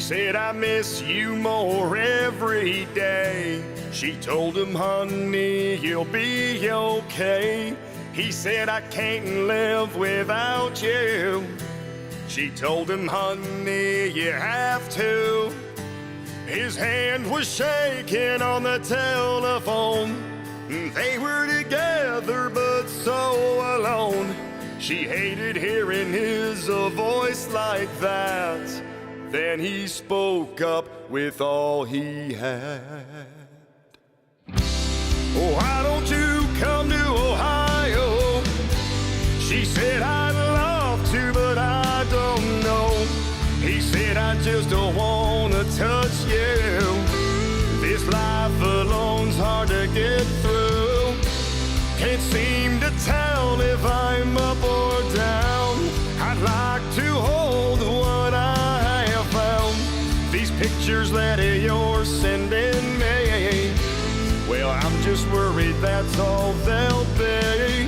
said, I miss you more every day. She told him, honey, you'll be okay. He said, I can't live without you. She told him, honey, you have to. His hand was shaking on the telephone. They were together but so alone. She hated hearing his voice like that. Then he spoke up with all he had. Oh, why don't you come to Ohio? She said, I'd love to, but I don't know. He said, I just don't want to touch you. This life alone's hard to get through. Can't seem to tell if I'm up or down. I'd like to hold what I have found. These pictures that you're sending me, well, I'm just worried that's all they'll be.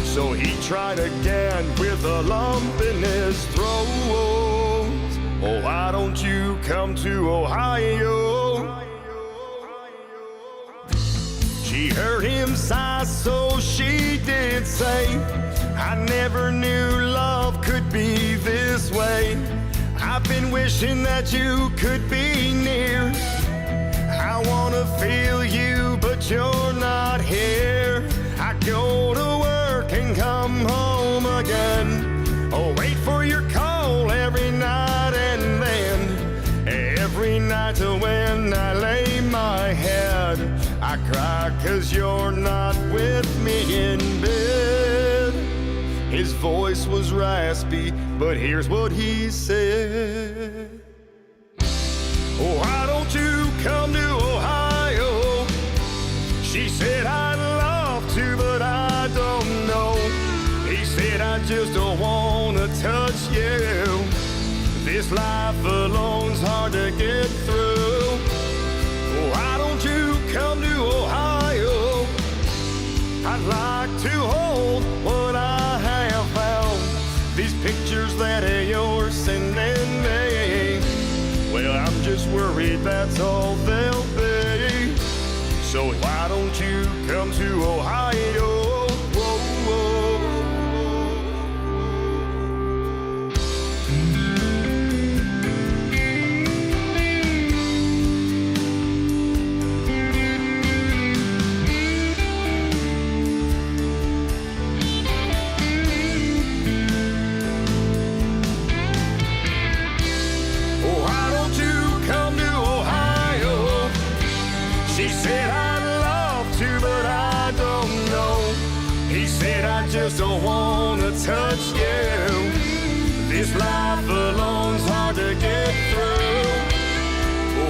So he tried again with a lump in his throat. Oh, why don't you come to Ohio? She heard him sigh, so she did say, I never knew love could be this way. I've been wishing that you could be near. I wanna feel you, but you're not here. I go to work and come home again. Oh, wait for your call every night and then. Every night when I lay my head, I cry 'cause you're not with me in bed. His voice was raspy, but here's what he said. Oh, why don't you come to Ohio? She said, I'd love to, but I don't know. He said, I just don't want to touch you. This life alone's hard to get through. Why don't you come to Ohio? I'd like to hold what I have found. These pictures that you're sending me, well, I'm just worried that's all they'll be. So why don't you come to Ohio? Whoa, whoa. I just don't wanna touch you. This life alone's hard to get through.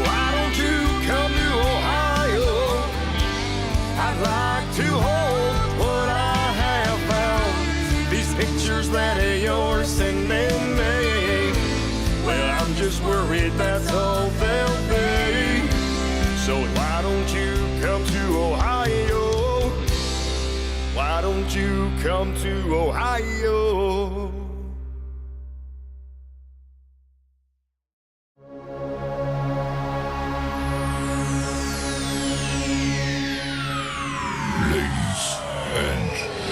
Why don't you come to Ohio? I'd like to hold what I have found. These pictures that you're sending me, well, I'm just worried that's all they'll be. So why don't you come to Ohio? Why don't you come to Ohio? Ladies and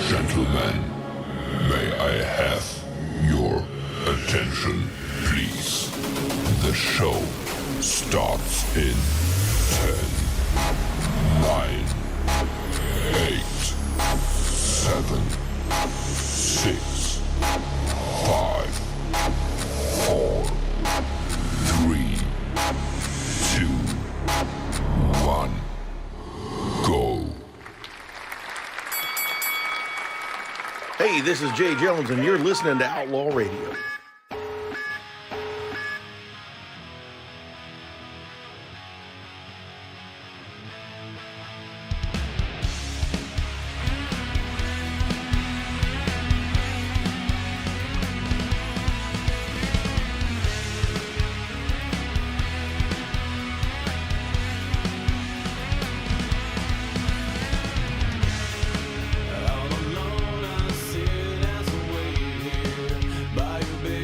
gentlemen, may I have your attention, please? The show starts in 10, 9, 8, 7, 6, 5, 4, 3, 2, 1, go. Hey, this is Jay Jones, and you're listening to Outlaw Radio. All alone I sit as I wait here by your bed.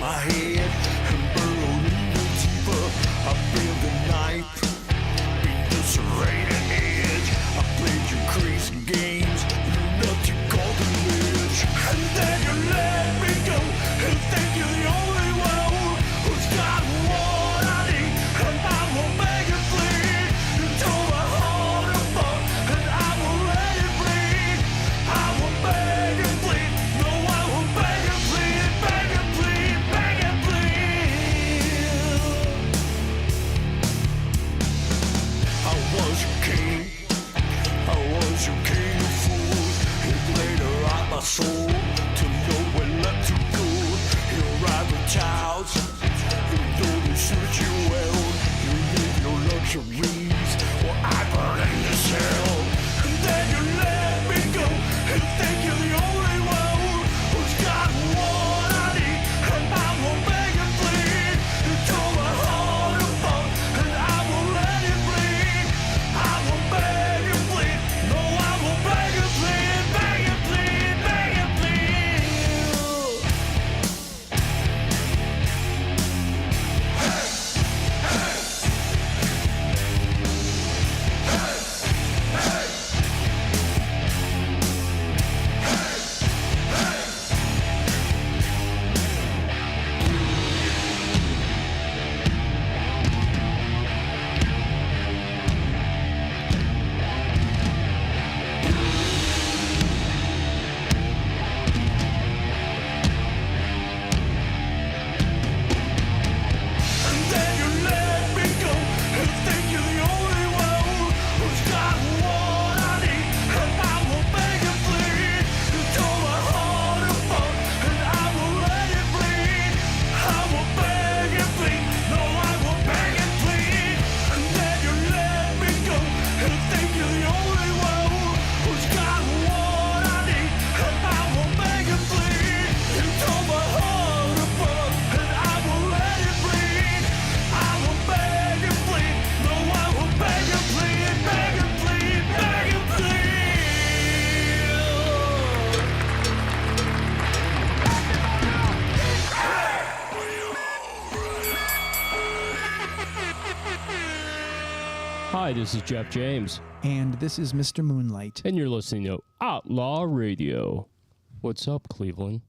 my head and burrowed even deeper. I built a knife in the serrated edge. I played your crazy games, you nuts, you golden edge. And then you let me go and think you're the only one who's got what I need. And I will make it bleed until my heart apart. And I will let it bleed. I will beg and plead. No, I will beg and plead, beg and plead, beg and plead. I was your king. I was your king of fools. You played around my soul till nowhere left to go. You ride the child, you don't suit you well. You live your luxuries, while I burn in this hell. And then you let me go and think you're the only one who's got what I need. And I will beg and plead until my heart apart. And I will let it bleed. I will beg and plead. No, I will beg and plead, beg and plead, beg and plead. And then you let me go and think you're the only one who's got what I need. And I will beg and plead until my heart apart. And I will let it bleed. I will beg and plead. No, I will beg and plead. And then you let me go and think you're the only one who's got what I need. And I will beg and plead until my heart apart. And I will let it bleed. I will beg and plead. No, I will beg and plead, beg and plead, beg and plead. Hi, this is Jeff James, And this is Mr. Moonlight. and you're listening to Outlaw Radio. What's up, Cleveland?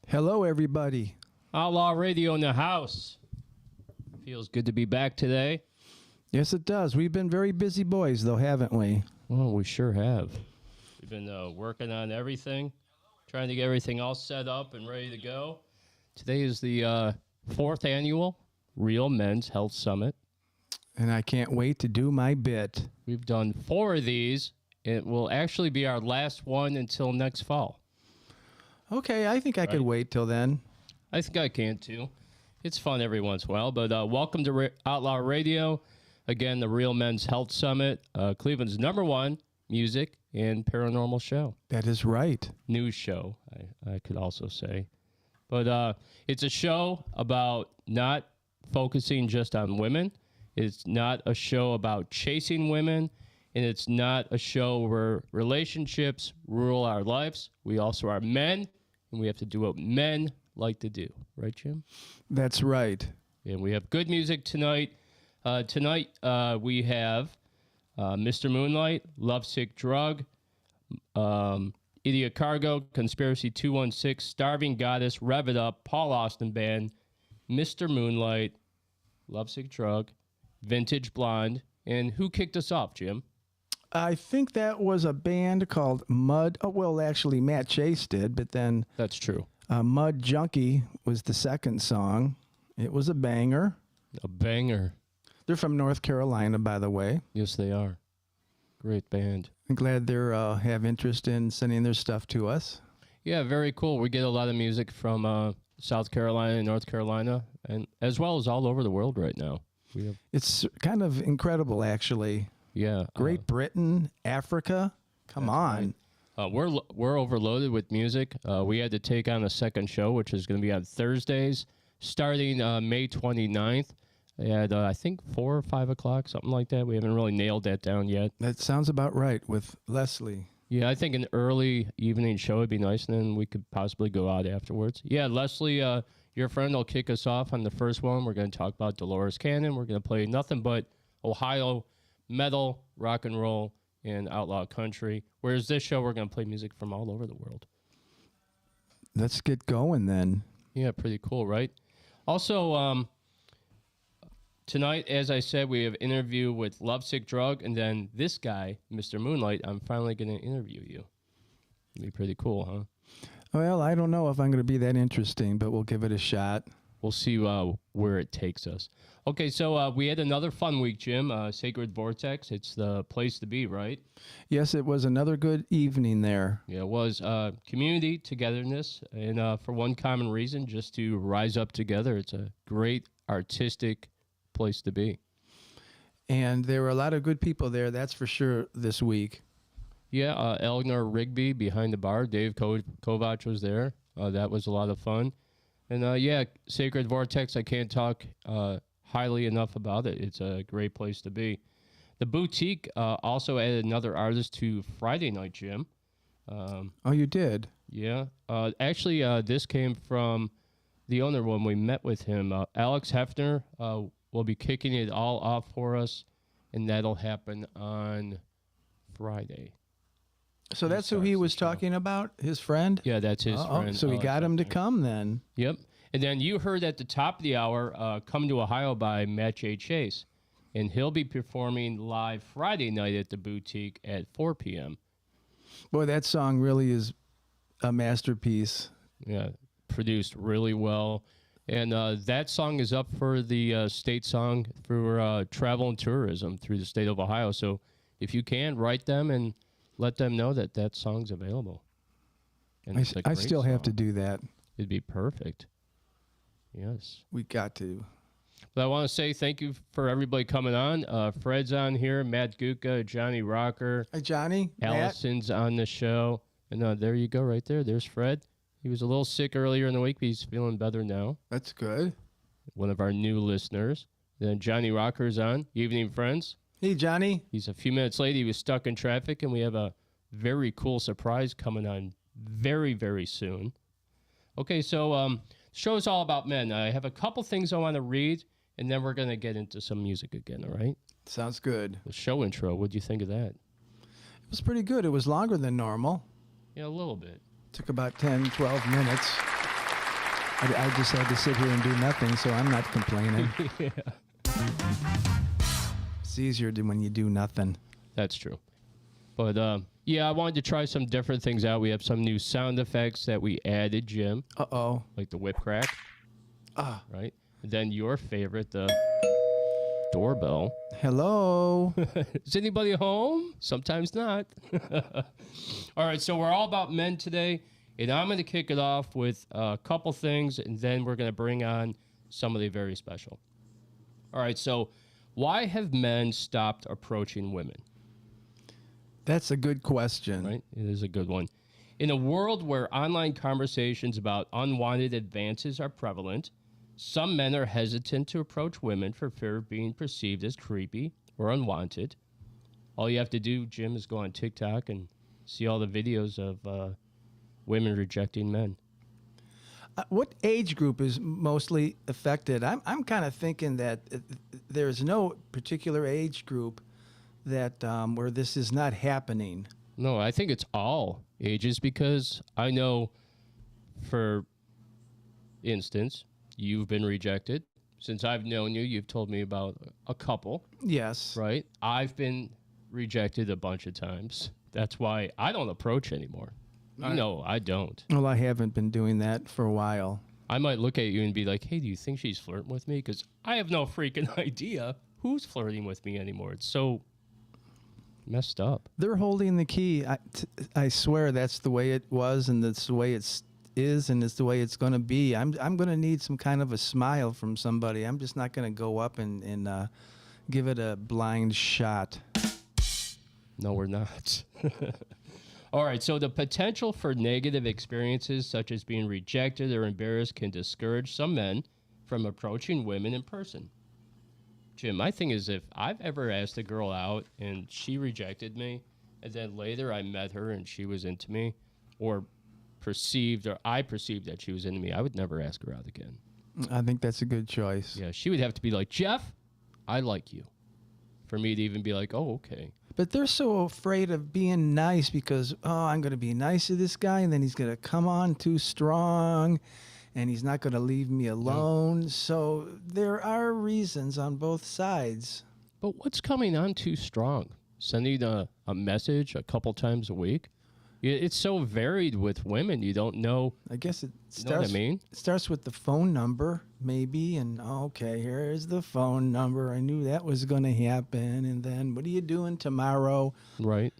Hello, everybody. Outlaw Radio in the house. Feels good to be back today. Yes, it does. We've been very busy boys, though, haven't we? Well, we sure have. We've been working on everything, trying to get everything all set up and ready to go. Today is the 4th annual Real Men's Health Summit. And I can't wait to do my bit. We've done 4 of these. It will actually be our last one until next fall. Okay, I think I could wait till then. I think I can too. It's fun every once in a while. But welcome to Outlaw Radio. Again, the Real Men's Health Summit, Cleveland's #1 music and paranormal show. That is right. News show, I could also say. But it's a show about not focusing just on women. It's not a show about chasing women. And it's not a show where relationships rule our lives. We also are men, and we have to do what men like to do. Right, Jim? That's right. And we have good music tonight. Tonight we have Mr. Moonlight, Lovesick Drug, Idiot Cargo, Conspiracy 216, Starving Goddess, Rev It Up, Paul Austin Band, Mr. Moonlight, Lovesick Drug, Vintage Blonde, and who kicked us off, Jim? I think that was a band called Mud. Oh, well, actually, Matt Chase did, but then That's true. Mud Junkie was the second song. It was a banger. A banger. They're from North Carolina, by the way. Yes, they are. Great band. I'm glad they have interest in sending their stuff to us. Yeah, very cool. We get a lot of music from South Carolina and North Carolina, and as well as all over the world right now. We have, It's kind of incredible, actually. yeah, Great Britain, Africa. Come on. we're overloaded with music. We had to take on a second show, which is going to be on Thursdays, starting May 29th at I think 4 or 5 o'clock, something like that. We haven't really nailed that down yet. That sounds about right with Leslie. Yeah, I think an early evening show would be nice, and then we could possibly go out afterwards. Yeah, Leslie, your friend will kick us off on the first one. We're going to talk about Dolores Cannon. We're going to play nothing but Ohio metal, rock and roll, and outlaw country. Whereas this show, we're going to play music from all over the world. Let's get going then. Yeah, pretty cool, right? Also, tonight, as I said, we have an interview with Lovesick Drug, and then this guy, Mr. Moonlight, I'm finally going to interview you. It'd be pretty cool, huh? Well, I don't know if I'm going to be that interesting, but we'll give it a shot. We'll see where it takes us. Okay, so we had another fun week, Jim. Sacred Vortex, it's the place to be, right? Yes, it was another good evening there. Yeah, it was community togetherness, and for one common reason, just to rise up together. It's a great artistic place to be. And there were a lot of good people there, that's for sure, this week. Yeah, Eleanor Rigby behind the bar. Dave Kovac was there. That was a lot of fun. And yeah, Sacred Vortex, I can't talk highly enough about it. It's a great place to be. The Boutique also added another artist to Friday night, Jim. Oh, you did? Yeah. Actually, this came from the owner when we met with him. Alex Hefner will be kicking it all off for us, and that'll happen on Friday. So that's who he was talking about, his friend? Yeah, that's his friend. So we got him to come then. Yep. And then you heard at the top of the hour, Come to Ohio by Matt J. Chase. And he'll be performing live Friday night at the Boutique at 4 p.m. Boy, that song really is a masterpiece. Yeah, produced really well. And that song is up for the state song for travel and tourism through the state of Ohio. So if you can, write them and let them know that that song's available. And it's a I great still have to song. do that. It'd be perfect. Yes. We got to. But I want to say thank you for everybody coming on. Fred's on here, Matt Guka, Johnny Rocker. Hi, Johnny. Allison's on the show. And there you go right there. There's Fred. He was a little sick earlier in the week, but he's feeling better now. That's good. One of our new listeners. Then Johnny Rocker's on. Evening, friends. Hey, Johnny. He's a few minutes late. He was stuck in traffic, and we have a very cool surprise coming on very, very soon. Okay, so show's all about men. I have a couple things I want to read, and then we're going to get into some music again, all right? Sounds good. The show intro, what'd you think of that? It was pretty good. It was longer than normal. Yeah, a little bit. Took about 10, 12 minutes. I just had to sit here and do nothing, so I'm not complaining. Yeah. It's easier when you do nothing. That's true. But, yeah, I wanted to try some different things out. We have some new sound effects that we added, Jim. Uh-oh. Like the whip crack. Ah. Right? And then your favorite, the doorbell. Hello. Is anybody home? Sometimes not. All right, so we're all about men today, and I'm going to kick it off with a couple things, and then we're going to bring on somebody very special. All right, so why have men stopped approaching women? That's a good question. Right? It is a good one. In a world where online conversations about unwanted advances are prevalent, some men are hesitant to approach women for fear of being perceived as creepy or unwanted. All you have to do, Jim, is go on TikTok and see all the videos of women rejecting men. What age group is mostly affected? I'm kind of thinking that there's no particular age group that where this is not happening. No, I think it's all ages because I know, for instance, you've been rejected. Since I've known you, you've told me about a couple. Yes. Right? I've been rejected a bunch of times. That's why I don't approach anymore. No, I don't. Well, I haven't been doing that for a while. I might look at you and be like, hey, do you think she's flirting with me? Because I have no freaking idea who's flirting with me anymore. It's so messed up. They're holding the key. I swear that's the way it was, and that's the way it is, and it's the way it's going to be. I'm going to need some kind of a smile from somebody. I'm just not going to go up and give it a blind shot. No, we're not. All right, so the potential for negative experiences such as being rejected or embarrassed can discourage some men from approaching women in person. Jim, my thing is if I've ever asked a girl out and she rejected me, and then later I met her and she was into me, or I perceived that she was into me, I would never ask her out again. I think that's a good choice. Yeah, she would have to be like, Jeff, I like you, for me to even be like, oh, okay. But they're so afraid of being nice because, I'm going to be nice to this guy, and then he's going to come on too strong, and he's not going to leave me alone. So there are reasons on both sides. But what's coming on too strong? Sending a message a couple times a week? It's so varied with women. You don't know. I guess it You know what I starts. mean? It starts with the phone number, maybe, and okay, here's the phone number. I knew that was going to happen, and then what are you doing tomorrow? Right.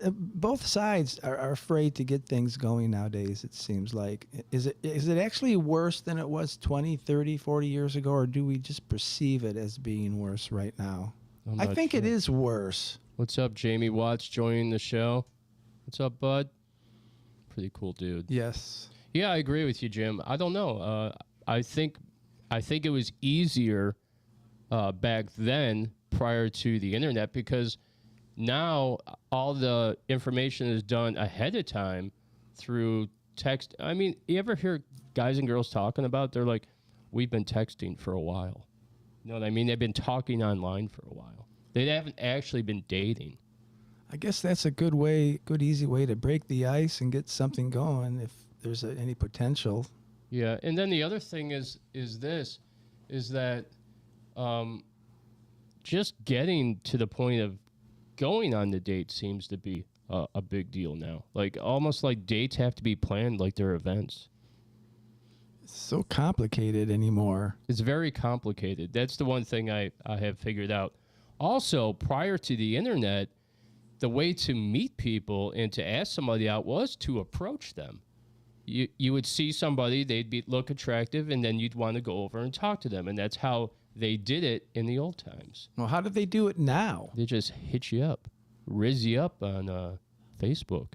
Both sides are afraid to get things going nowadays, it seems like. Is it actually worse than it was 20, 30, 40 years ago, or do we just perceive it as being worse right now? I'm I not think it sure. is worse. What's up, Jamie Watts joining the show? What's up, bud? Pretty cool dude. Yes. Yeah, I agree with you, Jim. I don't know. I think it was easier back then, prior to the internet, because now all the information is done ahead of time through text. I mean, you ever hear guys and girls talking about? They're like, "We've been texting for a while." You know what I mean? They've been talking online for a while. They haven't actually been dating. I guess that's a good easy way to break the ice and get something going if there's any potential. Yeah, and then the other thing is that just getting to the point of going on the date seems to be a big deal now. Like almost like dates have to be planned like they're events. It's so complicated anymore. It's very complicated. That's the one thing I have figured out. Also, prior to the internet, the way to meet people and to ask somebody out was to approach them. You would see somebody, they'd look attractive, and then you'd want to go over and talk to them. And that's how they did it in the old times. Well, how do they do it now? They just hit you up, riz you up on Facebook.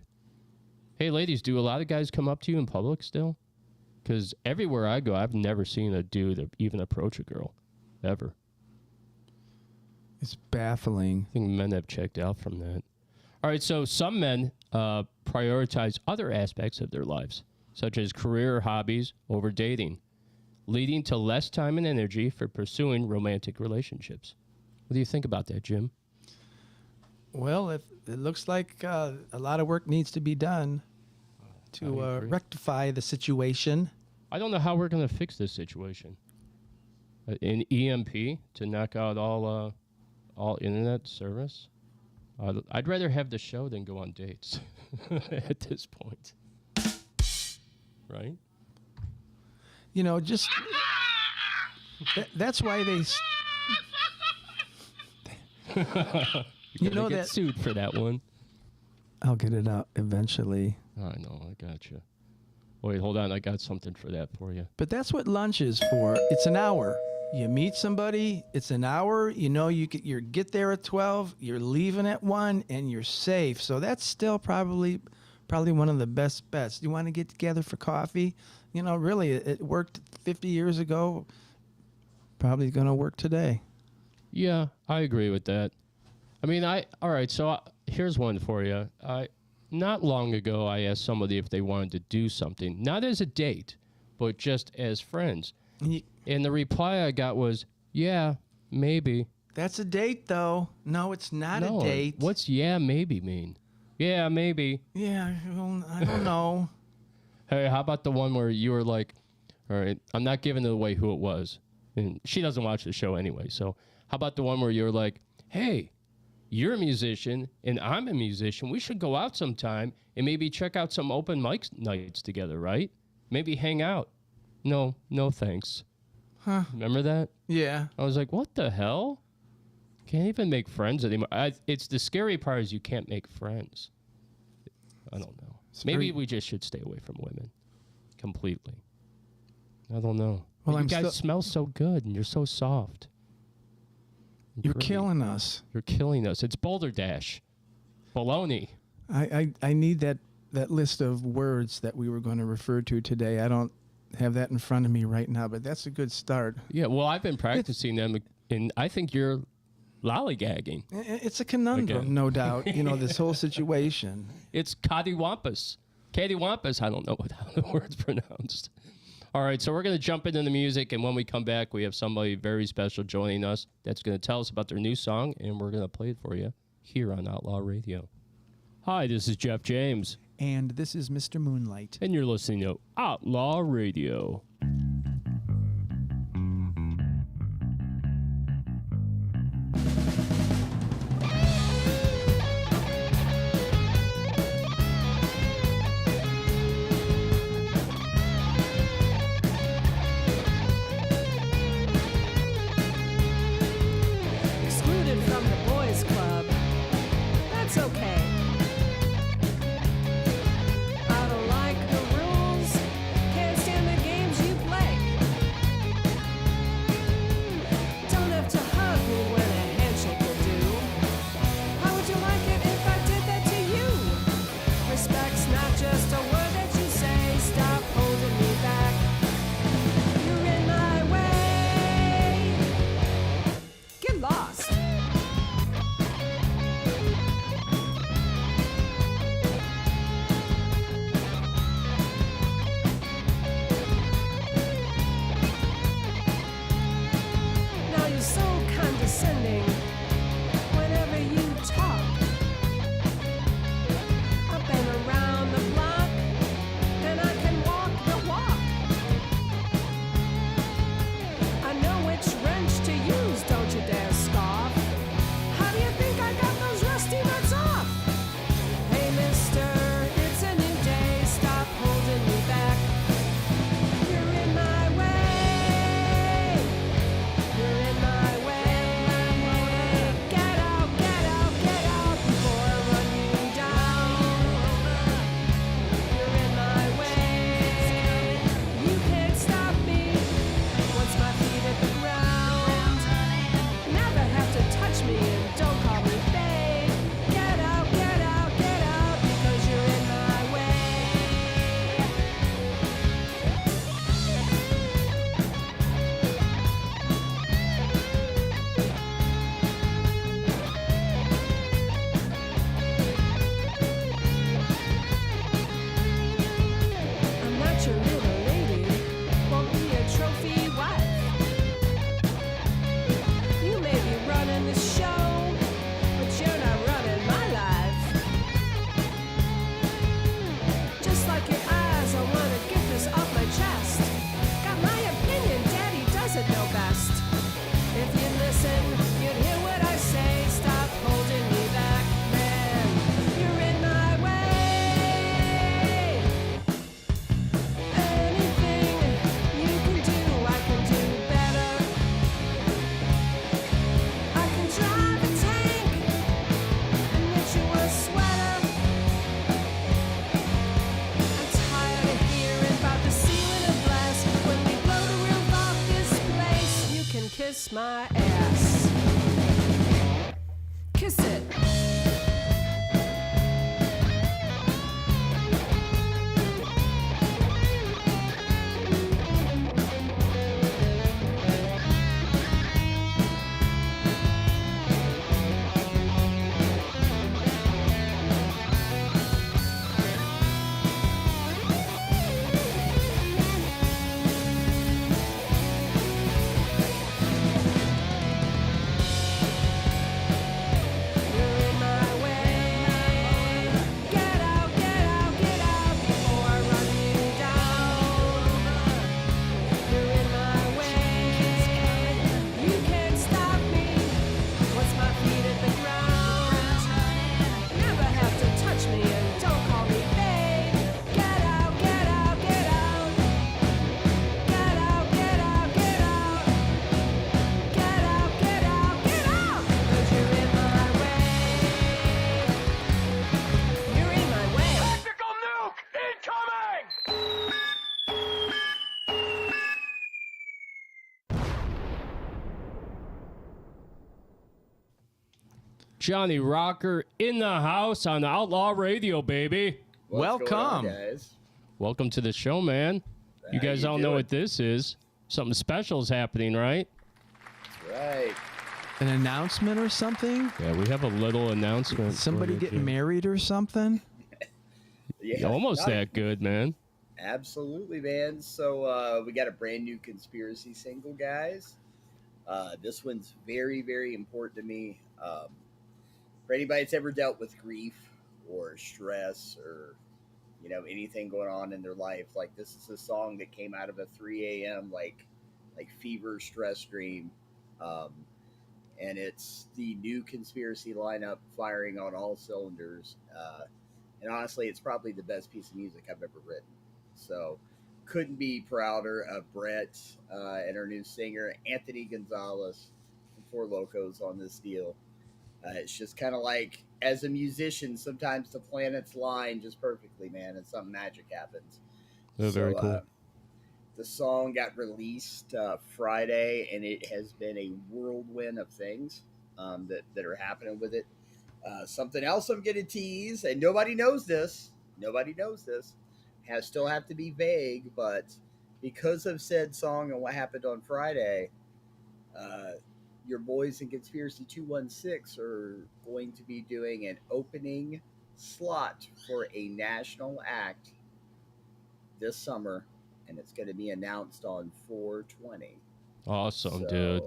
Hey, ladies, do a lot of guys come up to you in public still? Because everywhere I go, I've never seen a dude even approach a girl, ever. It's baffling. I think men have checked out from that. All right, so some men prioritize other aspects of their lives, such as career or hobbies over dating, leading to less time and energy for pursuing romantic relationships. What do you think about that, Jim? Well, it looks like a lot of work needs to be done to I agree. rectify the situation. I don't know how we're going to fix this situation. An EMP to knock out all internet service? I'd rather have the show than go on dates at this point. Right? You know, just that's why they. You know get that- sued for that one. I'll get it out eventually. I know, I got you. Wait, hold on. I got something for that for you. But that's what lunch is for. It's an hour. You meet somebody, it's an hour. You know, you get there at 12, you're leaving at 1, and you're safe. So that's still probably one of the best bets. You want to get together for coffee? You know, really, it worked 50 years ago. Probably going to work today. Yeah, I agree with that. I mean, all right, so here's one for you. Not long ago, I asked somebody if they wanted to do something, not as a date, but just as friends. And the reply I got was, yeah, maybe. That's a date, though. No, it's not a date. What's yeah, maybe mean? Yeah, maybe. Yeah, well, I don't know. Hey, how about the one where you were like, all right, I'm not giving away who it was. And she doesn't watch the show anyway. So how about the one where you're like, hey, you're a musician and I'm a musician. We should go out sometime and maybe check out some open mic nights together, right? Maybe hang out. No, thanks. Huh. Remember that? Yeah. I was like, what the hell? Can't even make friends anymore. It's the scary part is you can't make friends. I don't know. Maybe we just should stay away from women completely. I don't know. Well, you I'm guys smell so good and you're so soft. and You're pretty. killing us. You're killing us. It's Boulder Dash. Baloney. I need that list of words that we were going to refer to today. I don't have that in front of me right now, but that's a good start. Yeah, well, I've been practicing them, and I think you're lollygagging. It's a conundrum, Again. no doubt. This whole situation. It's cattywampus. Cattywampus. I don't know how the word's pronounced. All right, so we're going to jump into the music, and when we come back, we have somebody very special joining us that's going to tell us about their new song, and we're going to play it for you here on Outlaw Radio. Hi, this is Jeff James. And this is Mr. Moonlight. And you're listening to Outlaw Radio. Excluded from the boys' club. That's okay. I don't like the rules. Can't stand the games you play. Don't have to hug me when a handshake will do. How would you like it if I did that to you? Respect's not just a word that you say. Stop holding me back. You're in my way. Get lost. Now you're so condescending whenever you talk. I've been around the block and I can walk the walk. I know which wrench to use, don't you dare scoff. How do you think I got those rusty nuts off? Hey mister, it's a new day, stop holding me back. You're in my way. You're in my way. Get out, get out, get out before I run you down. You're in my way. You can't stop me once my feet hit the ground. Never have to touch me and don't call me babe. Get out, get out, get out because you're in my way. I'm not your little lady, won't be a trophy wife. You may be running the show, but you're not running my life. Just like your eyes, I wanna get this off my chest. Got my opinion, Daddy doesn't know best. If you'd listen, you'd hear what I say. Stop holding me back, man. You're in my way. Anything you can do, I can do better. I can drive a tank and knit you a sweater. I'm tired of hearing about the ceiling of glass. When we blow the roof off this place, you can kiss my ass. Kiss it. You're in my way. Get out, get out, get out before I run you down. You're in my way. You can't stop me once my feet hit the ground. Never have to touch me and don't call me babe. Get out, get out, get out. Get out, get out, get out. Get out, get out, get out. 'Cause you're in my way. You're in my way. Tactical nuke incoming! Johnny Rocker in the house on Outlaw Radio, baby. Welcome. guys. Welcome to the show, man. You guys all know doing? what this is. Something special is happening, right? Right. An announcement or something? Yeah, we have a little announcement. Somebody for you, getting Jim. married or something? Yeah, Almost not- that good, man. Absolutely, man. So we got a brand new conspiracy single, guys. This one's very, very important to me. For anybody that's ever dealt with grief or stress or anything going on in their life, like this is a song that came out of a 3 a.m. like fever stress dream, um, and it's the new conspiracy lineup firing on all cylinders. And honestly, it's probably the best piece of music I've ever written. So, couldn't be prouder of Brett and our new singer Anthony Gonzalez from Four Locos on this deal. It's just kind of like, as a musician, sometimes the planets line just perfectly, man, and some magic happens. Oh, very cool. The song got released Friday, and it has been a whirlwind of things that are happening with it. Something else I'm going to tease, and nobody knows this. Nobody knows this. Still have to be vague, but because of said song and what happened on Friday, your boys in Conspiracy 216 are going to be doing an opening slot for a national act this summer, and it's going to be announced on 4/20. Awesome, So dude.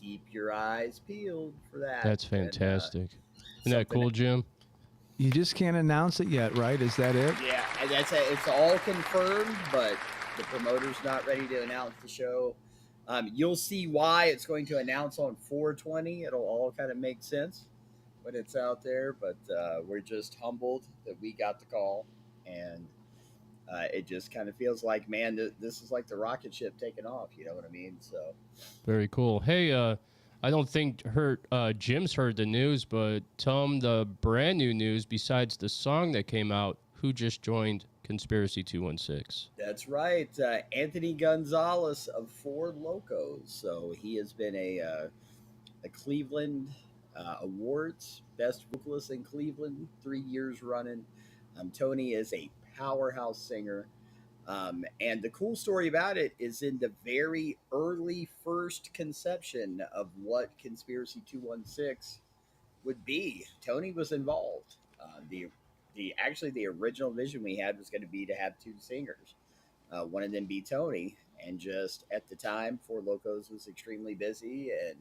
keep your eyes peeled for that. That's And, fantastic. Isn't that something- cool, Jim? You just can't announce it yet, right? Is that it? Yeah, and it's all confirmed, but the promoter's not ready to announce the show. You'll see why it's going to announce on 4/20. It'll all kind of make sense when it's out there, but we're just humbled that we got the call, and it just kind of feels like, man, this is like the rocket ship taking off. You know what I mean? So Very cool. Hey, I don't think Jim's heard the news, but tell him the brand new news besides the song that came out. Who just joined Conspiracy 216? that's right, Anthony Gonzalez of Four Locos. So he has been a Cleveland Awards Best Vocalist in Cleveland 3 years running. Tony is a powerhouse singer. And the cool story about it is in the very early first conception of what Conspiracy 216 would be, Tony was involved. The original vision we had was going to be to have two singers. One of them be Tony, and just at the time, Four Locos was extremely busy, and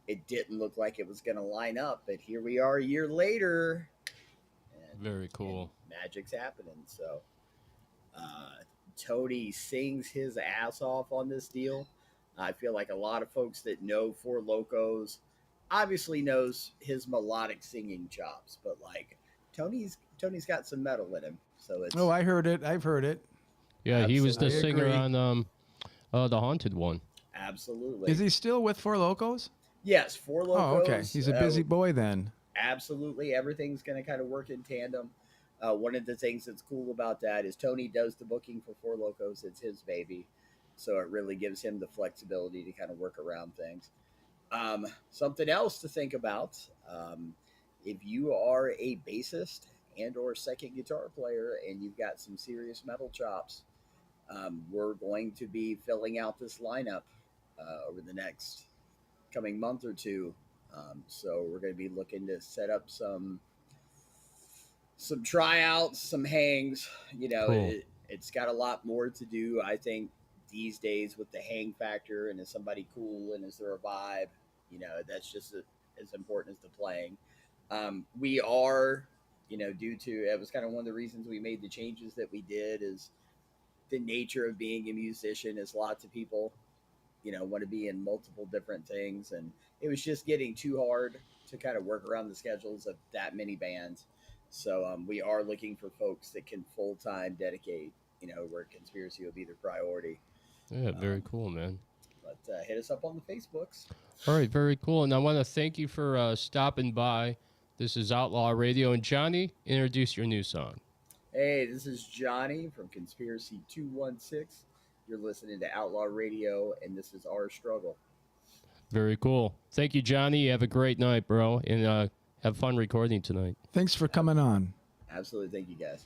it didn't look like it was going to line up. But here we are a year later. And, Very cool. and magic's happening. So Tony sings his ass off on this deal. I feel like a lot of folks that know Four Locos obviously knows his melodic singing chops, but like Tony's got some metal in him. So it's Oh, I heard it. I've heard it. Yeah, he was the Absolutely. I singer agree. on the Haunted one. absolutely. Is he still with Four Locos? Yes, Four Locos. Oh, okay. He's a busy boy then. Absolutely, everything's going to kind of work in tandem. One of the things that's cool about that is Tony does the booking for Four Locos. It's his baby, so it really gives him the flexibility to kind of work around things. Something else to think about: if you are a bassist and or second guitar player and you've got some serious metal chops, we're going to be filling out this lineup over the next coming month or two. So we're going to be looking to set up some tryouts, some hangs. Cool. It's got a lot more to do, I think, these days with the hang factor, and is somebody cool and is there a vibe? That's just as important as the playing. We are, due to, it was kind of one of the reasons we made the changes that we did, is the nature of being a musician is lots of people, want to be in multiple different things. And it was just getting too hard to kind of work around the schedules of that many bands. So we are looking for folks that can full-time dedicate, where Conspiracy will be their priority. Yeah, very cool, man. But hit us up on the Facebooks. All right, very cool. And I want to thank you for stopping by. This is Outlaw Radio. And Johnny, introduce your new song. Hey, this is Johnny from Conspiracy 216. You're listening to Outlaw Radio, and this is Our Struggle. Very cool. Thank you, Johnny. Have a great night, bro. And have fun recording tonight. Thanks for coming on. Absolutely. Thank you, guys.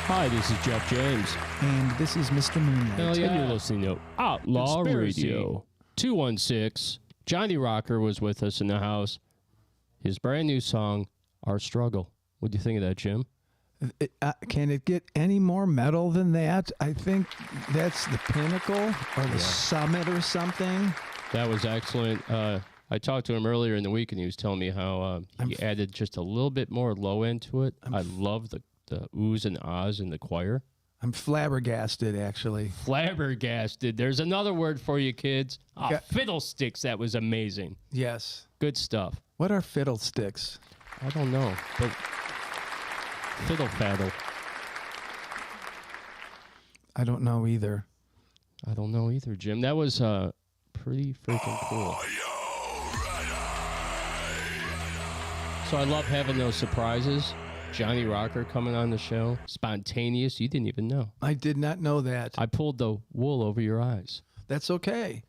Hi, this is Jeff James. And this is Mr. Moonlight. And you're listening to Outlaw Radio. 216. Johnny Rocker was with us in the house. His brand new song, Our Struggle. What do you think of that, Jim? Can it get any more metal than that? I think that's the pinnacle or the summit or something. That was excellent. I talked to him earlier in the week, and he was telling me how he added just a little bit more low end to it. I love the the oohs and ahs in the choir. I'm flabbergasted, actually. Flabbergasted. There's another word for you, kids. Fiddlesticks. That was amazing. Yes. Good stuff. What are fiddlesticks? I don't know, but fiddle faddle. I don't know either. I don't know either, Jim. That was pretty freaking cool. So I love having those surprises. Johnny Rocker coming on the show. Spontaneous. You didn't even know. I did not know that. I pulled the wool over your eyes. That's okay.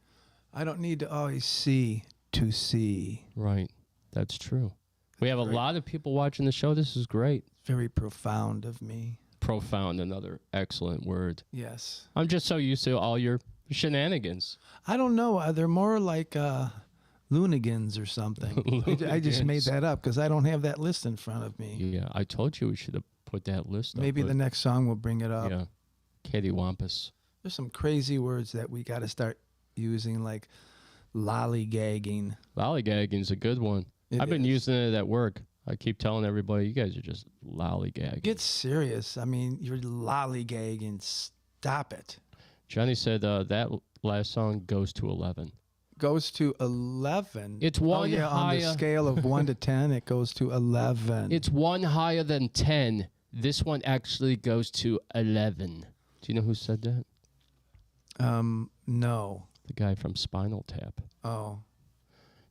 I don't need to always see to see. Right. That's true. We have a lot of people watching the show. This is great. Very profound of me. Profound, another excellent word. Yes. I'm just so used to all your shenanigans. I don't know. They're more like Loonigans or something. I just made that up because I don't have that list in front of me. Yeah, I told you we should have put that list up. Maybe the next song will bring it up. Yeah. Cattywampus. There's some crazy words that we got to start using, like lollygagging. Lollygagging's a good one. I've been using it at work. I keep telling everybody, you guys are just lollygagging. Get serious. I mean, you're lollygagging. Stop it. Johnny said that last song goes to 11. Goes to 11. It's one higher. On the scale of 1 to 10, it goes to 11. It's one higher than 10. This one actually goes to 11. Do you know who said that? No. The guy from Spinal Tap. Oh.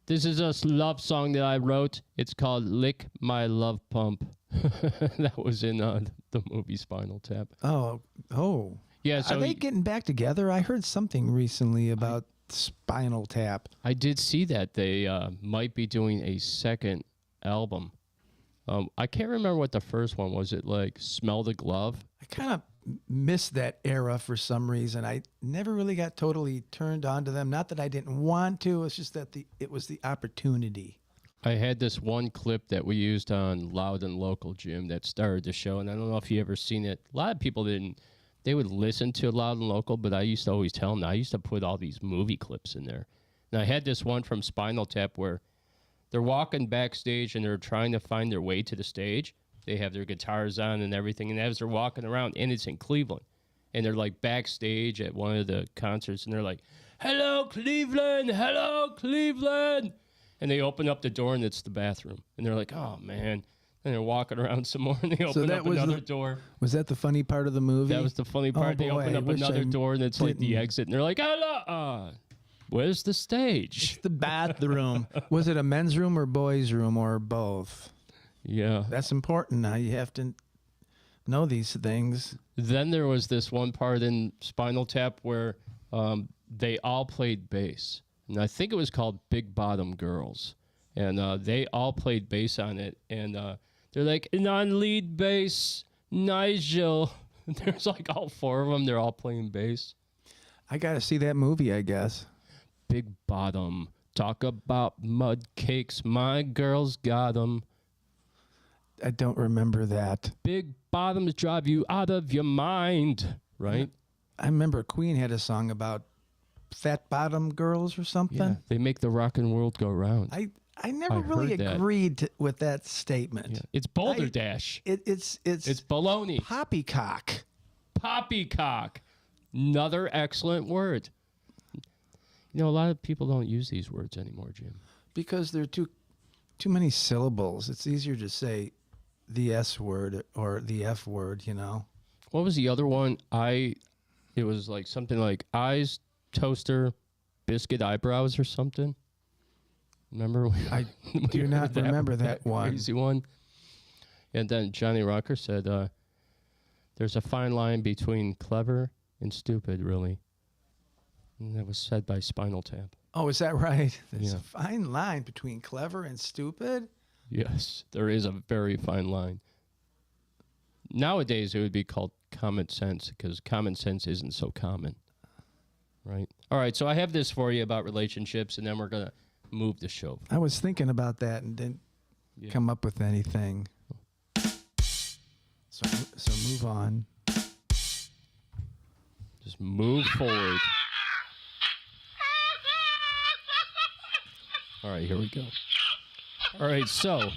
This is a love song that I wrote. It's called Lick My Love Pump. That was in the movie Spinal Tap. Oh. Yeah. So are they getting back together? I heard something recently about Spinal Tap. I did see that they might be doing a second album. I can't remember what the first one was. It like Smell the Glove? I kind of missed that era for some reason. I never really got totally turned on to them. Not that I didn't want to. It's just that it was the opportunity. I had this one clip that we used on Loud and Local, Jim, that started the show, and I don't know if you ever seen it. A lot of people didn't. They would listen to Loud and Local, but I used to always tell them, I used to put all these movie clips in there. And I had this one from Spinal Tap where they're walking backstage and they're trying to find their way to the stage. They have their guitars on and everything, and as they're walking around, and it's in Cleveland, and they're like backstage at one of the concerts, and they're like, "Hello, Cleveland! Hello, Cleveland!" And they open up the door, and it's the bathroom, and they're like, "Oh man!" And they're walking around some more, and they open up another door. Was that the funny part of the movie? That was the funny part. Oh, they boy, open up another door, and it's like the didn't. exit, and they're like, "Hello, where's the stage?" The bathroom. Was it a men's room or boys' room or both? Yeah. That's important now. You have to know these things. Then there was this one part in Spinal Tap where they all played bass. And I think it was called Big Bottom Girls. And they all played bass on it. And they're like, and on lead bass, Nigel. And there's like all four of them. They're all playing bass. I got to see that movie, I guess. Big Bottom. Talk about mud cakes. My girls got 'em. I don't remember that. Big bottoms drive you out of your mind, right? I remember Queen had a song about fat bottom girls or something. Yeah, they make the rock and world go round. I never really heard that. agreed with that statement. Yeah. It's Boulder Dash. It's baloney. poppycock. Poppycock. Another excellent word. You know, a lot of people don't use these words anymore, Jim. Because they're too many syllables. It's easier to say the S word or the F word, you know. What was the other one? It was like something like eyes, toaster, biscuit eyebrows or something. Remember? I do not remember that one. Crazy one. And then Johnny Rocker said, there's a fine line between clever and stupid, really. And that was said by Spinal Tap. Oh, is that right? There's a fine line between clever and stupid? Yes, there is a very fine line. Nowadays, it would be called common sense because common sense isn't so common. Right? All right, so I have this for you about relationships, and then we're going to move the show. I was thinking about that and didn't come up with anything. So move on. Just move forward. All right, here we go. All right, so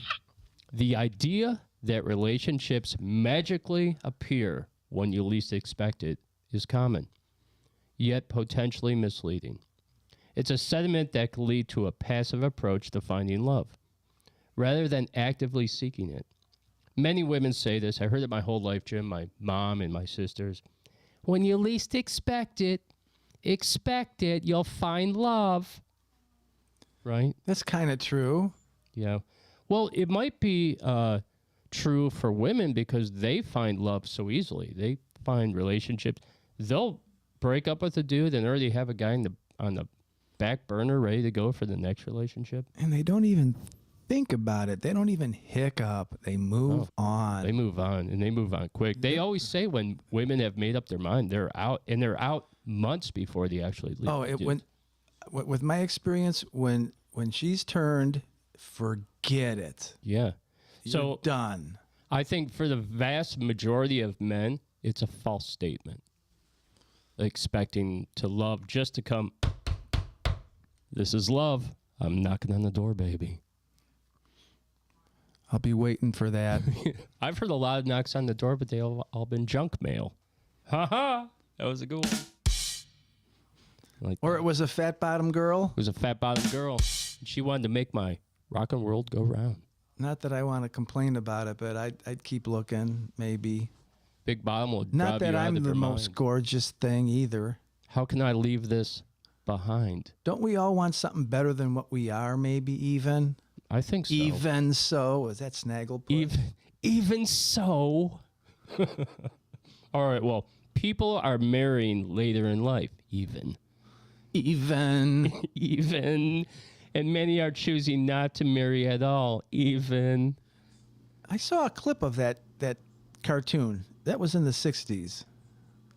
the idea that relationships magically appear when you least expect it is common, yet potentially misleading. It's a sentiment that can lead to a passive approach to finding love, rather than actively seeking it. Many women say this. I heard it my whole life, Jim, my mom and my sisters. When you least expect it, you'll find love. Right? That's kind of true. Yeah. Well, it might be true for women because they find love so easily. They find relationships. They'll break up with a dude and already have a guy on the back burner ready to go for the next relationship. And they don't even think about it. They don't even hiccup. They move on. They move on, and they move on quick. They always say when women have made up their mind, they're out, and they're out months before they actually leave. Oh, with my experience, when she's turned, forget it. Yeah. You're done. I think for the vast majority of men, it's a false statement. Expecting to love just to come, this is love. I'm knocking on the door, baby. I'll be waiting for that. I've heard a lot of knocks on the door, but they all been junk mail. Ha ha! That was a good one. Or it was a fat bottom girl. It was a fat bottom girl. She wanted to make my rock and world go round. Not that I want to complain about it, but I'd keep looking, maybe. Big bottom will Not drive that you out I'm of the your most mind. gorgeous thing either. How can I leave this behind? Don't we all want something better than what we are, maybe even? I think so. Even so. Is that Snagglepuss? Even so. All right, well, people are marrying later in life, even. Even. And many are choosing not to marry at all, even. I saw a clip of that cartoon. That was in the 60s.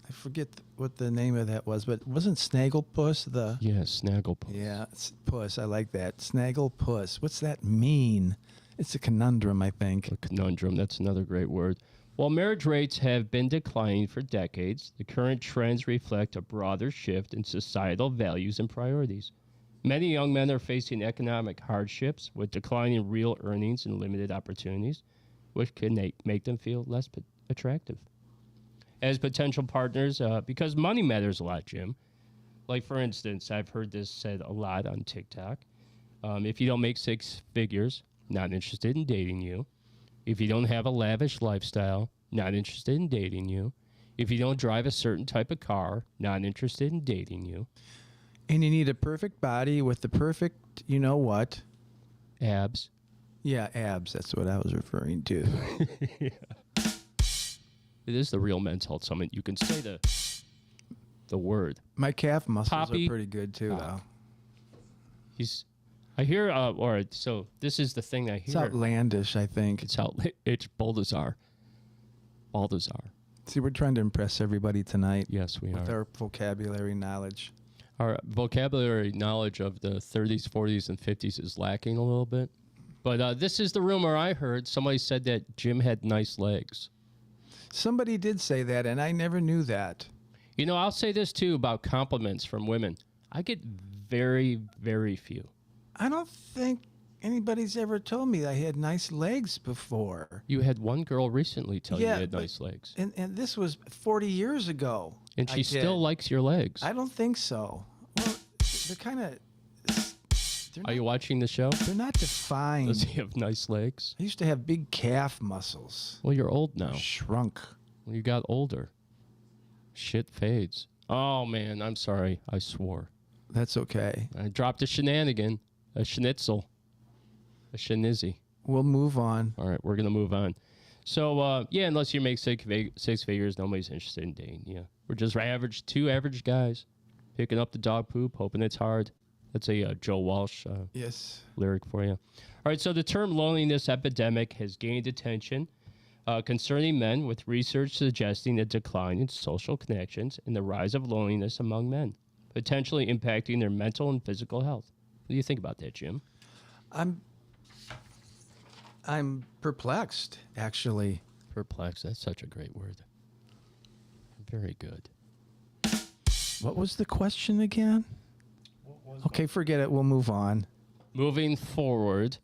I forget what the name of that was, but wasn't Snagglepuss the... Yeah, Snagglepuss. Yeah, it's puss. I like that. Snagglepuss. What's that mean? It's a conundrum, I think. A conundrum, that's another great word. While marriage rates have been declining for decades, the current trends reflect a broader shift in societal values and priorities. Many young men are facing economic hardships with declining real earnings and limited opportunities, which can make them feel less attractive as potential partners because money matters a lot, Jim. Like, for instance, I've heard this said a lot on TikTok. If you don't make six figures, not interested in dating you. If you don't have a lavish lifestyle, not interested in dating you. If you don't drive a certain type of car, not interested in dating you. And you need a perfect body with the perfect, you know what? Abs. Yeah, abs. That's what I was referring to. Yeah. It is the Real Men's Health Summit. You can say the word. My calf muscles Poppy. are pretty good, too, though. I hear, all right, so this is the thing I hear. It's outlandish, I think. It's Balthazar. See, we're trying to impress everybody tonight. Yes, we with are. our vocabulary knowledge. Our vocabulary knowledge of the 30s, 40s, and 50s is lacking a little bit. But this is the rumor I heard. Somebody said that Jim had nice legs. Somebody did say that, and I never knew that. You know, I'll say this, too, about compliments from women. I get very, very few. I don't think anybody's ever told me I had nice legs before. You had one girl recently tell you Yeah, you had but- nice legs. And this was 40 years ago. And I she still did. likes your legs. I don't think so. Well, they're kind of... Are you watching the show? They're not defined. Does he have nice legs? I used to have big calf muscles. Well, you're old now. Shrunk. When you got older. Shit fades. Oh, man, I'm sorry. I swore. That's okay. I dropped a shenanigan. A schnitzel. A shenizzy. We'll move on. All right, we're going to move on. So, yeah, unless you make six figures, nobody's interested in dating. Yeah, we're just two average guys picking up the dog poop, hoping it's hard. That's a Joe Walsh Yes. lyric for you. All right, so the term loneliness epidemic has gained attention concerning men, with research suggesting a decline in social connections and the rise of loneliness among men, potentially impacting their mental and physical health. What do you think about that, Jim? I'm perplexed, actually. Perplexed. That's such a great word. Very good. What was the question again? Okay, forget it. We'll move on. Moving forward,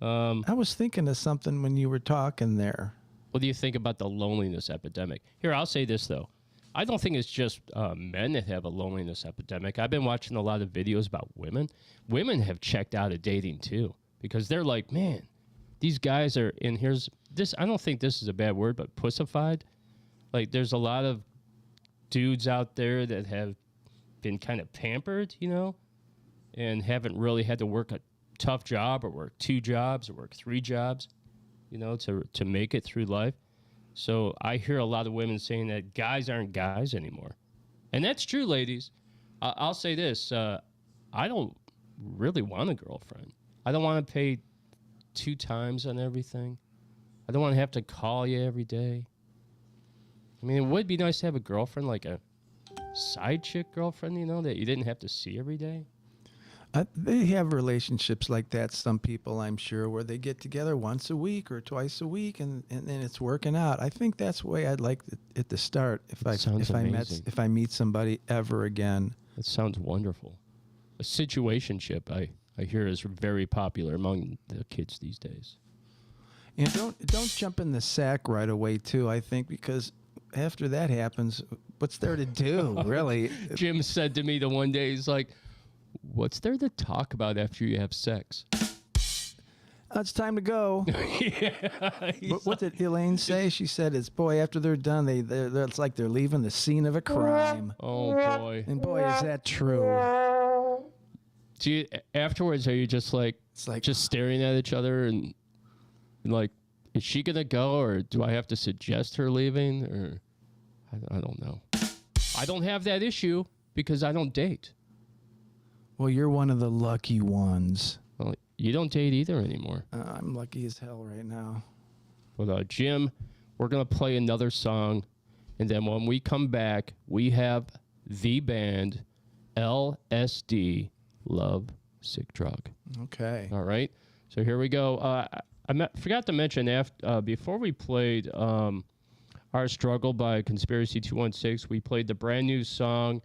I was thinking of something when you were talking there. What do you think about the loneliness epidemic? Here, I'll say this, though. I don't think it's just men that have a loneliness epidemic. I've been watching a lot of videos about women. Women have checked out of dating, too, because they're like, man, these guys are, and here's this, I don't think this is a bad word, but pussified. Like, there's a lot of dudes out there that have been kind of pampered, you know, and haven't really had to work a tough job or work 2 jobs or work 3 jobs, you know, to make it through life. So I hear a lot of women saying that guys aren't guys anymore. And that's true, ladies. I'll say this. I don't really want a girlfriend. I don't want to pay 2 times on everything. I don't want to have to call you every day. I mean, it would be nice to have a girlfriend, like a side chick girlfriend, you know, that you didn't have to see every day. They have relationships like that, some people, I'm sure, where they get together once a week or twice a week, and it's working out. I think that's the way I'd like it to start if I meet somebody ever again. It sounds wonderful. A situationship, I hear, is very popular among the kids these days. And don't jump in the sack right away, too, I think, because after that happens, what's there to do, really? Jim said to me the one day, he's like, what's there to talk about after you have sex? It's time to go. Yeah. What did Elaine say? She said, "It's boy after they're done, it's like they're leaving the scene of a crime." Oh boy! And boy, is that true. Do you, afterwards, are you just like, just staring at each other and like, is she gonna go, or do I have to suggest her leaving, or I don't know. I don't have that issue because I don't date. Well, you're one of the lucky ones. Well, you don't date either anymore. I'm lucky as hell right now. But Jim, we're going to play another song. And then when we come back, we have the band LSD, Love, Sick Drug. Okay. All right. So here we go. I forgot to mention, before we played Our Struggle by Conspiracy 216, we played the brand new song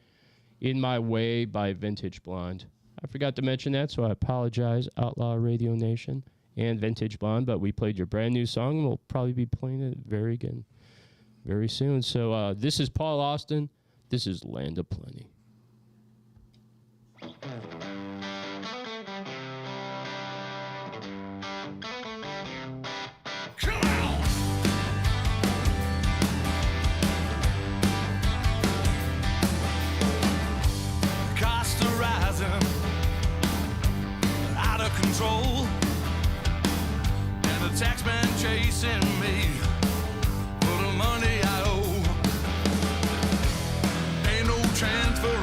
In My Way by Vintage Blonde. I forgot to mention that, so I apologize, Outlaw Radio Nation and Vintage Blonde, but we played your brand new song, and we'll probably be playing it very soon. So this is Paul Austin. This is Land of Plenty. Control, and the taxman chasing me for the money I owe. Ain't no transfer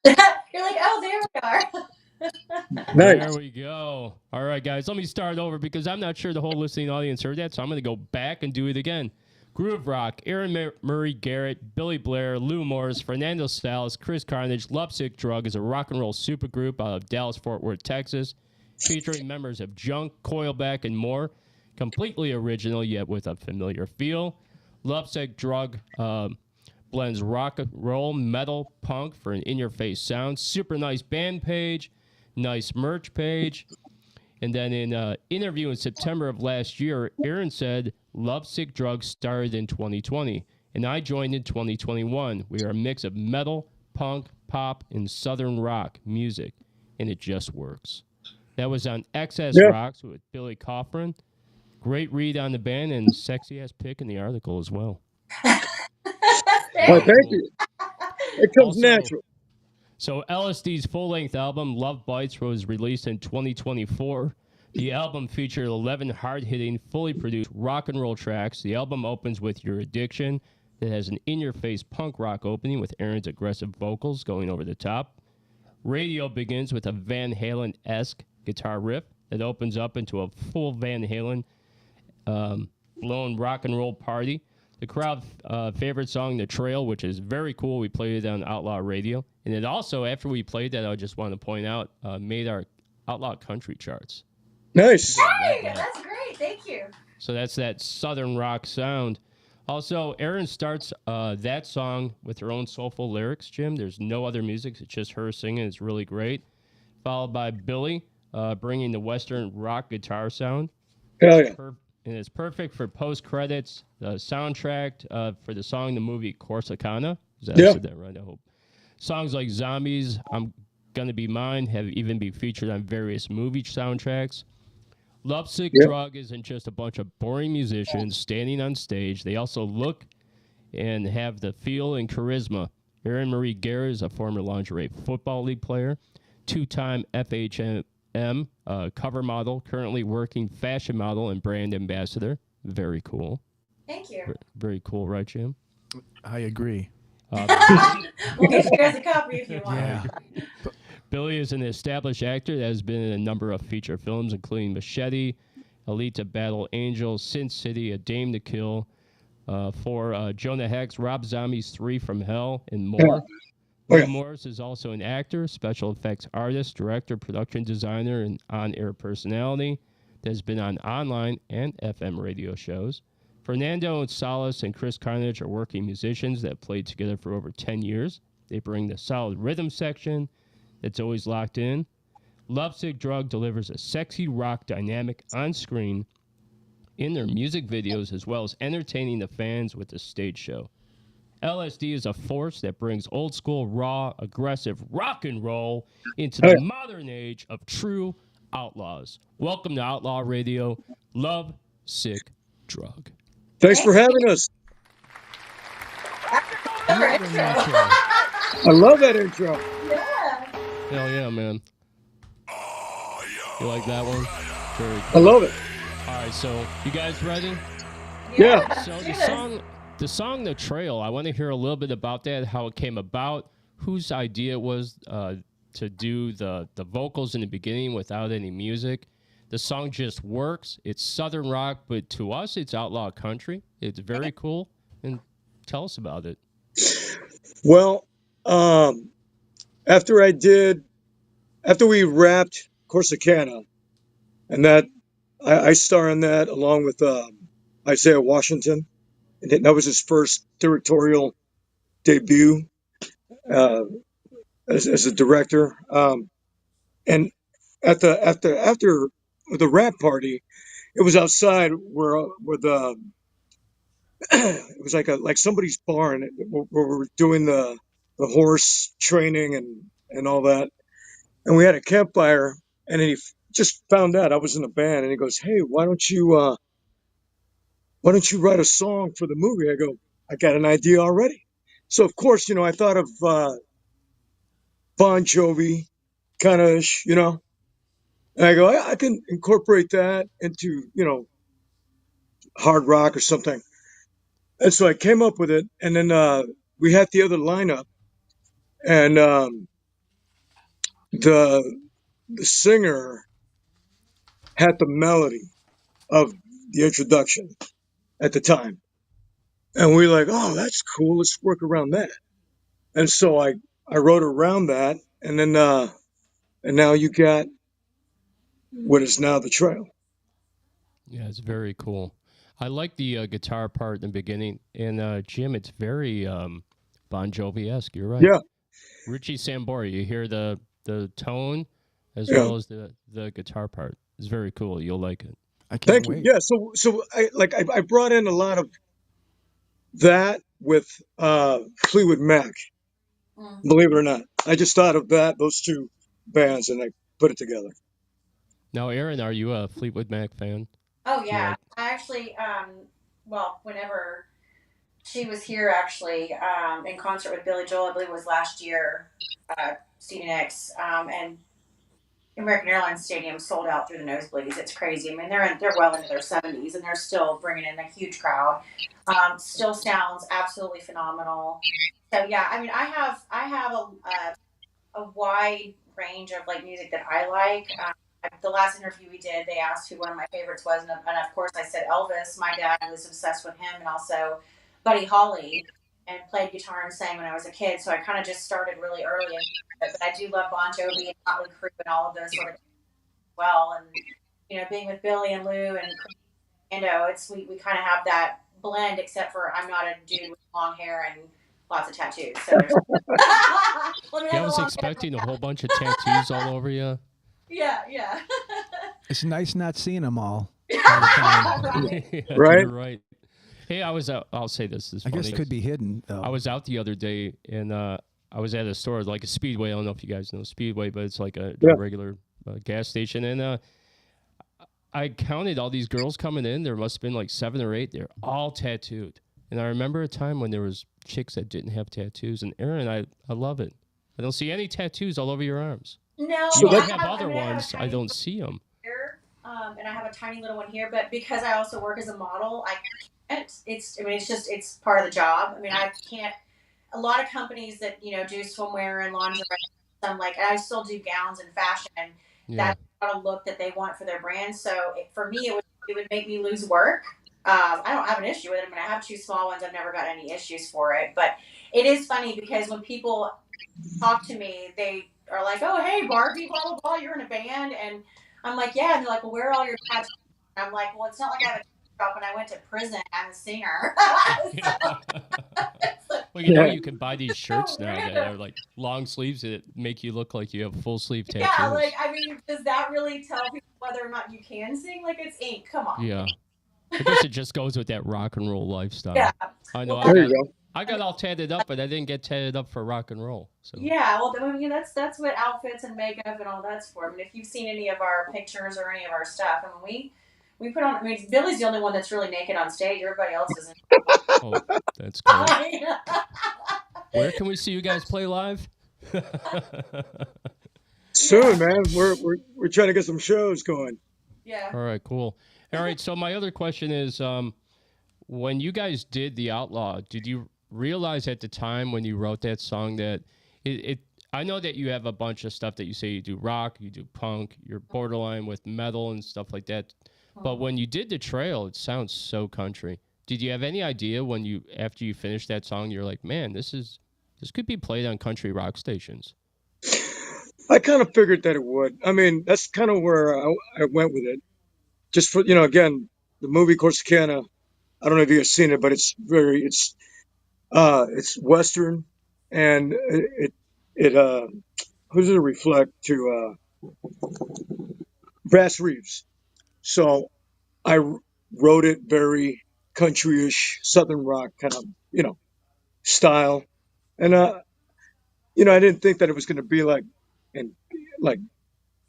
You're like, oh, there we are. There Nice. we go. All right, guys, let me start over because I'm not sure the whole listening audience heard that, so I'm going to go back and do it again. Groove Rock, Aaron Murray Garrett, Billy Blair, Lou Morris, Fernando Salas, Chris Carnage, Lovesick Drug is a rock and roll supergroup out of Dallas, Fort Worth, Texas, featuring members of Junk, Coilback, and more. Completely original, yet with a familiar feel. Lovesick Drug blends rock, roll, metal, punk for an in-your-face sound. Super nice band page, nice merch page. And then in an interview in September of last year, Aaron said, Lovesick Drug started in 2020, and I joined in 2021. We are a mix of metal, punk, pop, and southern rock music, and it just works. That was on XS Rocks with Billy Coffrin. Great read on the band and sexy-ass pick in the article as well. Oh, thank you. It comes Also, natural. So LSD's full-length album, Love Bites, was released in 2024. The album featured 11 hard-hitting, fully produced rock and roll tracks. The album opens with Your Addiction. That has an in-your-face punk rock opening with Aaron's aggressive vocals going over the top. Radio begins with a Van Halen-esque guitar riff that opens up into a full Van Halen blown rock and roll party. The crowd favorite song, The Trail, which is very cool. We played it on Outlaw Radio. And it also, after we played that, I just want to point out, made our Outlaw country charts. Nice. Hey, that's great. Thank you. So that's that southern rock sound. Also, Erin starts that song with her own soulful lyrics, Jim. There's no other music. It's just her singing. It's really great. Followed by Billy bringing the Western rock guitar sound. Hell yeah. And it's perfect for post-credits, the soundtrack for the song, the movie Corsicana. I said that right, I hope. Songs like Zombies, I'm Gonna Be Mine have even been featured on various movie soundtracks. Lovesick Drug isn't just a bunch of boring musicians standing on stage. They also look and have the feel and charisma. Erin Marie Garrett is a former lingerie football league player, two-time FHM cover model, currently working fashion model and brand ambassador. Very cool. Thank you. Very cool, right, Jim? I agree. We'll get you guys a copy if you want. Yeah. Billy is an established actor that has been in a number of feature films, including Machete, Elite to Battle Angel, Sin City, A Dame to Kill, for Jonah Hex, Rob Zombie's 3 from Hell, and more. Lou Morris is also an actor, special effects artist, director, production designer, and on-air personality that has been on online and FM radio shows. Fernando and Salas and Chris Carnage are working musicians that played together for over 10 years. They bring the solid rhythm section that's always locked in. Lovesick Drug delivers a sexy rock dynamic on screen in their music videos, as well as entertaining the fans with the stage show. LSD is a force that brings old school, raw, aggressive rock and roll into the modern age of true outlaws. Welcome to Outlaw Radio. Love, Sick, Drug. Thanks for having us. I love that intro. Yeah. Hell yeah, man. You like that one? Very I cool. love it. All right, so you guys ready? Yeah. So the song The Trail, I want to hear a little bit about that, how it came about, whose idea it was to do the vocals in the beginning without any music. The song just works. It's southern rock, but to us, it's outlaw country. It's very cool. And tell us about it. Well, after we wrapped Corsicana, and that I star in that along with Isaiah Washington, and that was his first directorial debut as a director. And after the wrap party, it was outside where the it was like somebody's barn where we were doing the horse training and all that, and we had a campfire, and then he just found out I was in a band, and he goes, "Hey, why don't you write a song for the movie?" I go, "I got an idea already." So of course, I thought of Bon Jovi, kind of, and I go, I can incorporate that into, hard rock or something. And so I came up with it, and then we had the other lineup, and the singer had the melody of the introduction at the time, and we were like, oh, that's cool. Let's work around that. And so I wrote around that, and then and now you got what is now the trail. Yeah, it's very cool. I like the guitar part in the beginning, and Jim, it's very Bon Jovi-esque. You're right. Yeah, Richie Sambora, you hear the tone as yeah. well as the guitar part. It's very cool. You'll like it. I can't Thank you. wait. Yeah, so I brought in a lot of that with Fleetwood Mac. Believe it or not, I just thought of those two bands, and I put it together. Now, Aaron, are you a Fleetwood Mac fan? Oh You yeah, like? I actually, well, whenever she was here, actually, in concert with Billy Joel, I believe it was last year, Stevie Nicks, and American Airlines Stadium sold out through the nosebleeds. It's crazy. I mean, they're well into their 70s, and they're still bringing in a huge crowd. Still sounds absolutely phenomenal. So yeah, I mean, I have a wide range of like music that I like. The last interview we did, they asked who one of my favorites was, and of course I said Elvis. My dad was obsessed with him, and also Buddy Holly, and played guitar and sang when I was a kid. So I kind of just started really early, but I do love Bon Jovi and Motley Crue and all of those sort of things as well. And you know, being with Billy and Lou and Fernando, it's we kind of have that blend, except for I'm not a dude with long hair and lots of tattoos. So there's Yeah, I was expecting a whole bunch of tattoos all over you. Yeah. It's nice not seeing them all. Yeah, Right? You're right. Hey, I was out. I'll say this. I guess it could be hidden, though. I was out the other day, and I was at a store, like a Speedway. I don't know if you guys know Speedway, but it's like a regular gas station. And I counted all these girls coming in. There must have been like 7 or 8. They're all tattooed. And I remember a time when there was chicks that didn't have tattoos. And Aaron, I love it. I don't see any tattoos all over your arms. No, You I might have other ones. I don't see them. here, and I have a tiny little one here. But because I also work as a model, I can't. It's part of the job. I mean, I can't. A lot of companies that do swimwear and lingerie, I still do gowns and fashion, and that's not a look that they want for their brand. So for me, it would make me lose work. I don't have an issue with it. I mean, I have 2 small ones. I've never got any issues for it. But it is funny because when people talk to me, they are like, "Oh, hey, Barbie, blah blah blah, you're in a band," and I'm like, "Yeah," and they're like, "Well, where are all your tattoos?" And I'm like, "Well, it's not like I have a tattoo shop and I went to prison. I'm a singer." Well, you can buy these shirts now that are like long sleeves that make you look like you have full sleeve tattoos. Yeah, I mean, does that really tell people whether or not you can sing? Like, it's ink. Come on. Yeah. I guess it just goes with that rock and roll lifestyle. Yeah. I know. There you go. I got all tatted up, but I didn't get tatted up for rock and roll. So. Yeah, well, I mean, that's what outfits and makeup and all that's for. I mean, if you've seen any of our pictures or any of our stuff, I mean, we put on. I mean, Billy's the only one that's really naked on stage. Everybody else isn't. Oh, that's cool. Where can we see you guys play live? Soon, man. We're trying to get some shows going. Yeah. All right, cool. All right, so my other question is, when you guys did The Outlaw, did you realize at the time when you wrote that song that I know that you have a bunch of stuff that you say you do rock, you do punk, you're borderline with metal and stuff like that. But when you did The Trail, it sounds so country. Did you have any idea after you finished that song, you're like, man, this could be played on country rock stations? I kind of figured that it would. I mean, that's kind of where I went with it. Just for, again, the movie Corsicana, I don't know if you've seen it, but it's Western, and who does it reflect to? Brass Reeves. So I wrote it very country-ish, southern rock kind of, style. And, I didn't think that it was going to be like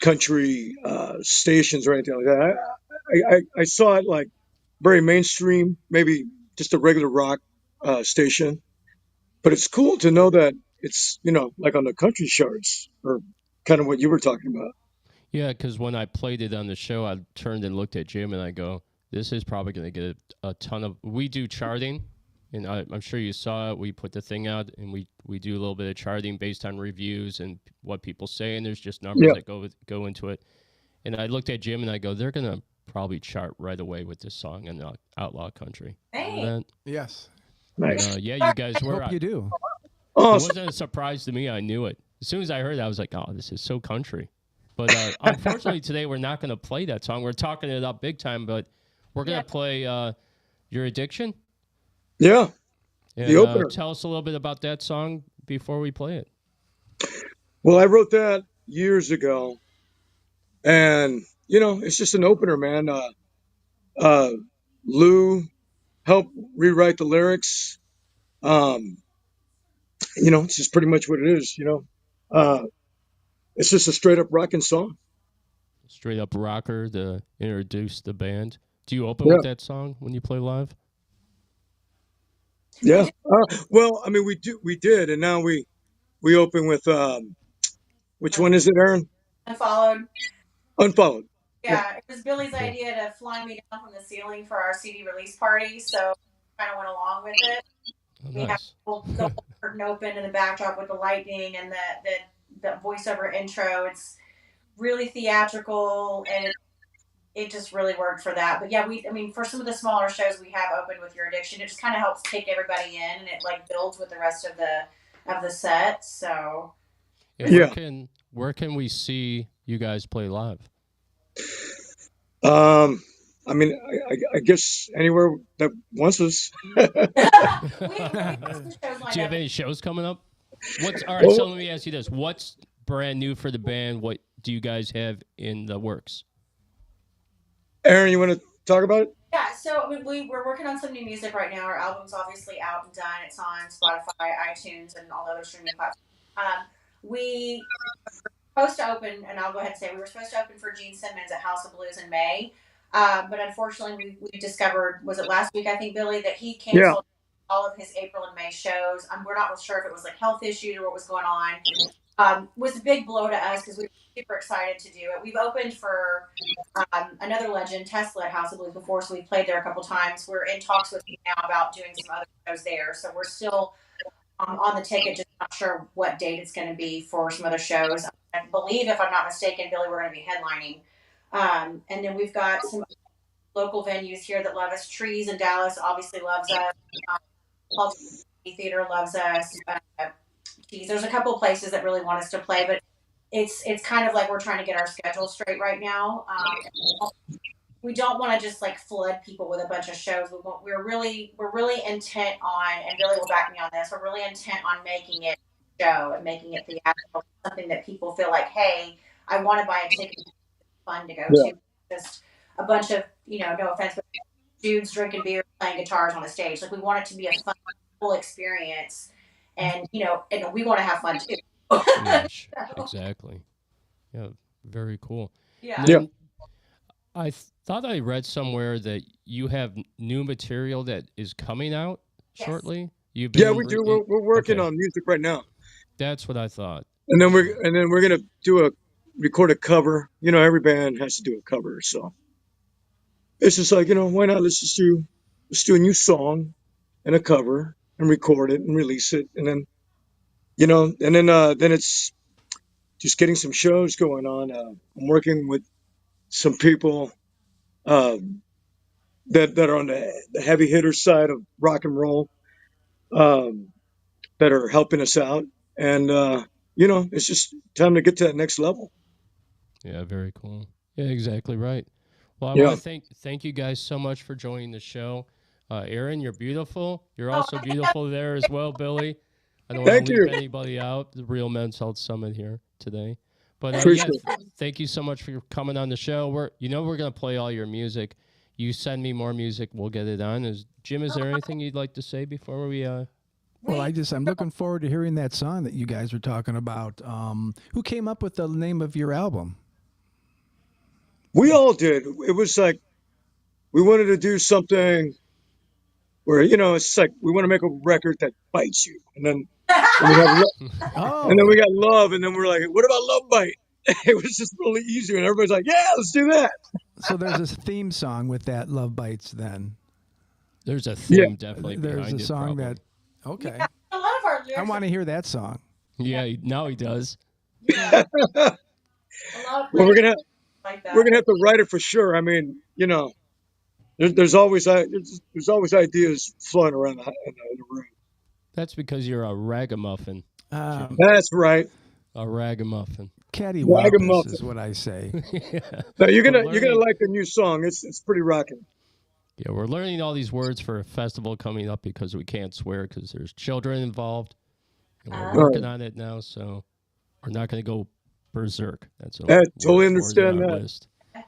country stations or anything like that. I saw it like very mainstream, maybe just a regular rock station. But it's cool to know that it's, like on the country charts, or kind of what you were talking about. Yeah, because when I played it on the show, I turned and looked at Jim and I go, this is probably going to get a ton of... We do charting, and I'm sure you saw it. We put the thing out, and we do a little bit of charting based on reviews and what people say, and there's just numbers Yeah. that go into it. And I looked at Jim, and I go, they're gonna probably chart right away with this song in the Outlaw country. Hey. And Yes. Nice. yeah, you guys were. Hope you do. It Awesome. wasn't a surprise to me. I knew it. As soon as I heard it, I was like, oh, this is so country. But unfortunately, today we're not going to play that song. We're talking it up big time, but we're going to play Your Addiction. Yeah. And, The opener. tell us a little bit about that song before we play it. Well, I wrote that years ago, and it's just an opener, man. Lou helped rewrite the lyrics. It's just pretty much what it is. It's just a straight up rocking song. Straight up rocker to introduce the band. Do you open Yeah. with that song when you play live? Yeah. Well, I mean, we did, and now we open with which one is it, Aaron? Unfollowed. Unfollowed. Yeah, it was Billy's idea to fly me down from the ceiling for our CD release party, so kind of went along with it. Oh, We have nice. the whole curtain open in the backdrop with the lightning and the voiceover intro. It's really theatrical, and it just really worked for that. But yeah, for some of the smaller shows we have opened with Your Addiction, it just kind of helps take everybody in, and it like builds with the rest of the set. So Yeah, where can we see you guys play live? I mean, I guess anywhere that wants us. we have some shows lined Do you have up. any shows coming up? All right, so let me ask you this. What's brand new for the band? What do you guys have in the works? Aaron, you want to talk about it? Yeah, so we're working on some new music right now. Our album's obviously out and done. It's on Spotify, iTunes, and all the other streaming platforms. We were supposed to open, and I'll go ahead and say we were supposed to open for Gene Simmons at House of Blues in May. But unfortunately, we discovered, was it last week, I think, Billy, that he canceled all of his April and May shows. We're not real sure if it was like health issues or what was going on. Was a big blow to us because we were super excited to do it. We've opened for another legend, Tesla, at House of Blues before, so we played there a couple times. We're in talks with him now about doing some other shows there. So we're still on the ticket, just not sure what date it's going to be for some other shows. I believe, if I'm not mistaken, Billy, we're going to be headlining. And then we've got some local venues here that love us. Trees in Dallas obviously loves us. Paul Theater loves us. There's a couple of places that really want us to play, but it's kind of like we're trying to get our schedule straight right now. We don't want to just like flood people with a bunch of shows. We're really intent on, and Billy will back me on this. We're really intent on making it a show and making it theatrical, something that people feel like, hey, I want to buy a ticket. It's fun to go to. Just a bunch of, no offense, but dudes drinking beer, playing guitars on a stage. Like we want it to be a fun, full experience, and and we want to have fun too. Yes, exactly. Yeah, very cool. Yeah. Then I thought I read somewhere that you have new material that is coming out shortly. You've been Yeah, we do. We're working on music right now, That's what I thought. and then we're gonna record a cover. Every band has to do a cover, so it's just like why not? Let's do a new song and a cover and record it and release it, and then then it's just getting some shows going on. I'm working with some people that are on the heavy hitter side of rock and roll that are helping us out, and it's just time to get to that next level. Yeah, very cool. Yeah, exactly right. Well, I Yeah. want to thank you guys so much for joining the show. Aaron, you're beautiful. You're also beautiful there as well, Billy. I don't want Thank to leave you. anybody out. The Real Men's Health Summit here today. But Appreciate thank you so much for coming on the show. We're going to play all your music. You send me more music, we'll get it on. Jim, is there anything you'd like to say before we Well, I'm looking forward to hearing that song that you guys were talking about. Who came up with the name of your album? We all did. It was like we wanted to do something where it's like we want to make a record that bites you, and then we have and then we got love, and then we're like, what about Love Bite? It was just really easier, and everybody's like, yeah, let's do that. So there's a theme song with that, Love Bites, then. There's a theme definitely There's behind a it. song probably. that. Okay. Yeah, a lot of our lyrics. I want to hear that song. Yeah, now he does. Yeah, a lot of Well, we're lyrics gonna like that. we're gonna have to write it for sure. I mean, there's always there's always ideas flying around in the room. That's because you're a ragamuffin. That's right. A ragamuffin. Cattywampus Ragamuffin. is what I say. Yeah. No, you're gonna learning- like the new song. It's pretty rocking. Yeah, we're learning all these words for a festival coming up because we can't swear because there's children involved. And we're working on it now, so we're not going to go berserk. That's a I totally word understand on our that. list.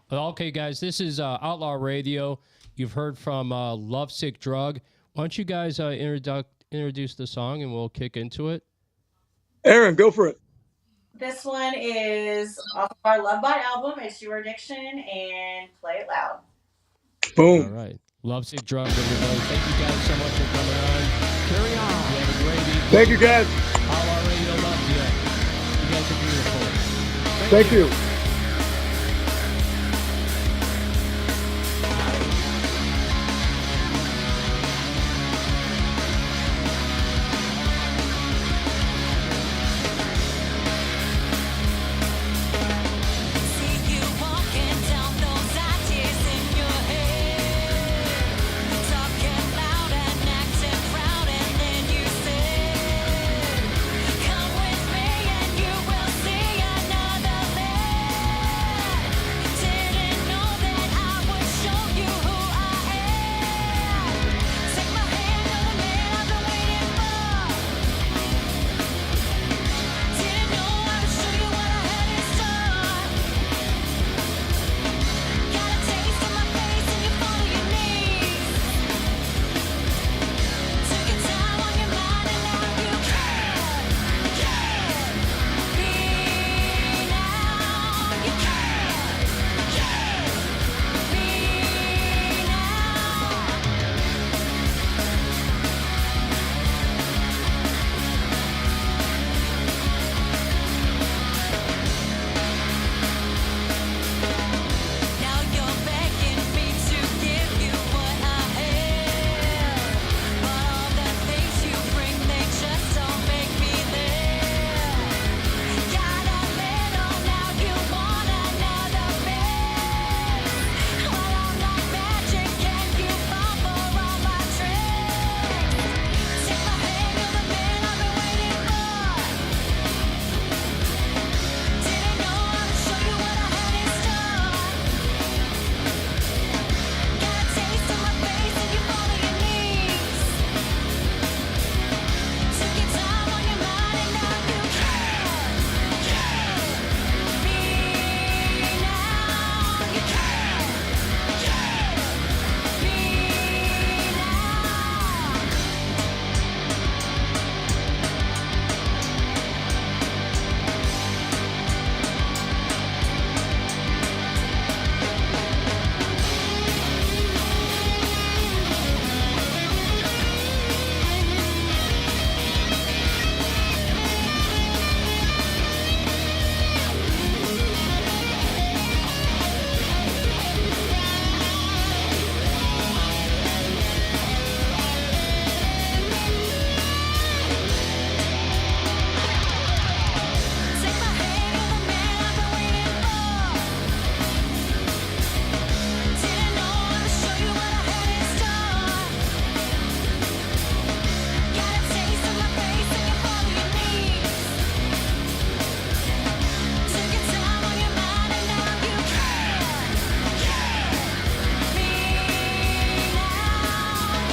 But okay, guys, this is Outlaw Radio. You've heard from Lovesick Drug. Why don't you guys introduce the song and we'll kick into it? Aaron, go for it. This one is off of our Love Bite album. It's Your Addiction, and play it loud. Boom. All right. Lovesick Drug, everybody. Thank you guys so much for coming on. Carry on. You have a great evening. Thank you, guys. Outlaw Radio loves you. You guys are beautiful. Thank you. See you walking down those ideas in your head, talking loud and acting proud, and then you say, "Come with me and you will see another land." Didn't know that I would show you who I am. Take my hand, you're the man I've been waiting for. Didn't know I would show you what I had in store. Got a taste of my face and you fall to your knees. Took your time on your mind and now you can't be now. You can't be now. Now you're begging me to give you what I have, but all the things you bring, they just don't make me there. Got a little now, you want another man. Well, I'm like magic, can you fall for all my tricks? Take my hand, you're the man I've been waiting for. Didn't know I would show you what I had in store. Got a taste of my face and you fall to your knees. Took your time on your mind and now you can't be now. You can't be now. Take my hand, you're the man I've been waiting for. Didn't know I would show you what I had in store. Got a taste of my face and you fall to your knees. Took your time on your mind and now you can't be now.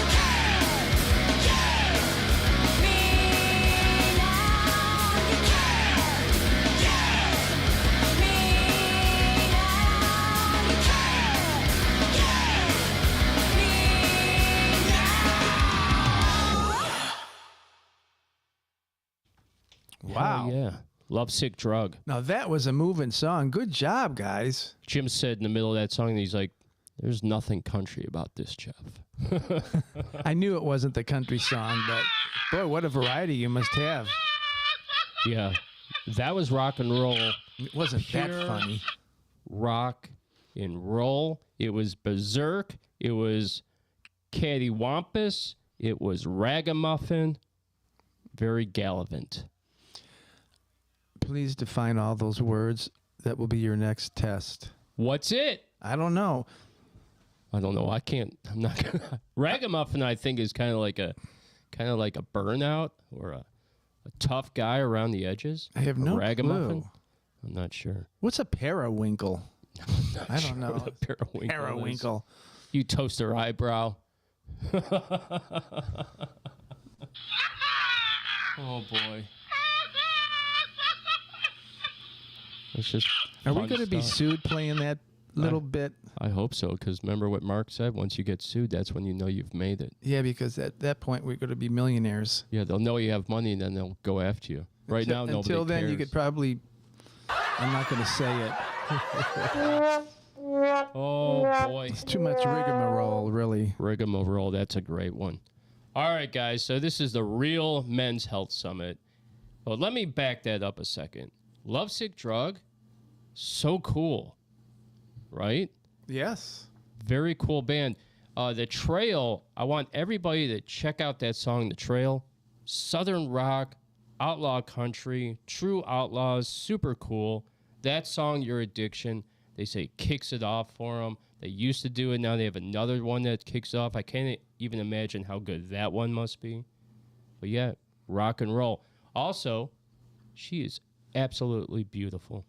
You Wow. Hell yeah. Lovesick Drug. Now that was a moving song. Good job, guys. Jim said in the middle of that song, he's like, there's nothing country about this, Jeff. I knew it wasn't the country song, but boy, what a variety you must have. Yeah. That was rock and roll. It wasn't that Pure funny. Rock and roll. It was berserk. It was cattywampus. It was ragamuffin. Very gallivant. Please define all those words. That will be your next test. What's it? I don't know. I don't know. I can't. I'm not gonna. Ragamuffin, I think, is kind of like a burnout or a tough guy around the edges. I have no ragamuffin. clue. I'm not sure. What's a periwinkle? I don't know. What a periwinkle. Periwinkle. Is. You toast her eyebrow. Oh boy. It's just. Are we fun going to be stuff. sued playing that little bit? I hope so, because remember what Mark said? Once you get sued, that's when you know you've made it. Yeah, because at that point we're going to be millionaires. Yeah, they'll know you have money, and then they'll go after you. Right now, nobody Until then, you cares. could probably. I'm not going to say it. Oh boy. It's too much rigmarole, really. Rigmarole, that's a great one. All right, guys, so this is the Real Men's Health Summit. Well, let me back that up a second. Lovesick Drug, so cool, right? Yes. Very cool band. The Trail, I want everybody to check out that song, The Trail. Southern rock, outlaw country, true outlaws, super cool. That song, Your Addiction, they say kicks it off for them. They used to do it. Now they have another one that kicks off. I can't even imagine how good that one must be. But yeah, rock and roll. Also, she is absolutely beautiful.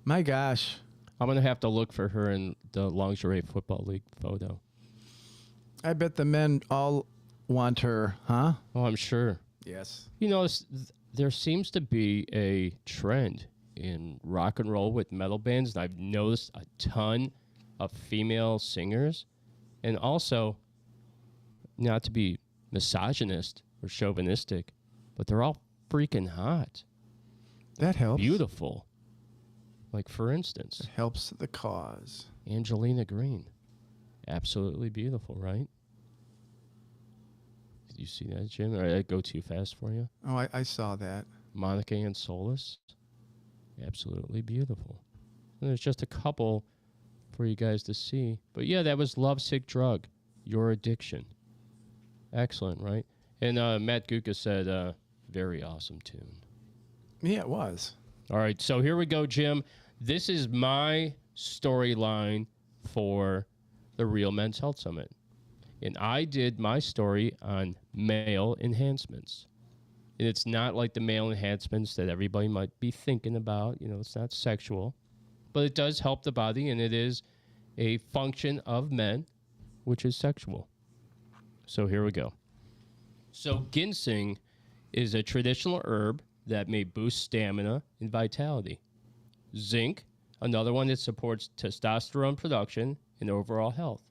My gosh. I'm going to have to look for her in the Lingerie Football League photo. I bet the men all want her, huh? Oh, I'm sure. Yes. You know, there seems to be a trend in rock and roll with metal bands, and I've noticed a ton of female singers. And also, not to be misogynist or chauvinistic, but they're all freaking hot. That helps. Beautiful. Like, for instance, It helps the cause. Angelina Green. Absolutely beautiful, right? Did you see that, Jim? Or did I go too fast for you? Oh, I saw that. Monica and Solis. Absolutely beautiful. And there's just a couple for you guys to see. But yeah, that was Lovesick Drug, Your Addiction. Excellent, right? And Matt Guka said, very awesome tune. Yeah, it was. All right, so here we go, Jim. This is my storyline for the Real Men's Health Summit. And I did my story on male enhancements. And it's not like the male enhancements that everybody might be thinking about. You know, it's not sexual. But it does help the body, and it is a function of men, which is sexual. So here we go. So ginseng is a traditional herb that may boost stamina and vitality. Zinc, another one that supports testosterone production and overall health.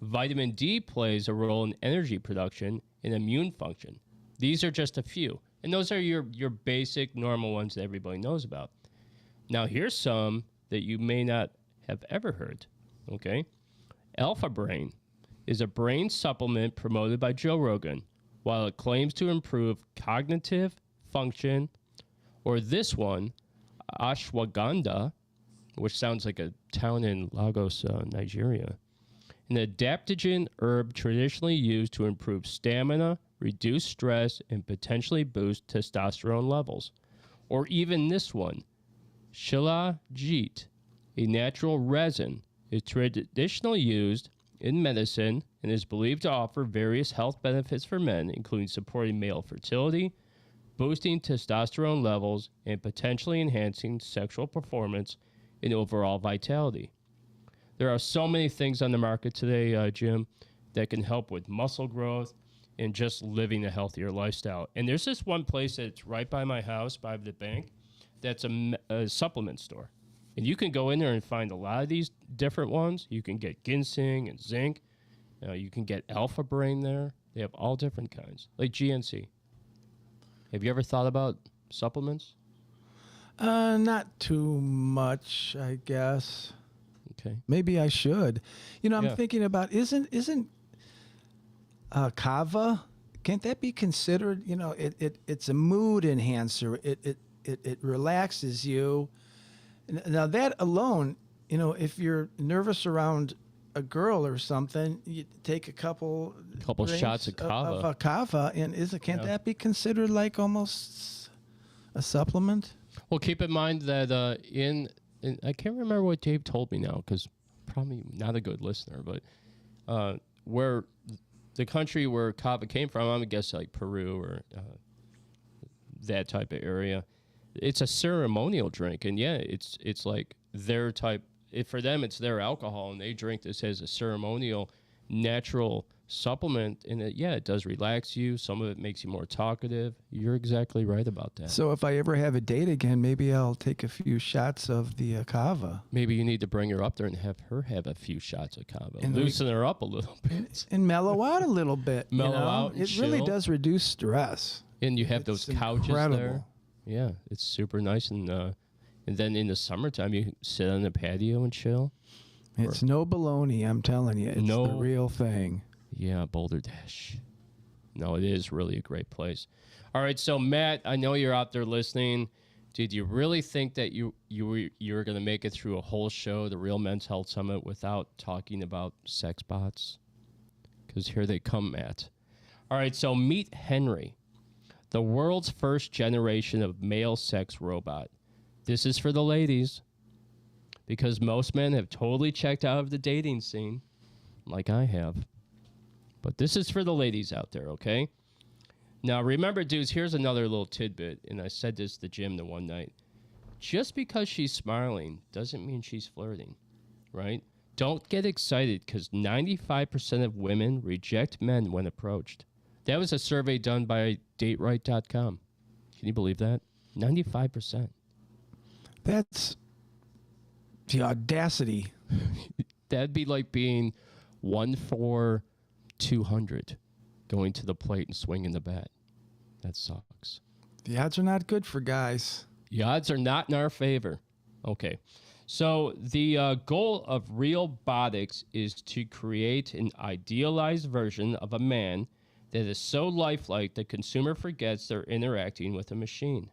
Vitamin D plays a role in energy production and immune function. These are just a few. And those are your basic, normal ones that everybody knows about. Now, here's some that you may not have ever heard, okay? Alpha Brain is a brain supplement promoted by Joe Rogan. While it claims to improve cognitive function, or this one, ashwagandha, which sounds like a town in Lagos, Nigeria, an adaptogen herb traditionally used to improve stamina, reduce stress, and potentially boost testosterone levels. Or even this one, shilajit, a natural resin, is traditionally used in medicine and is believed to offer various health benefits for men, including supporting male fertility, boosting testosterone levels, and potentially enhancing sexual performance and overall vitality. There are so many things on the market today, Jim, that can help with muscle growth and just living a healthier lifestyle. And there's this one place that's right by my house, by the bank, that's a supplement store. And you can go in there and find a lot of these different ones. You can get ginseng and zinc. You can get Alpha Brain there. They have all different kinds, like GNC. Have you ever thought about supplements? Not too much, I guess. Okay. Maybe I should. You know, I'm Yeah. thinking about isn't kava? Can't that be considered? You know, it's a mood enhancer. It relaxes you. Now that alone, you know, if you're nervous around a girl or something, you take a couple shots of kava. of a kava, and can't that be considered like almost a supplement? Well, keep in mind that in I can't remember what Dave told me now because probably not a good listener, but where the country where kava came from, I'm gonna guess like Peru or that type of area. It's a ceremonial drink, and yeah, it's like their type. For them, it's their alcohol, and they drink this as a ceremonial, natural supplement. And it does relax you. Some of it makes you more talkative. You're exactly right about that. So if I ever have a date again, maybe I'll take a few shots of the kava. Maybe you need to bring her up there and have her have a few shots of kava, and loosen her up a little bit, and mellow out a little bit. Mellow out. And it really does reduce stress. And you have those couches incredible. there. Yeah, it's super nice. And then in the summertime, you sit on the patio and chill. It's no baloney, I'm telling you. It's the real thing. Yeah, Boulder Dash. No, it is really a great place. All right, so Matt, I know you're out there listening. Did you really think that you were going to make it through a whole show, the Real Men's Health Summit, without talking about sex bots? Because here they come, Matt. All right, so meet Henry, the world's first generation of male sex robot. This is for the ladies, because most men have totally checked out of the dating scene, like I have. But this is for the ladies out there, okay? Now, remember, dudes, here's another little tidbit, and I said this to Jim the one night. Just because she's smiling doesn't mean she's flirting, right? Don't get excited, because 95% of women reject men when approached. That was a survey done by DateRight.com. Can you believe that? 95%. That's the audacity. That'd be like being 1 for 200 going to the plate and swinging the bat. That sucks. The odds are not good for guys. The odds are not in our favor. Okay. So the goal of Realbotics is to create an idealized version of a man that is so lifelike the consumer forgets they're interacting with a machine.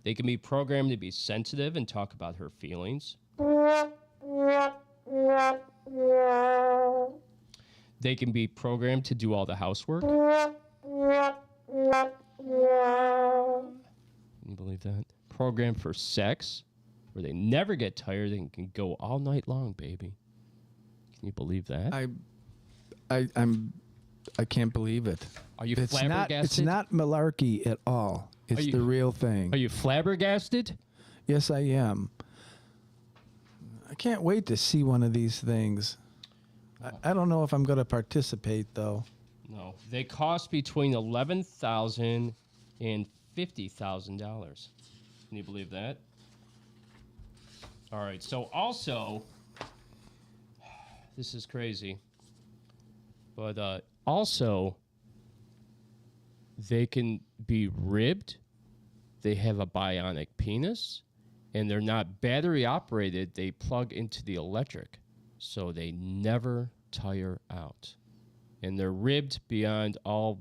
They can be programmed to be sensitive and talk about her feelings. They can be programmed to do all the housework. Can you believe that? Programmed for sex, where they never get tired and can go all night long, baby. Can you believe that? I can't believe it. Are you It's flabbergasted? not malarkey at all. It's the real thing. Are you flabbergasted? Yes, I am. I can't wait to see one of these things. I don't know if I'm going to participate, though. No. They cost between $11,000 and $50,000. Can you believe that? All right. So also, this is crazy. But also, they can be ribbed. They have a bionic penis. And they're not battery operated. They plug into the electric. So they never tire out. And they're ribbed beyond all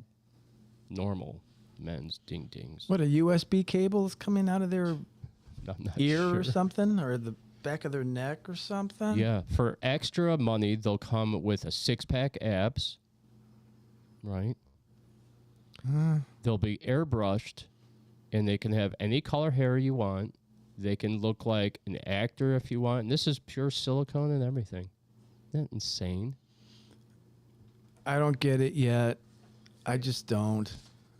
normal men's ding-dings. What, a USB cable is coming out of their I'm not ear sure. or something? Or the back of their neck or something? Yeah. For extra money, they'll come with a six-pack abs. Right? They'll be airbrushed. And they can have any color hair you want. They can look like an actor if you want. And this is pure silicone and everything. Isn't that insane? I don't get it yet. I just don't.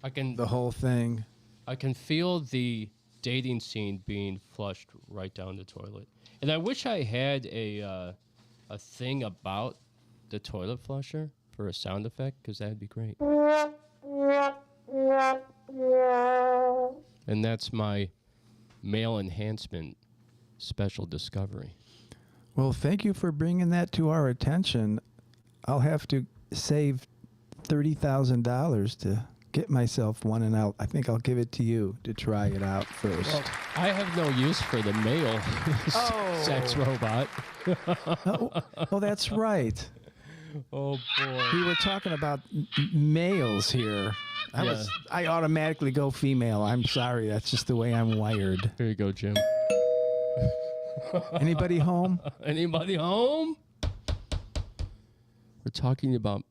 The whole thing. I can feel the dating scene being flushed right down the toilet. And I wish I had a thing about the toilet flusher for a sound effect, because that'd be great. And that's my male enhancement special discovery. Well, thank you for bringing that to our attention. I'll have to save $30,000 to get myself one, and I think I'll give it to you to try it out first. Well, I have no use for the male sex robot. Oh, that's right. Oh, boy. We were talking about males here. I automatically go female. I'm sorry. That's just the way I'm wired. Here you go, Jim. Anybody home? Anybody home? We're talking about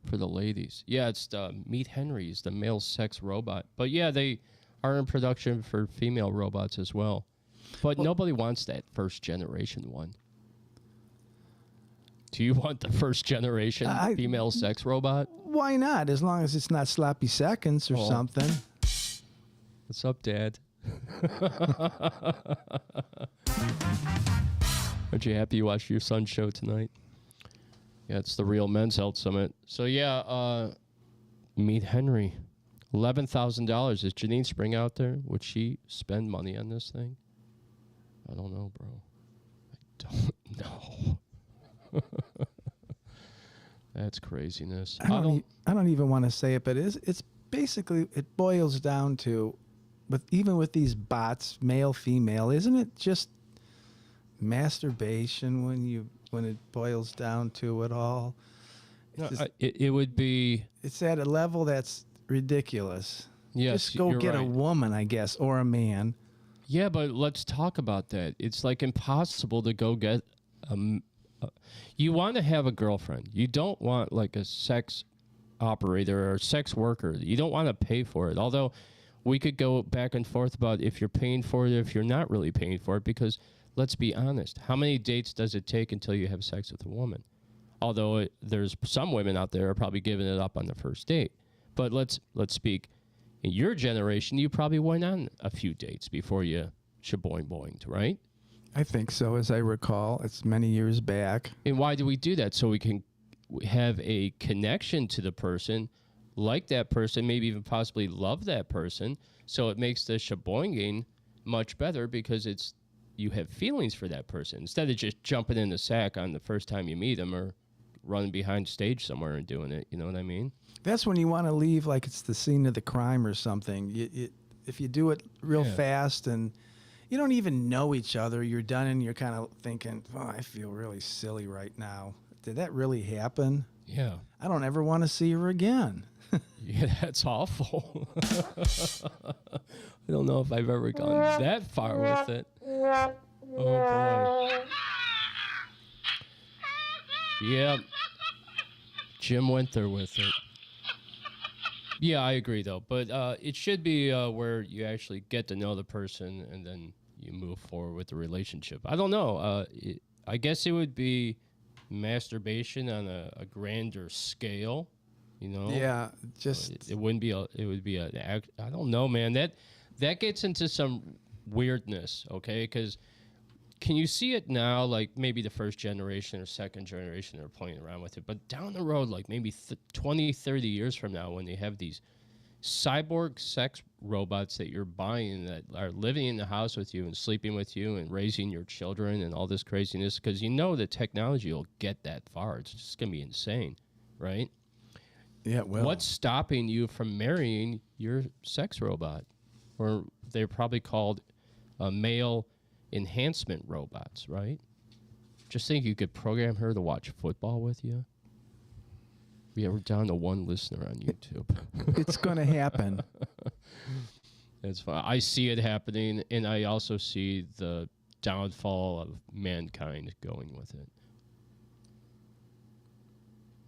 for the ladies. Yeah, it's Meet Henry's, the male sex robot. But yeah, they are in production for female robots as well. But nobody wants that first generation one. Do you want the first generation female sex robot? Why not? As long as it's not sloppy seconds or something. What's up, Dad? Aren't you happy you watched your son's show tonight? Yeah, it's the Real Men's Health Summit. So yeah, Meet Henry. $11,000. Is Janine Spring out there? Would she spend money on this thing? I don't know, bro. I don't know. That's craziness. I don't even want to say it, but it's basically, it boils down to, even with these bots, male, female, isn't it just masturbation when it boils down to it all? It would be. It's at a level that's ridiculous. Yes, just go get a woman, I guess, or a man. Yeah, but let's talk about that. It's like impossible to go get you want to have a girlfriend. You don't want like a sex operator or a sex worker. You don't want to pay for it. Although we could go back and forth about if you're paying for it, if you're not really paying for it, because let's be honest, how many dates does it take until you have sex with a woman? Although there's some women out there are probably giving it up on the first date. But let's speak. In your generation, you probably went on a few dates before you shaboing-boinged, right? I think so, as I recall. It's many years back. And why do we do that? So we can have a connection to the person, like that person, maybe even possibly love that person. So it makes the shaboinging much better because you have feelings for that person instead of just jumping in the sack on the first time you meet them or running behind stage somewhere and doing it. You know what I mean? That's when you want to leave like it's the scene of the crime or something. If you do it real fast and you don't even know each other, you're done and you're kind of thinking, oh, I feel really silly right now. Did that really happen? Yeah. I don't ever want to see her again. Yeah, that's awful. I don't know if I've ever gone that far with it. Oh, boy. Yeah. Jim went there with it. Yeah, I agree, though. But it should be where you actually get to know the person and then you move forward with the relationship. I don't know. I guess it would be masturbation on a grander scale, you know? Yeah, just... It wouldn't be it would be an act. I don't know, man. That gets into some weirdness, okay? Because can you see it now, like maybe the first generation or second generation are playing around with it, but down the road, like maybe 20, 30 years from now, when they have these cyborg sex robots that you're buying that are living in the house with you and sleeping with you and raising your children and all this craziness, because you know the technology will get that far. It's just going to be insane, right? Yeah, well. What's stopping you from marrying your sex robot? Or they're probably called male enhancement robots, right? Just think you could program her to watch football with you. We're down to one listener on YouTube. It's going to happen. That's fine. I see it happening, and I also see the downfall of mankind going with it.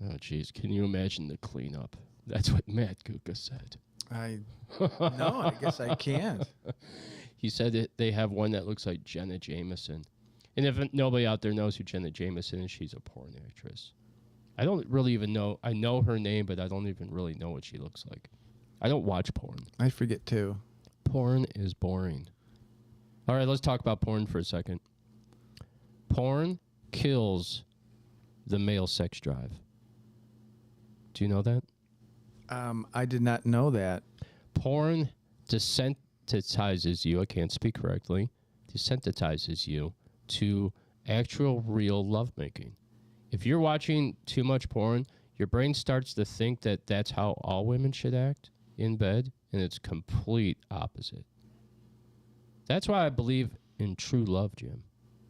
Oh, geez. Can you imagine the cleanup? That's what Matt Kuka said. No, I guess I can't. He said that they have one that looks like Jenna Jameson. And if nobody out there knows who Jenna Jameson is, she's a porn actress. I don't really even know. I know her name, but I don't even really know what she looks like. I don't watch porn. I forget too. Porn is boring. All right, let's talk about porn for a second. Porn kills the male sex drive. Do you know that? I did not know that. Porn desensitizes you. I can't speak correctly. Desensitizes you to actual real lovemaking. If you're watching too much porn, your brain starts to think that that's how all women should act in bed, and it's complete opposite. That's why I believe in true love, Jim.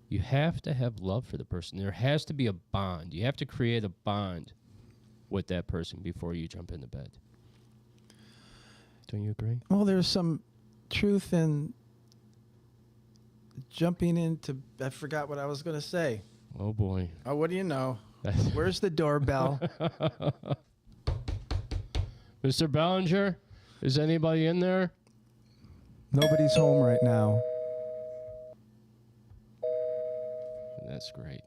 You have to have love for the person. There has to be a bond. You have to create a bond with that person before you jump into bed. Don't you agree? Well, there's some truth in jumping into... I forgot what I was going to say. Oh, boy. Oh, what do you know? Where's the doorbell? Mr. Bellinger, is anybody in there? Nobody's home right now. That's great.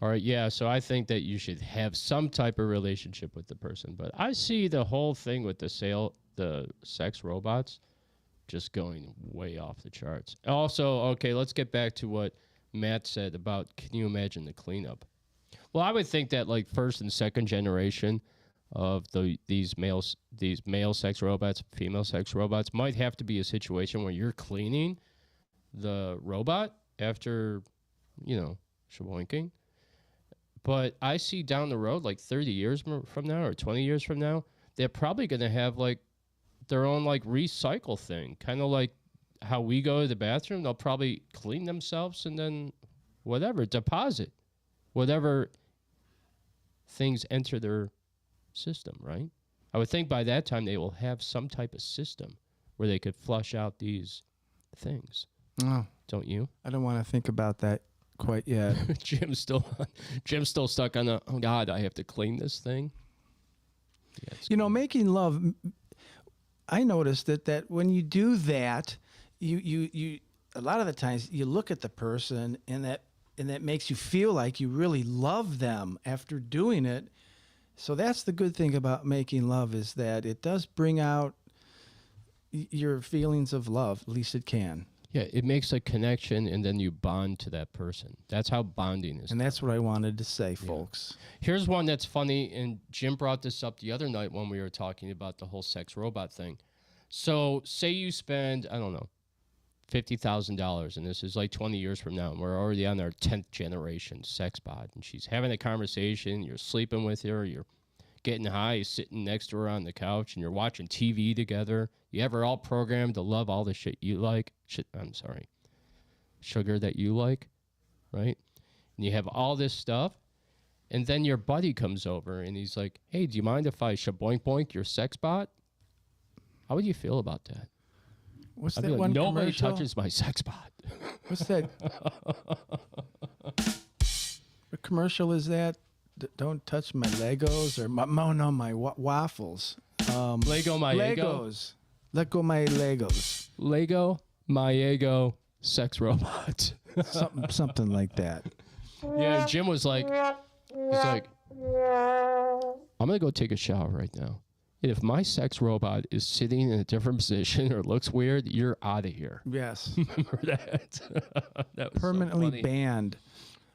All right, yeah, so I think that you should have some type of relationship with the person, but I see the whole thing with the sex robots just going way off the charts. Also, okay, let's get back to what Matt said about, can you imagine the cleanup? Well, I would think that like first and second generation of these male sex robots, female sex robots might have to be a situation where you're cleaning the robot after, shaboinking. But I see down the road, like 30 years from now or 20 years from now, they're probably going to have like their own like recycle thing, kind of like how we go to the bathroom. They'll probably clean themselves and then deposit whatever things enter their system, right? I would think by that time they will have some type of system where they could flush out these things. Oh, don't you? I don't want to think about that quite yet. Jim's still stuck on the, oh God, I have to clean this thing. Yeah, making love, I noticed that when you do that, you a lot of the times you look at the person and that makes you feel like you really love them after doing it. So that's the good thing about making love, is that it does bring out your feelings of love. At least it can. Yeah, it makes a connection, and then you bond to that person. That's how bonding is. And that's what I wanted to say, folks. Here's one that's funny, and Jim brought this up the other night when we were talking about the whole sex robot thing. So say you spend, I don't know, $50,000, and this is like 20 years from now, and we're already on our 10th generation sex bot, and she's having a conversation, you're sleeping with her, you're getting high, you're sitting next to her on the couch, and you're watching TV together. You have her all programmed to love all the shit you like. Sugar that you like, right? And you have all this stuff, and then your buddy comes over, and he's like, hey, do you mind if I shaboink boink your sex bot? How would you feel about that? What's I'd that be like, one nobody commercial? touches my sex bot. What's that? What commercial is that? Don't touch my Legos or my waffles. Lego my ego? Legos. Let go my Legos. Lego my ego sex robot. something like that. Yeah, and Jim was like, he's like, I'm going to go take a shower right now. And if my sex robot is sitting in a different position or looks weird, you're out of here. Yes. Remember that? That was Permanently so funny. banned.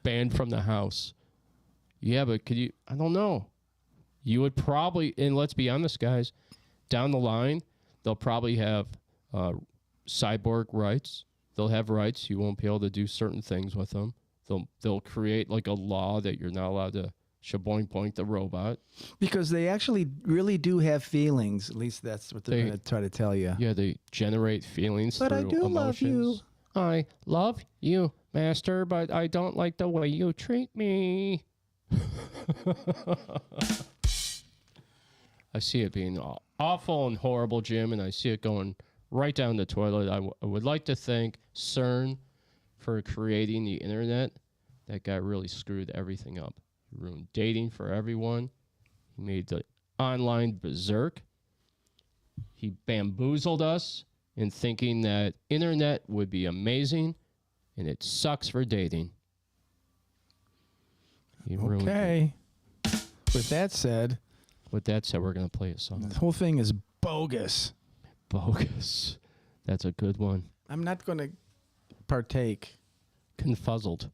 Banned from the house. Yeah, but could you, I don't know. You would probably, and let's be honest, guys, down the line, they'll probably have cyborg rights. They'll have rights. You won't be able to do certain things with them. They'll create like a law that you're not allowed to shaboink boink the robot. Because they actually really do have feelings. At least that's what they're going to try to tell you. Yeah, they generate feelings But through I do emotions. love you. I love you, master, but I don't like the way you treat me. I see it being awful and horrible, Jim, and I see it going right down the toilet. I would like to thank CERN for creating the internet. That guy really screwed everything up. He ruined dating for everyone. He made the online berserk. He bamboozled us in thinking that internet would be amazing, and it sucks for dating. He ruined it. Okay. With that said, we're going to play a song. the whole thing is bogus. Bogus. That's a good one. I'm not going to partake. Confuzzled.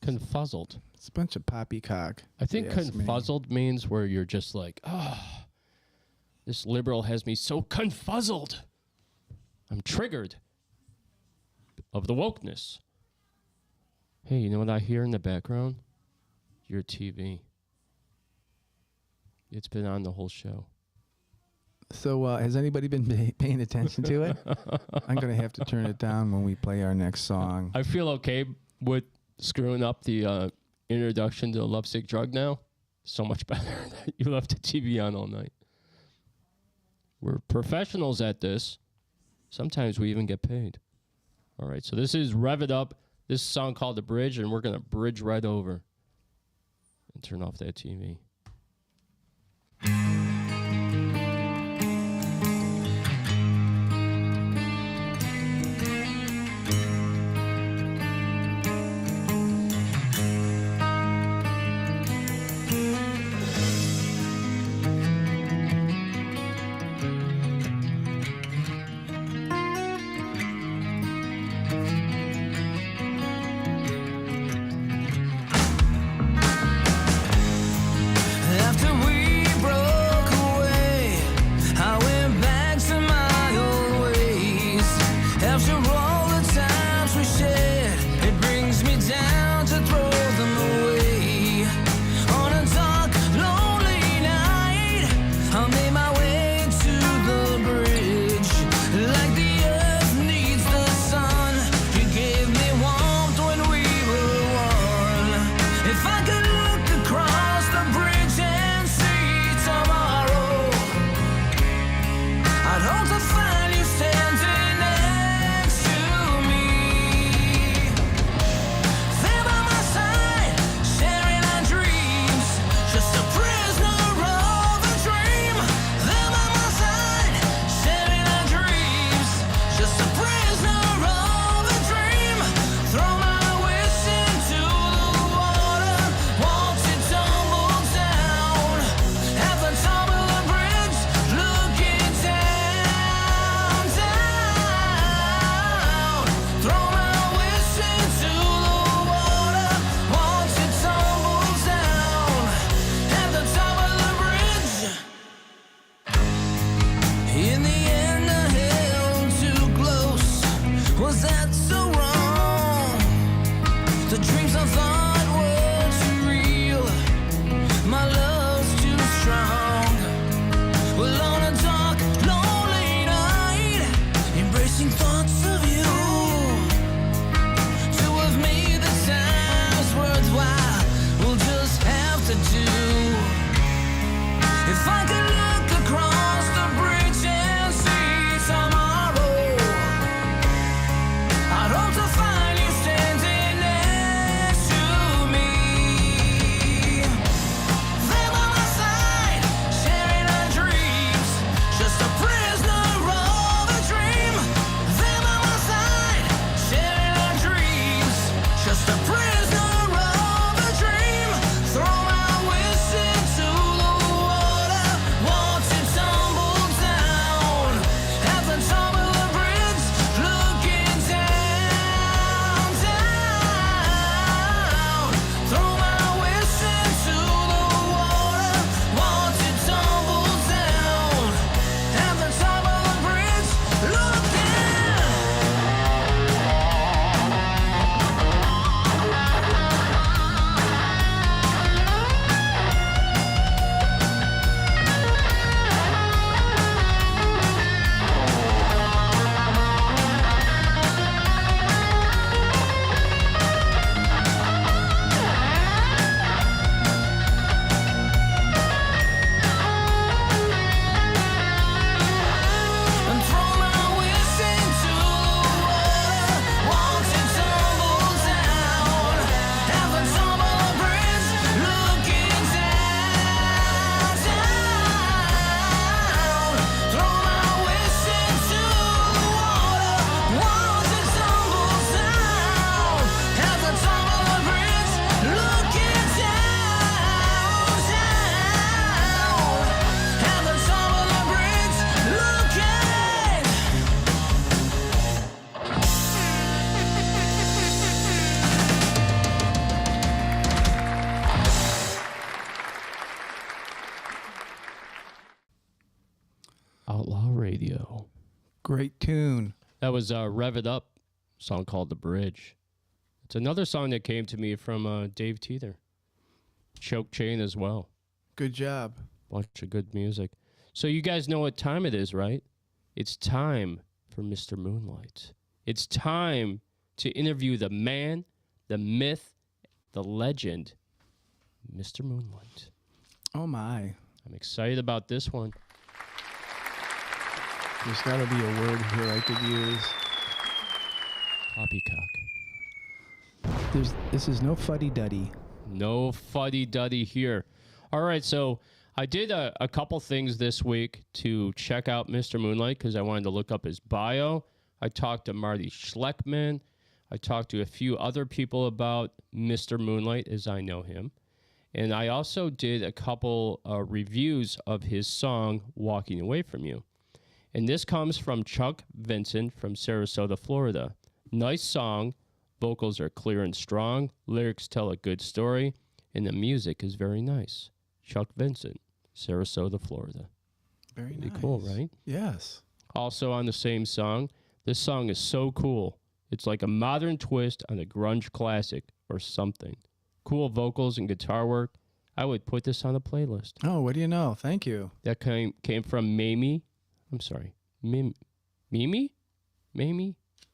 Confuzzled. It's a bunch of poppycock. I think if you ask me. confuzzled means where you're just like, oh, this liberal has me so confuzzled. I'm triggered of the wokeness. Hey, you know what I hear in the background? Your TV. It's been on the whole show. So has anybody been paying attention to it? I'm going to have to turn it down when we play our next song. I feel okay with screwing up the introduction to the lovesick drug now. So much better that you left the TV on all night. We're professionals at this. Sometimes we even get paid. All right, so this is Rev It Up. This is a song called The Bridge, and we're going to bridge right over. Turn off that TV. After we broke away, I went back to my old ways. After all the times we shared, it brings me down to throw them away. On a dark, lonely night, I made my way to the bridge. Like the earth needs the sun, you gave me warmth when we were one. If I could look across the bridge and see tomorrow, I'd hope to find you standing next to me. There by my side, sharing our dreams, just a prisoner of a dream. There by my side, sharing our dreams, just a prisoner of a dream. Throw my wish into the water, watch it tumble down. At the top of the bridge, looking down, down. Throw my wish into the water, watch it tumble down. At the top of the bridge. In the end, I held too close. Was that so wrong? The dreams I thought were too real, my love's too strong. Well, on a dark, lonely night, embracing thoughts of you, to have made the times worthwhile, we'll just have to do. If I could look across the bridge and see tomorrow, I'd hope to find you standing next to me. There by my side, sharing our dreams, just a prisoner of a dream. There by my side, sharing our dreams, just a prisoner of a dream. Throw my wish into the water, watch it tumble down. At the top of the bridge, looking down, down. Throw my wish into the water, watch it tumble down. At the top of the bridge, looking. And throw my wish into the water, watch it tumble down. At the top of the bridge, looking down, down. Throw my wish into the water, watch it tumble down. At the top of the bridge, looking down, down. At the top of the bridge, looking. Outlaw Radio. Great tune. That was Rev It Up, song called The Bridge. It's another song that came to me from Dave Teeter. Choke Chain as well. Good job. Bunch of good music. So you guys know what time it is, right? It's time for Mr. Moonlight. It's time to interview the man, the myth, the legend, Mr. Moonlight. Oh my. I'm excited about this one. There's got to be a word here I could use. Poppycock. This is no fuddy-duddy. No fuddy-duddy here. All right, so I did a couple things this week to check out Mr. Moonlight because I wanted to look up his bio. I talked to Marty Schleckman. I talked to a few other people about Mr. Moonlight as I know him. And I also did a couple reviews of his song, Walking Away From You. And this comes from Chuck Vincent from Sarasota, Florida. Nice song. Vocals are clear and strong. Lyrics tell a good story. And the music is very nice. Chuck Vincent, Sarasota, Florida. Very Pretty nice. cool, right? Yes. Also on the same song, this song is so cool. It's like a modern twist on a grunge classic or something. Cool vocals and guitar work. I would put this on a playlist. Oh, what do you know? Thank you. That came from Mamie. I'm sorry. Mimi? Mamie?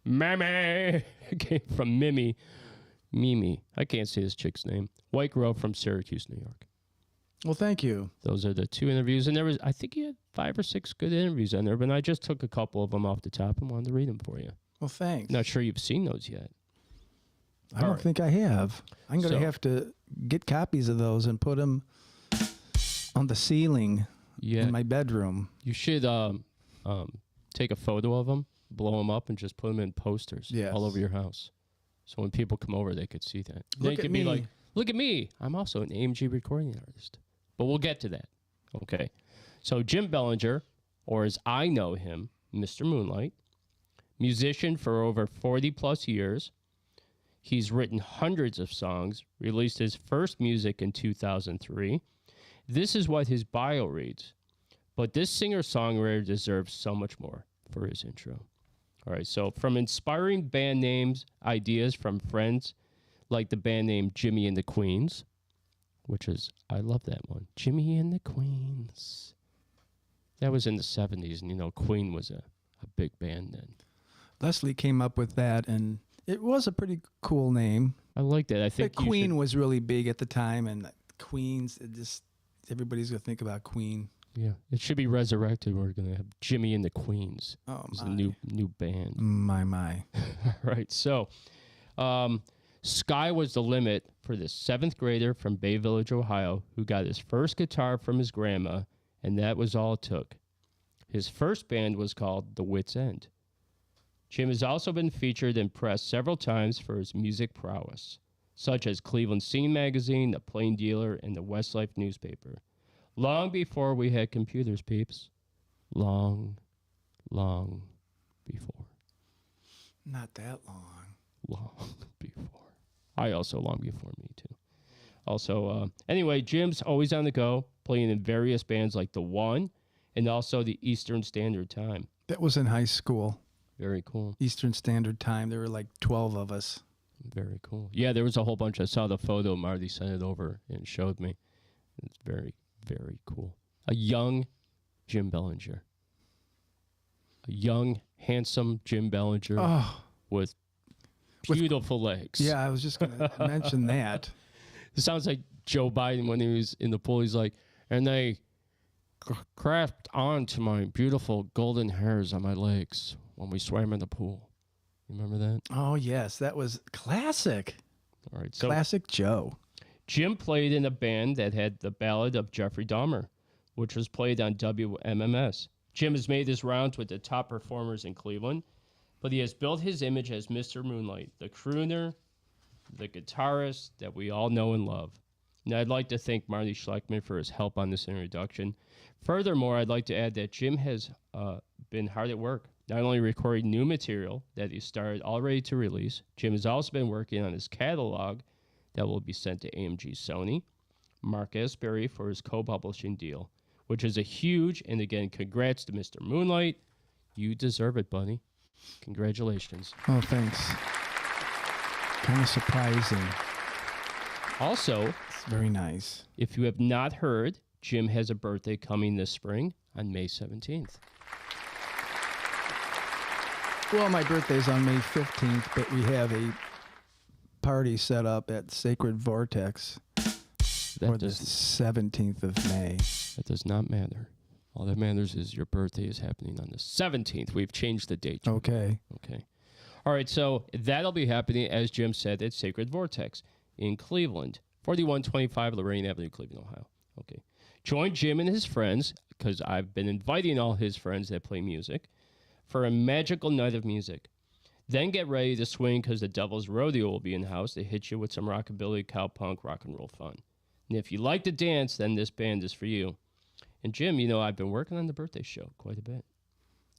Mamie! It came from Mimi. I can't say this chick's name. White girl from Syracuse, New York. Well, thank you. Those are the 2 interviews. And I think he had 5 or 6 good interviews on there, but I just took a couple of them off the top and wanted to read them for you. Well, thanks. Not sure you've seen those yet. I don't think I have. I'm going to So- have to get copies of those and put them on the ceiling in my bedroom. You should take a photo of them, blow them up, and just put them in posters all over your house. So when people come over, they could see that. They Look at could me. be like, look at me. I'm also an AMG recording artist. But we'll get to that. Okay. So Jim Bellinger, or as I know him, Mr. Moonlight, musician for over 40 plus years. He's written hundreds of songs, released his first music in 2003. This is what his bio reads. But this singer-songwriter deserves so much more for his intro. All right, so from inspiring band names, ideas from friends, like the band name Jimmy and the Queens, which is, I love that one. Jimmy and the Queens. That was in the 70s, and, you know, Queen was a big band then. Leslie came up with that, and it was a pretty cool name. I like that. I think But Queen was really big at the time, and Queens, everybody's going to think about Queen. Yeah, it should be resurrected. We're going to have Jimmy and the Queens. Oh, It's my. a new band. My. All right, so sky was the limit for this 7th grader from Bay Village, Ohio, who got his first guitar from his grandma, and that was all it took. His first band was called The Wits End. Jim has also been featured in press several times for his music prowess, such as Cleveland Scene Magazine, The Plain Dealer, and the Westlife newspaper. Long before we had computers, peeps. Long before. Not that long. Long before. I also long before me, too. Also, anyway, Jim's always on the go, playing in various bands like The One and also the Eastern Standard Time. That was in high school. Very cool. Eastern Standard Time. There were like 12 of us. Very cool. Yeah, there was a whole bunch. I saw the photo. Marty sent it over and showed me. It's very, very cool. A young Jim Bellinger. A young, handsome Jim Bellinger with beautiful legs. Yeah, I was just going to mention that. It sounds like Joe Biden when he was in the pool. He's like, and they craft onto my beautiful golden hairs on my legs when we swam in the pool. You remember that? Oh, yes. That was classic. All right. So Classic Joe. Jim played in a band that had the Ballad of Jeffrey Dahmer, which was played on WMMS. Jim has made his rounds with the top performers in Cleveland, but he has built his image as Mr. Moonlight, the crooner, the guitarist that we all know and love. And I'd like to thank Marty Schleckman for his help on this introduction. Furthermore, I'd like to add that Jim has been hard at work, not only recording new material that he started already to release. Jim has also been working on his catalog that will be sent to AMG Sony, Mark Asbury for his co-publishing deal, which is a huge, and again, congrats to Mr. Moonlight. You deserve it, buddy. Congratulations. Oh, thanks. Kind of surprising. Also, It's very nice. if you have not heard, Jim has a birthday coming this spring on May 17th. Well, my birthday's on May 15th, but we have a party set up at Sacred Vortex for the 17th of May. That does not matter. All that matters is your birthday is happening on the 17th. We've changed the date. Okay. Okay. All right, so that'll be happening, as Jim said, at Sacred Vortex in Cleveland. 4125 Lorraine Avenue, Cleveland, Ohio. Okay. Join Jim and his friends, because I've been inviting all his friends that play music, for a magical night of music. Then get ready to swing, because the Devil's Rodeo will be in the house to hit you with some rockabilly, cowpunk, rock and roll fun. And if you like to dance, then this band is for you. And Jim, you know, I've been working on the birthday show quite a bit.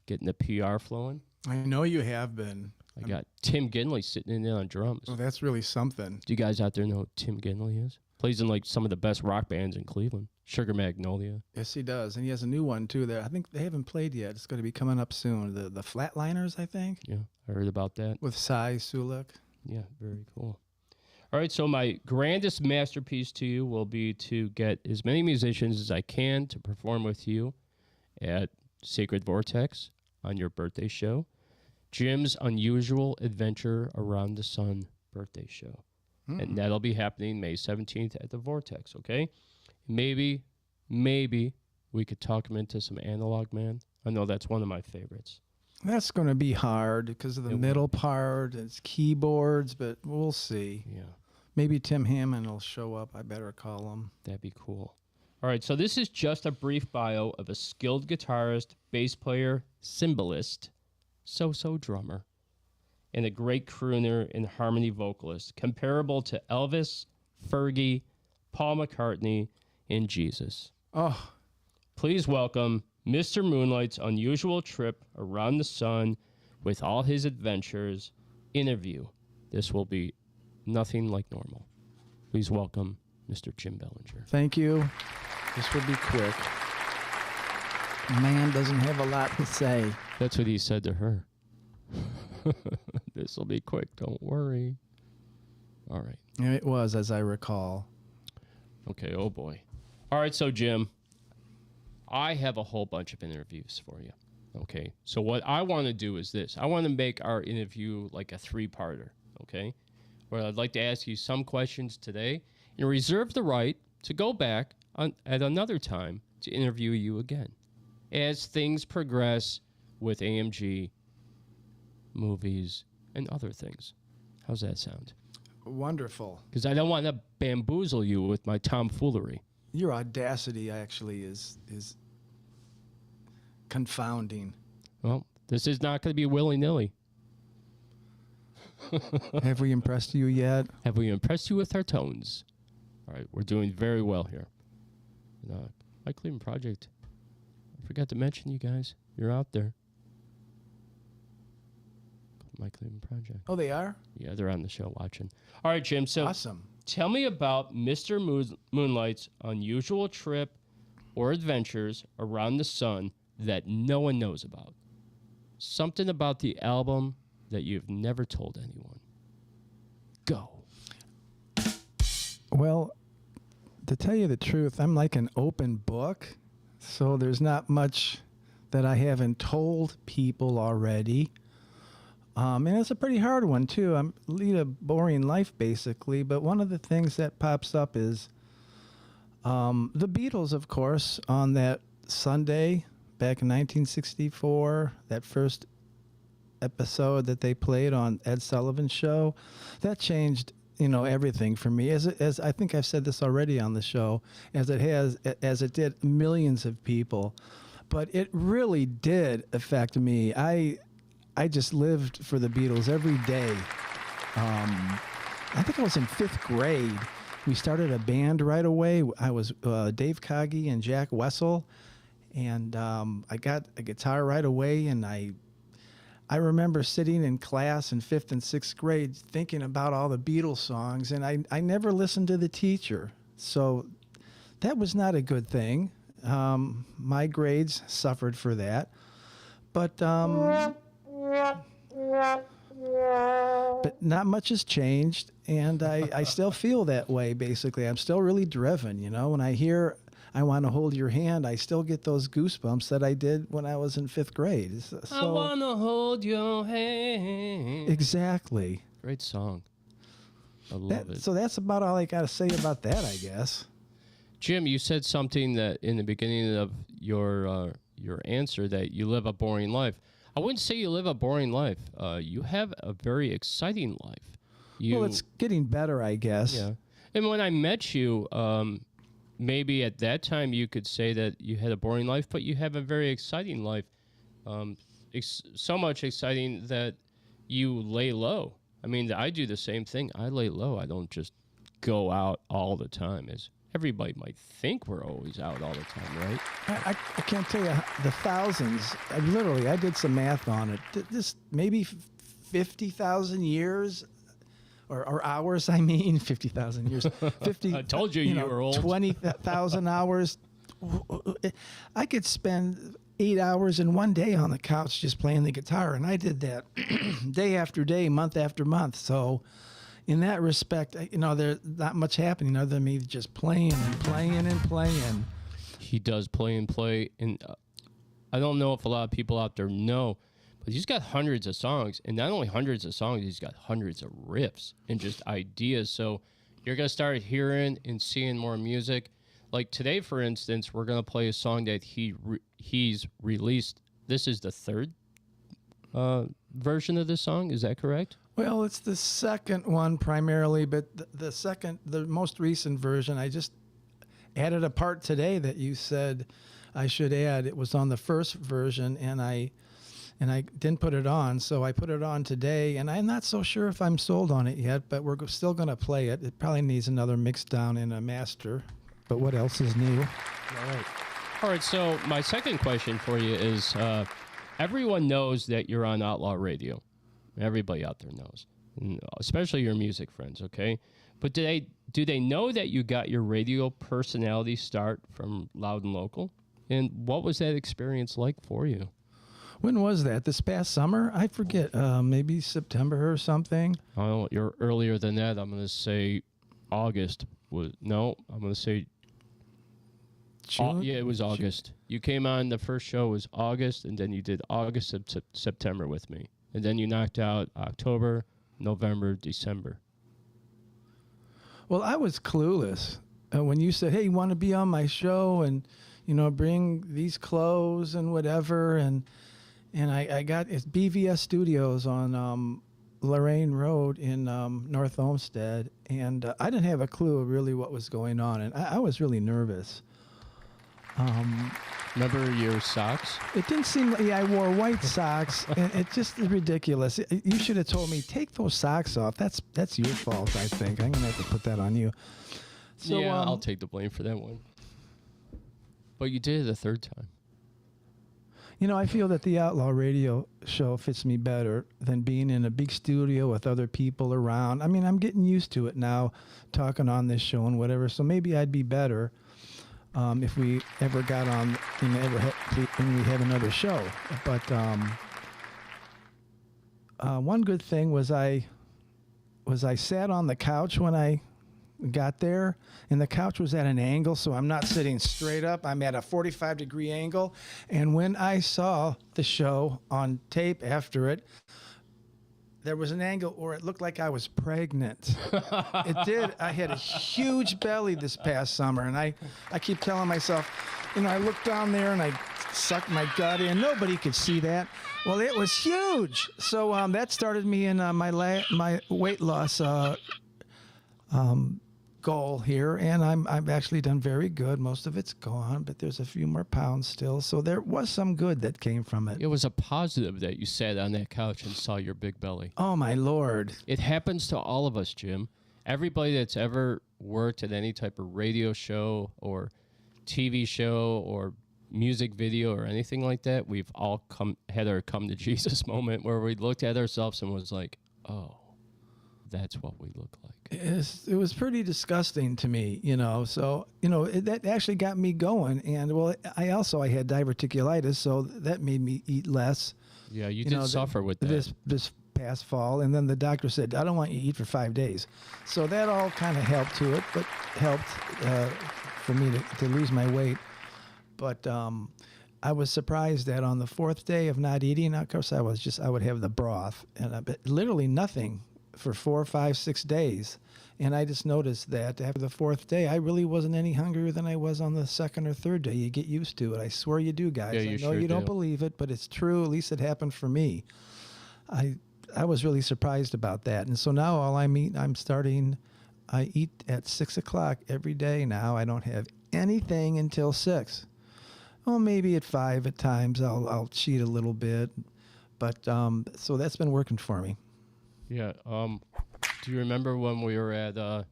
Getting the PR flowing. I know you have been. I got Tim Ginley sitting in there on drums. Oh, that's really something. Do you guys out there know who Tim Ginley is? Plays in like some of the best rock bands in Cleveland. Sugar Magnolia. Yes, he does. And he has a new one, too, that I think they haven't played yet. It's going to be coming up soon. The Flatliners, I think. Yeah, I heard about that. With Cy Sulek. Yeah, very cool. All right, so my grandest masterpiece to you will be to get as many musicians as I can to perform with you at Sacred Vortex on your birthday show. Jim's Unusual Adventure Around the Sun birthday show. And that'll be happening May 17th at the Vortex, okay? Maybe we could talk him into some Analog Man. I know that's one of my favorites. That's going to be hard because of the middle part. It's keyboards, but we'll see. Yeah. Maybe Tim Hammond will show up. I better call him. That'd be cool. All right, so this is just a brief bio of a skilled guitarist, bass player, cymbalist, so-so drummer, and a great crooner and harmony vocalist, comparable to Elvis, Fergie, Paul McCartney, and Jesus. Oh. Please welcome Mr. Moonlight's unusual trip around the sun with all his adventures interview. This will be nothing like normal. Please welcome Mr. Jim Bellinger. Thank you. This will be quick. Man doesn't have a lot to say. That's what he said to her. This will be quick, don't worry. All right. It was, as I recall. Okay, oh boy. All right, so Jim, I have a whole bunch of interviews for you. Okay, so what I want to do is this. I want to make our interview like a three-parter, okay? Where I'd like to ask you some questions today and reserve the right to go back at another time to interview you again as things progress with AMG, movies, and other things. How's that sound? Wonderful. Because I don't want to bamboozle you with my tomfoolery. Your audacity actually is confounding. Well, this is not going to be willy-nilly. Have we impressed you yet? Have we impressed you with our tones? All right, we're doing very well here. My Cleveland Project, I forgot to mention you guys. You're out there. My Cleveland Project. Oh, they are? Yeah, they're on the show watching. All right, Jim, so awesome. Tell me about Mr. Moonlight's unusual trip or adventures around the sun that no one knows about. Something about the album that you've never told anyone. Go. Well, to tell you the truth, I'm like an open book, so there's not much that I haven't told people already. And it's a pretty hard one, too. I lead a boring life, basically, but one of the things that pops up is the Beatles, of course, on that Sunday back in 1964, that first episode that they played on Ed Sullivan's show, that changed, everything for me. As I think I've said this already on the show, as it did millions of people, but it really did affect me. I just lived for the Beatles every day. I think I was in 5th grade. We started a band right away. I was Dave Coggy and Jack Wessel, and I got a guitar right away, and I remember sitting in class in 5th and 6th grade thinking about all the Beatles songs, and I never listened to the teacher. So that was not a good thing. My grades suffered for that. But not much has changed, and I still feel that way, basically. I'm still really driven, When I hear I Want to Hold Your Hand, I still get those goosebumps that I did when I was in 5th grade. So, I want to hold your hand. Exactly. Great song. I love it. So that's about all I got to say about that, I guess. Jim, you said something that in the beginning of your answer that you live a boring life. I wouldn't say you live a boring life. You have a very exciting life. Well, it's getting better, I guess. Yeah. And when I met you, maybe at that time you could say that you had a boring life, but you have a very exciting life. So much exciting that you lay low. I mean, I do the same thing. I lay low. I don't just go out all the time. As everybody might think we're always out all the time, right? I can't tell you the thousands. I did some math on it. This maybe 50,000 years or hours. I mean, 50,000 years. 50. I told you you were old. 20,000 hours. I could spend 8 hours in one day on the couch just playing the guitar, and I did that day after day, month after month. So, in that respect, there's not much happening other than me just playing and playing and playing. He does play and play, and I don't know if a lot of people out there know, but he's got hundreds of songs, and not only hundreds of songs, he's got hundreds of riffs and just ideas. So you're gonna start hearing and seeing more music. Like today, for instance, we're gonna play a song that he's released. This is the third version of this song. Is that correct? Well, it's the second one primarily, but the most recent version, I just added a part today that you said I should add. It was on the first version, and I didn't put it on, so I put it on today, and I'm not so sure if I'm sold on it yet, but we're still going to play it. It probably needs another mix down and a master, but what else is new? All right, so my second question for you is, everyone knows that you're on Outlaw Radio. Everybody out there knows, and especially your music friends, okay? But do they know that you got your radio personality start from Loud and Local? And what was that experience like for you? When was that? This past summer? I forget. Maybe September or something. Oh, you're earlier than that. I'm going to say August. I'm going to say June? yeah, it was August. You came on, the first show was August, and then you did August, September with me. And then you knocked out October, November, December. Well, I was clueless. When you said, hey, you want to be on my show and, bring these clothes and whatever. And I got it's BVS Studios on Lorraine Road in North Olmsted. And I didn't have a clue really what was going on. And I was really nervous. Remember your socks? It didn't seem like, I wore white socks, and it just is ridiculous. You should have told me, take those socks off. That's your fault, I think. I'm going to have to put that on you. So, yeah, I'll take the blame for that one. But you did it a third time. I feel that the Outlaw Radio show fits me better than being in a big studio with other people around. I mean, I'm getting used to it now, talking on this show and whatever, so maybe I'd be better. If we ever got on, when we have another show. But one good thing was I sat on the couch when I got there, and the couch was at an angle, so I'm not sitting straight up. I'm at a 45-degree angle. And when I saw the show on tape after it, there was an angle where it looked like I was pregnant. It did. I had a huge belly this past summer, and I keep telling myself, I looked down there and I sucked my gut in. Nobody could see that. Well, it was huge. So that started me in my weight loss goal here, and I've actually done very good. Most of it's gone, but there's a few more pounds still. So there was some good that came from it. It was a positive that you sat on that couch and saw your big belly. Oh, my Lord. It happens to all of us, Jim. Everybody that's ever worked at any type of radio show or TV show or music video or anything like that, we've all had our come to Jesus moment where we looked at ourselves and was like, oh, that's what we look like. It was pretty disgusting to me, So, that actually got me going. And, well, I had diverticulitis, so that made me eat less. Yeah, you did suffer with that. This past fall. And then the doctor said, I don't want you to eat for 5 days. So that all kind of helped to it, but helped for me to lose my weight. But I was surprised that on the fourth day of not eating, of course, I would have the broth, and literally nothing for 4, 5, 6 days. And I just noticed that after the fourth day, I really wasn't any hungrier than I was on the second or third day. You get used to it. I swear you do, guys. Yeah, I know sure you don't do. believe it, but it's true. At least it happened for me. I was really surprised about that. And so now all I'm starting I eat at 6 o'clock every day now. I don't have anything until 6. Well, maybe at 5 at times I'll cheat a little bit, but so that's been working for me. Yeah. Do you remember when we were at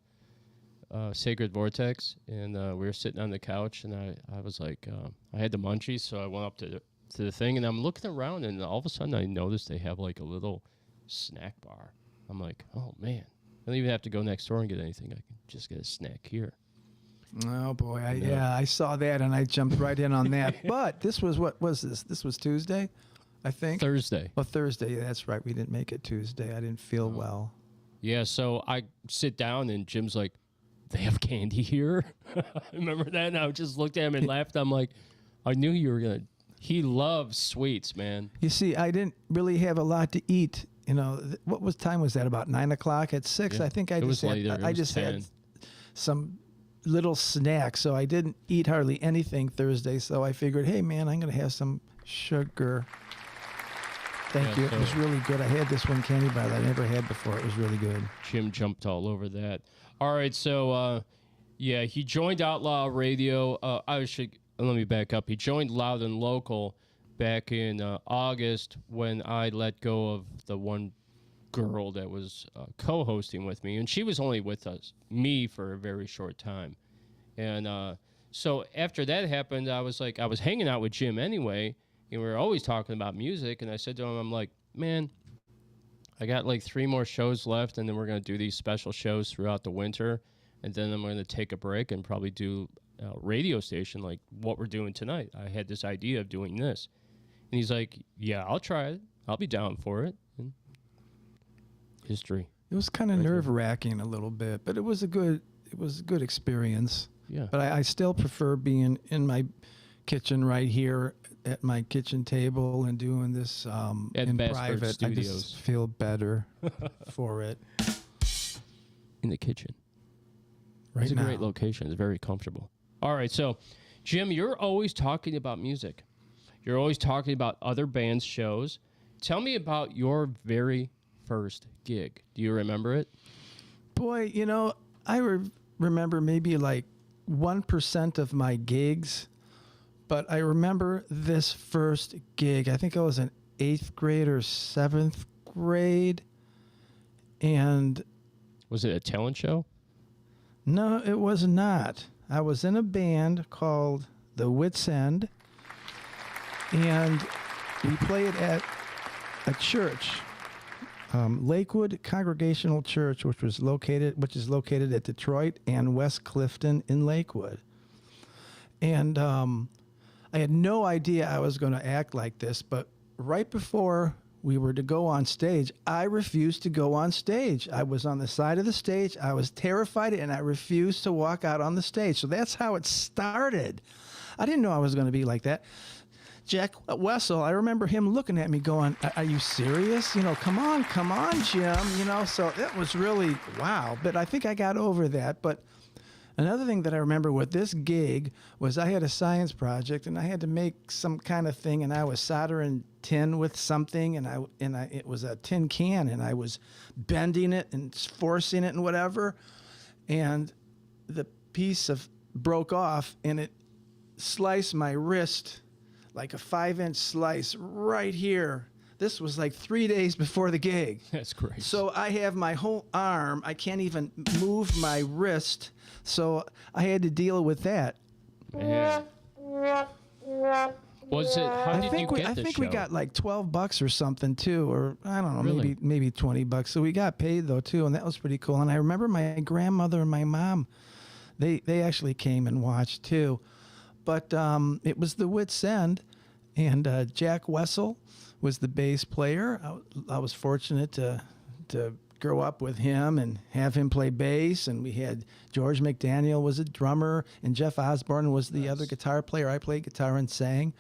Sacred Vortex and we were sitting on the couch and I was like, I had the munchies, so I went up to the thing and I'm looking around and all of a sudden I noticed they have like a little snack bar. I'm like, oh man, I don't even have to go next door and get anything. I can just get a snack here. Oh boy, I saw that and I jumped right in on that. But this was, what was this? This was Tuesday, I think. Thursday. Oh, Thursday. Yeah, that's right. We didn't make it Tuesday. I didn't feel well. Yeah, so I sit down and Jim's like, they have candy here? I remember that and I just looked at him and laughed. I'm like, I knew you were going to. He loves sweets, man. You see, I didn't really have a lot to eat. You know, what time was that? About 9 o'clock? At 6, I think I just had some little snack, so I didn't eat hardly anything Thursday. So I figured, hey man, I'm gonna have some sugar. Thank you. It was really good. I had this one candy bar that I never had before. It was really good. Jim jumped all over that. All right, so yeah, he joined Outlaw Radio. Let me back up. He joined Loud and Local back in August when I let go of the one girl that was co-hosting with me, and she was only with me for a very short time. And so after that happened, I was hanging out with Jim anyway, and we were always talking about music, and I said to him, I'm like, man, I got like 3 more shows left, and then we're going to do these special shows throughout the winter, and then I'm going to take a break and probably do a radio station like what we're doing tonight. I had this idea of doing this. And he's like, yeah, I'll try it. I'll be down for it. And history. It was kind of nerve-wracking a little bit, but it was a good experience. Yeah. But I still prefer being in my kitchen right here at my kitchen table and doing this in Bassford private. Studios. I just feel better for it. In the kitchen. Right It's a now. great location. It's very comfortable. All right, so, Jim, you're always talking about music. You're always talking about other bands' shows. Tell me about your very first gig. Do you remember it? Boy, you know, I remember maybe like 1% of my gigs, but I remember this first gig. I think I was in 8th grade or 7th grade. And was it a talent show? No, it was not. I was in a band called The Wits End, and we played at a church, Lakewood Congregational Church, which is located at Detroit and West Clifton in Lakewood. And I had no idea I was going to act like this, but right before we were to go on stage, I refused to go on stage. I was on the side of the stage. I was terrified, and I refused to walk out on the stage. So that's how it started. I didn't know I was going to be like that. Jack Wessel, I remember him looking at me going, are you serious? You know, come on, Jim. You know, so it was really, wow. But I think I got over that. But another thing that I remember with this gig was I had a science project, and I had to make some kind of thing, and I was soldering tin with something, and it was a tin can, and I was bending it and forcing it and whatever, and the piece broke off, and it sliced my wrist like a 5-inch slice right here. This was like 3 days before the gig. That's great. So I have my whole arm. I can't even move my wrist. So I had to deal with that. Man. Was it? How did you get I the think show? we got like $12 or something too, or I don't know, Really? maybe $20. So we got paid though too, and that was pretty cool. And I remember my grandmother and my mom, they actually came and watched too. But it was the Wits End, and Jack Wessel was the bass player. I was fortunate to grow up with him and have him play bass, and we had George McDaniel was a drummer, and Jeff Osborne was the other guitar player. I played guitar and sang,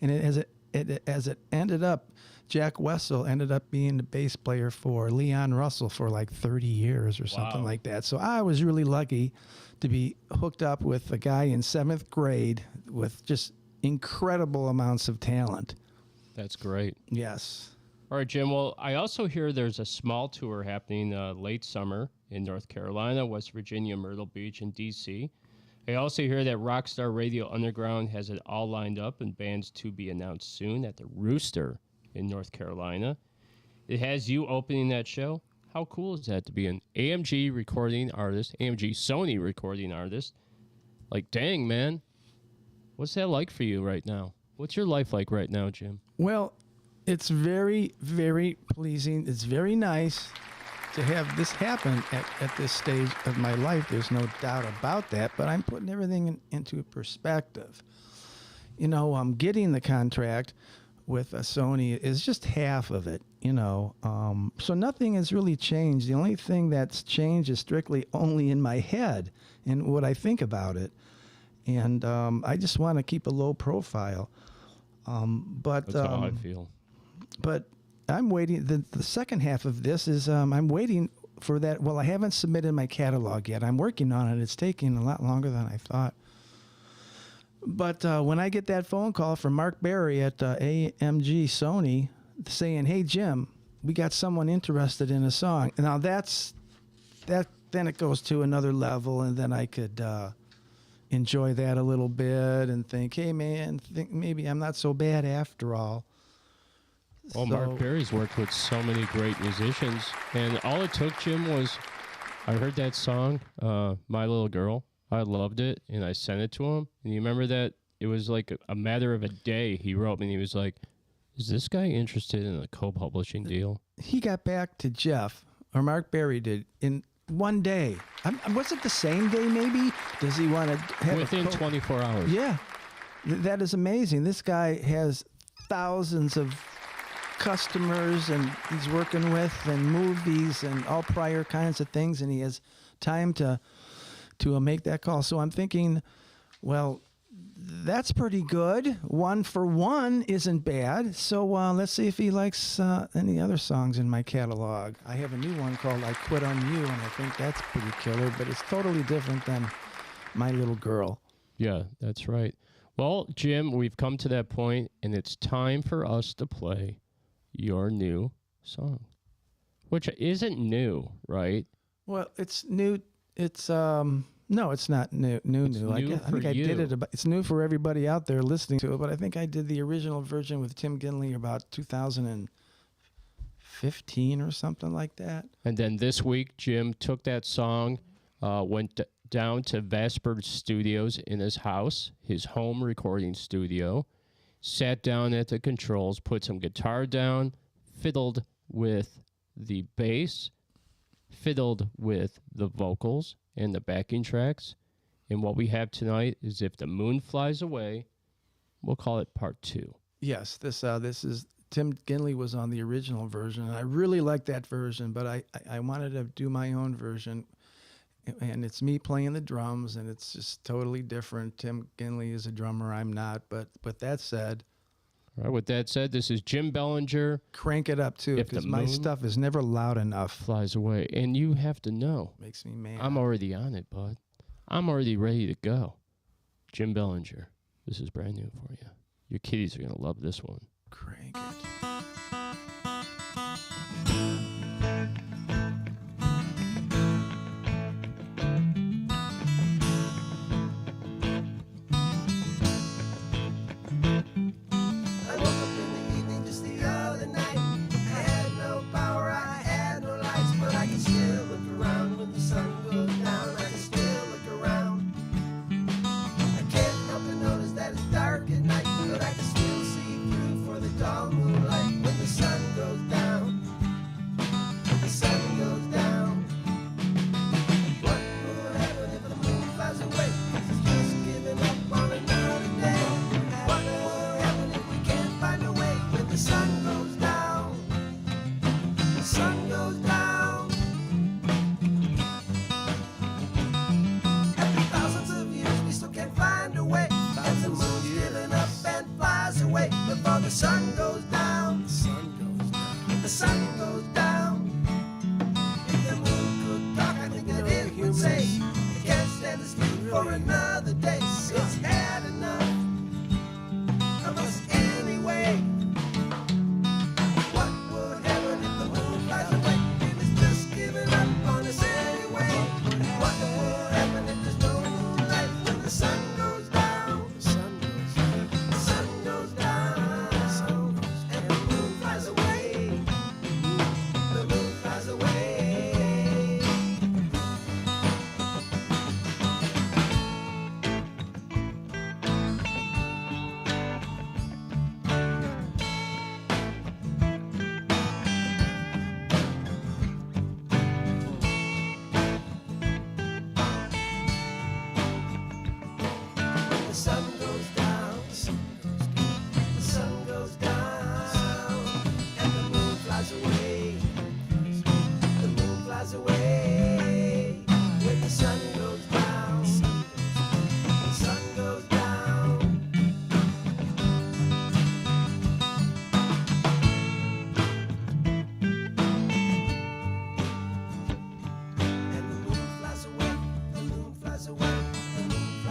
and as it ended up, Jack Wessel ended up being the bass player for Leon Russell for like 30 years or something like that. So I was really lucky to be hooked up with a guy in 7th grade with just incredible amounts of talent. That's great. Yes. All right, Jim. Well, I also hear there's a small tour happening late summer in North Carolina, West Virginia, Myrtle Beach, and D.C. I also hear that Rockstar Radio Underground has it all lined up and bands to be announced soon at the Rooster in North Carolina. It has you opening that show. How cool is that to be an AMG recording artist, AMG Sony recording artist? Like, dang, man. What's that like for you right now? What's your life like right now, Jim? Well, it's very, very pleasing. It's very nice to have this happen at this stage of my life. There's no doubt about that, but I'm putting everything into perspective. You know, getting the contract with Sony is just half of it, you know. So nothing has really changed. The only thing that's changed is strictly only in my head and what I think about it. And I just want to keep a low profile. But That's how I feel. But I'm waiting. The second half of this is I'm waiting for that. Well, I haven't submitted my catalog yet. I'm working on it. It's taking a lot longer than I thought. But when I get that phone call from Mark Berry at AMG Sony saying, "Hey Jim, we got someone interested in a song," now that then it goes to another level, and then I could enjoy that a little bit and think, "Hey man, think maybe I'm not so bad after all." Well, Mark Berry's worked with so many great musicians, and all it took, Jim, was I heard that song, My Little Girl. I loved it, and I sent it to him. And you remember that it was like a matter of a day. He wrote me, and he was like, "Is this guy interested in a co-publishing deal?" He got back to Jeff, or Mark Berry did, in one day. Was it the same day, maybe? Does he want to have Within 24 hours. Yeah. That is amazing. This guy has thousands of customers and he's working with and movies and all prior kinds of things, and he has time to make that call. So I'm thinking, well, that's pretty good. 1 for 1 isn't bad. So let's see if he likes any other songs in my catalog. I have a new one called I Quit on You, and I think that's pretty killer, but it's totally different than My Little Girl. Yeah, that's right. Well, Jim, we've come to that point, and it's time for us to play your new song, which isn't new, right? Well, it's new. It's no, it's not new. I think I did it. It's new for everybody out there listening to it, but I think I did the original version with Tim Ginley about 2015 or something like that. And then this week, Jim took that song, went down to Vasper Studios in his house, his home recording studio, sat down at the controls, put some guitar down, fiddled with the bass, fiddled with the vocals and the backing tracks. And what we have tonight is If the Moon Flies Away. We'll call it part 2. Yes, this is Tim Ginley was on the original version, and I really like that version, but I wanted to do my own version, and it's me playing the drums, and it's just totally different. Tim Ginley is a drummer, I'm not, but with that said... All right, with that said, this is Jim Bellinger. Crank it up, too, because my stuff is never loud enough. Flies away, and you have to know. Makes me mad. I'm already on it, bud. I'm already ready to go. Jim Bellinger, this is brand new for you. Your kiddies are going to love this one. Crank it. Moonlight when the sun goes down. The sun goes down. What will happen if the moon flies away? It's just giving up on another day. What will happen if we can't find a way when the sun goes down? The sun goes down. After thousands of years, we still can't find a way. And the moon's giving up and flies away before the sun goes down. The sun goes down. The sun goes down. If the moon could talk, I think that it would say, it can't stand this view for another day. It's had enough of us anyway. What will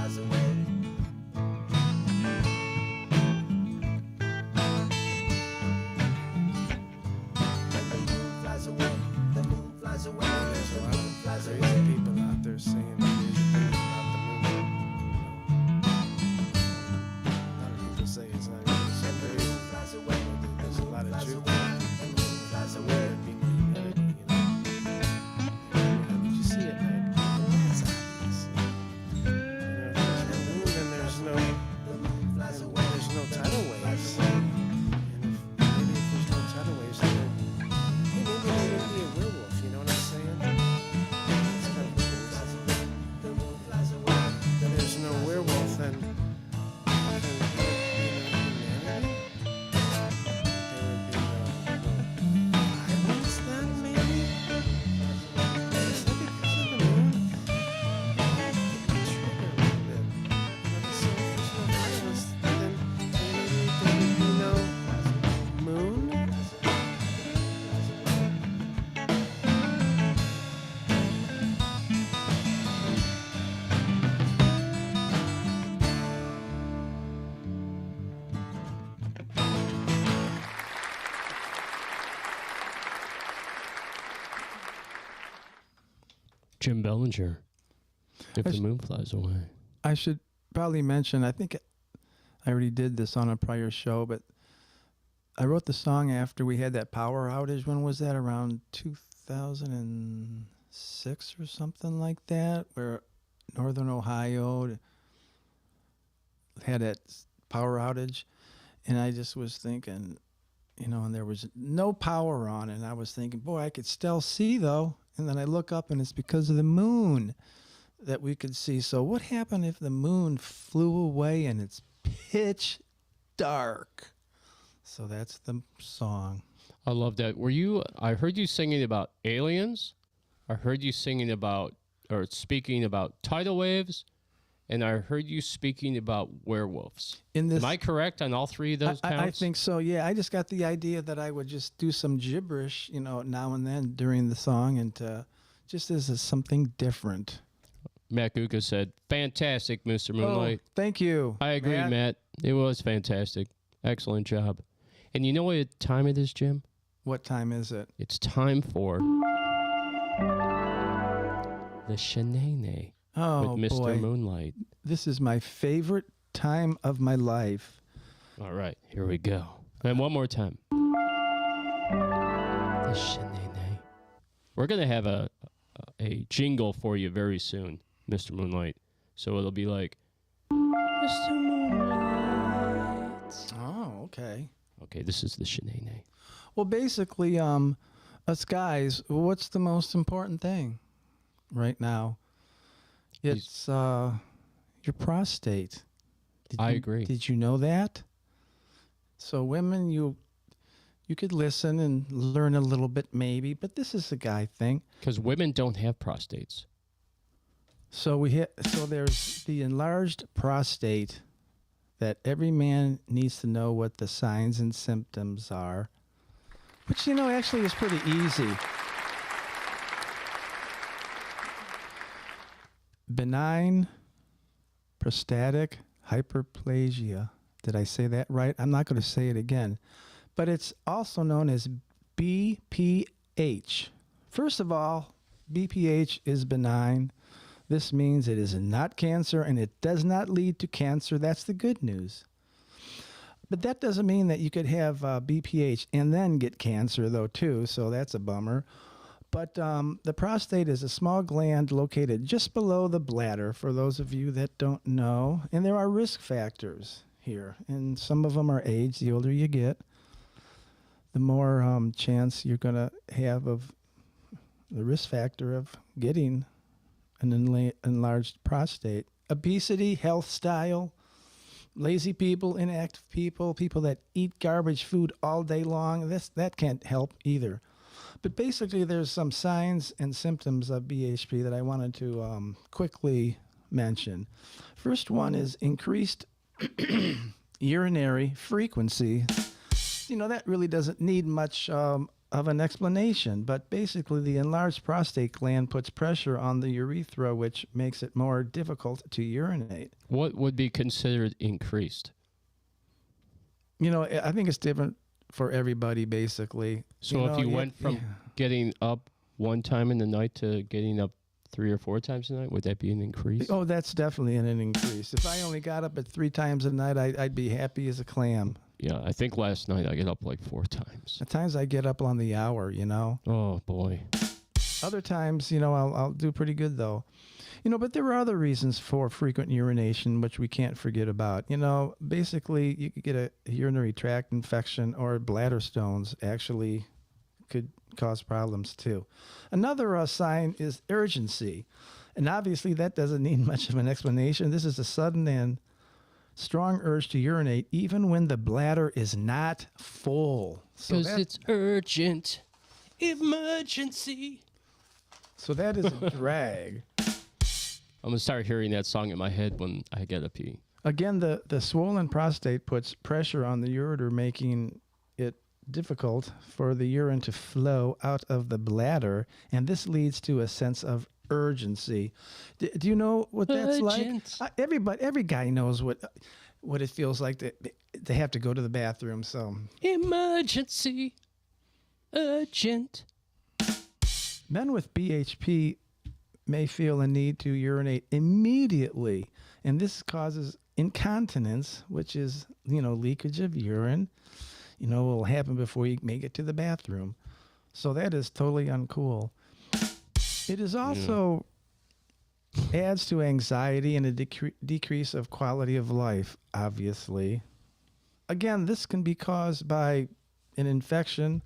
flies away. When the moon flies away, the moon flies away. There's the moon flies away. Crazy people out there saying crazy things about the moon. A lot of people say it's not really so crazy. Flies away. There's a lot of truth. The moon flies away. People humanity, you know. Did you see it, man? That's obvious. You know, if there's no moon, then there's no tidal waves. And maybe if there's no tidal waves, then hey, maybe they would be a werewolf. You know what I'm saying? It's kind of crazy. If there's no werewolf, then humanity. There would be no violence then, maybe? Is that because of the moon? Trigger a little bit. So if there's no violence, then maybe there would be no moon? Jim Bellinger. If I the s- moon flies away. I should probably mention, I think I already did this on a prior show, but I wrote the song after we had that power outage. When was that? Around 2006 or something like that, where Northern Ohio had that power outage. And I just was thinking, you know, and there was no power on, and I was thinking, boy, I could still see though. And then I look up, and it's because of the moon that we could see. So what happened if the moon flew away and it's pitch dark? So that's the song. I love that. I heard you singing about aliens. I heard you singing about, or speaking about tidal waves. And I heard you speaking about werewolves. In this, Am I correct on all three of those counts? I think so. Yeah, I just got the idea that I would just do some gibberish, you know, now and then during the song, and just as something different. Matt Guka said, fantastic, Mr. Moonlight. Oh, thank you. I agree, Matt. It was fantastic. Excellent job. And you know what time it is, Jim? What time is it? It's time for the Shenane Oh, with Mr. boy. Moonlight. This is my favorite time of my life. All right, here we go. And one more time. The Shenane. We're going to have a jingle for you very soon, Mr. Moonlight. So it'll be like, Mr. Moonlight. Oh, okay. Okay, this is the Shenane. Well, basically, us guys, what's the most important thing right now? It's your prostate. I agree. Did you know that? So women, you could listen and learn a little bit maybe, but this is a guy thing. Because women don't have prostates. So there's the enlarged prostate that every man needs to know what the signs and symptoms are, which, you know, actually is pretty easy. Benign prostatic hyperplasia. Did I say that right? I'm not going to say it again. But it's also known as BPH. First of all, BPH is benign. This means it is not cancer and it does not lead to cancer. That's the good news. But that doesn't mean that you could have BPH and then get cancer, though, too. So that's a bummer. But the prostate is a small gland located just below the bladder, for those of you that don't know. And there are risk factors here. And some of them are age. The older you get, the more chance you're going to have of the risk factor of getting an enlarged prostate. Obesity, health style, lazy people, inactive people, people that eat garbage food all day long, that can't help either. But basically, there's some signs and symptoms of BHP that I wanted to quickly mention. First one is increased urinary frequency. You know, that really doesn't need much of an explanation, but basically the enlarged prostate gland puts pressure on the urethra, which makes it more difficult to urinate. What would be considered increased? You know, I think it's different for everybody, basically. So if you went from getting up one time in the night to getting up 3 or 4 times a night, would that be an increase? Oh, that's definitely an increase. If I only got up at 3 times a night, I'd be happy as a clam. Yeah, I think last night I get up like 4 times. At times I get up on the hour, you know. Oh, boy. Other times, you know, I'll do pretty good, though. You know, but there are other reasons for frequent urination, which we can't forget about. You know, basically, you could get a urinary tract infection or bladder stones actually could cause problems, too. Another sign is urgency. And obviously, that doesn't need much of an explanation. This is a sudden and strong urge to urinate, even when the bladder is not full. Because it's urgent. Emergency. So that is a drag. I'm going to start hearing that song in my head when I get a pee. Again, the swollen prostate puts pressure on the ureter, making it difficult for the urine to flow out of the bladder, and this leads to a sense of urgency. Do you know what that's Urgent. like? Every guy knows what it feels like to have to go to the bathroom. So Emergency. Urgent. men with BHP may feel a need to urinate immediately, and this causes incontinence, which is, you know, leakage of urine. You know, will happen before you make it to the bathroom. So that is totally uncool. It is also adds to anxiety and a decrease of quality of life, obviously. Again, this can be caused by an infection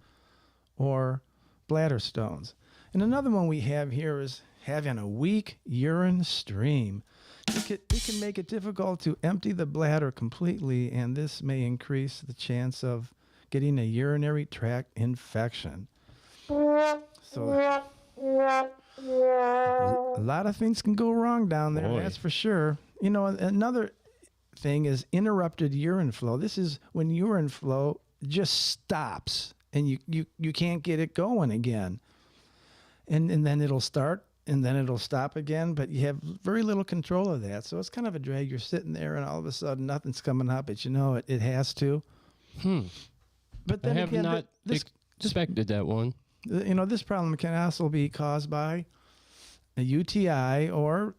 or bladder stones. And another one we have here is having a weak urine stream. It can make it difficult to empty the bladder completely, and this may increase the chance of getting a urinary tract infection. So a lot of things can go wrong down there, Boy. that's for sure. You know, another thing is interrupted urine flow. This is when urine flow just stops and you can't get it going again. And then it'll start and then it'll stop again, but you have very little control of that. So it's kind of a drag. You're sitting there and all of a sudden nothing's coming up, but you know it has to. But I then have again, not expected that one. you know, this problem can also be caused by a UTI or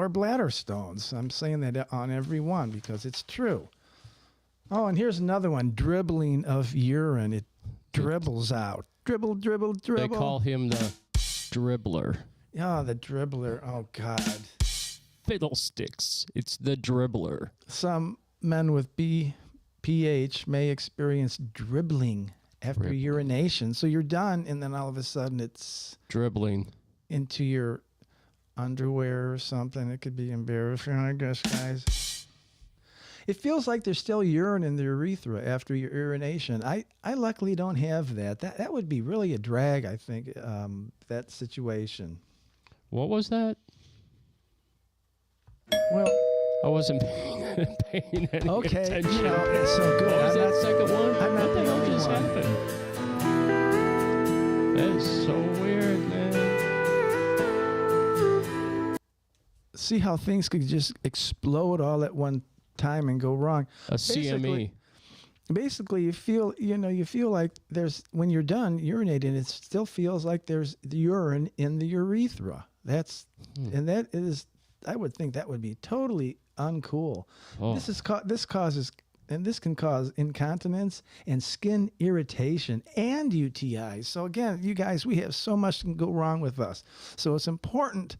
bladder stones. I'm saying that on every one because it's true. Oh, and here's another one, dribbling of urine. It dribbles out. Dribble, dribble, dribble. They call him the dribbler. Oh, the dribbler. Oh, God. Fiddlesticks. It's the dribbler. Some men with BPH may experience dribbling after urination. So you're done, and then all of a sudden it's Dribbling. into your underwear or something. It could be embarrassing, I guess, guys. It feels like there's still urine in the urethra after your urination. I luckily don't have that. That would be really a drag, I think, that situation. What was that? Well, I wasn't paying any okay, attention. you know, it's so good. What was that second one? I'm not What the the hell only just one. happened? That is so weird, man. See how things could just explode all at one time and go wrong. A CME. Basically, you feel like there's, when you're done urinating, it still feels like there's the urine in the urethra. And that is, I would think that would be totally uncool. Oh. This causes, and this can cause incontinence and skin irritation and UTIs. So again, you guys, we have so much can go wrong with us. So it's important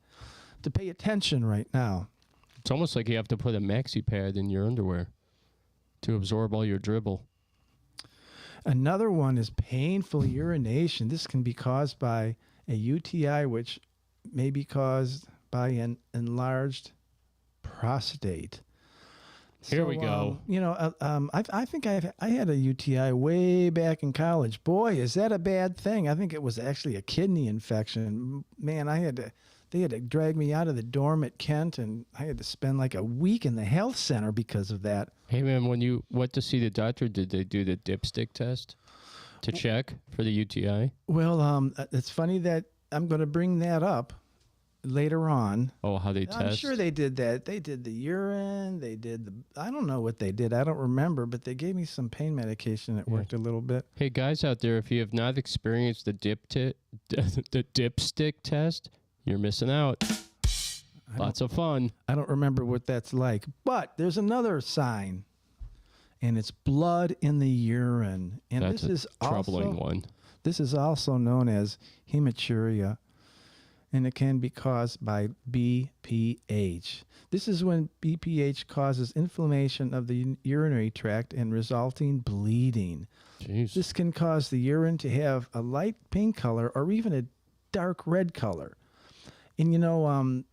to pay attention right now. It's almost like you have to put a maxi pad in your underwear to absorb all your dribble. Another one is painful urination. This can be caused by a UTI, which may be caused by an enlarged prostate. Here we go. You know, I think I had a UTI way back in college. Boy, is that a bad thing. I think it was actually a kidney infection. Man, they had to drag me out of the dorm at Kent, and I had to spend like a week in the health center because of that. Hey, man, when you went to see the doctor, did they do the dipstick test? to check for the UTI? Well, it's funny that I'm going to bring that up later on. Oh, how they I'm test? sure they did that. They did the urine. They did the. I don't know what they did. I don't remember, but they gave me some pain medication that worked a little bit. Hey, guys out there, if you have not experienced the the dipstick test, you're missing out. Lots of fun. I don't remember what that's like, but there's another sign, and it's blood in the urine, and That's this a is troubling also, one. This is also known as hematuria, and it can be caused by BPH. This is when BPH causes inflammation of the urinary tract and resulting bleeding. Jeez. This can cause the urine to have a light pink color or even a dark red color. And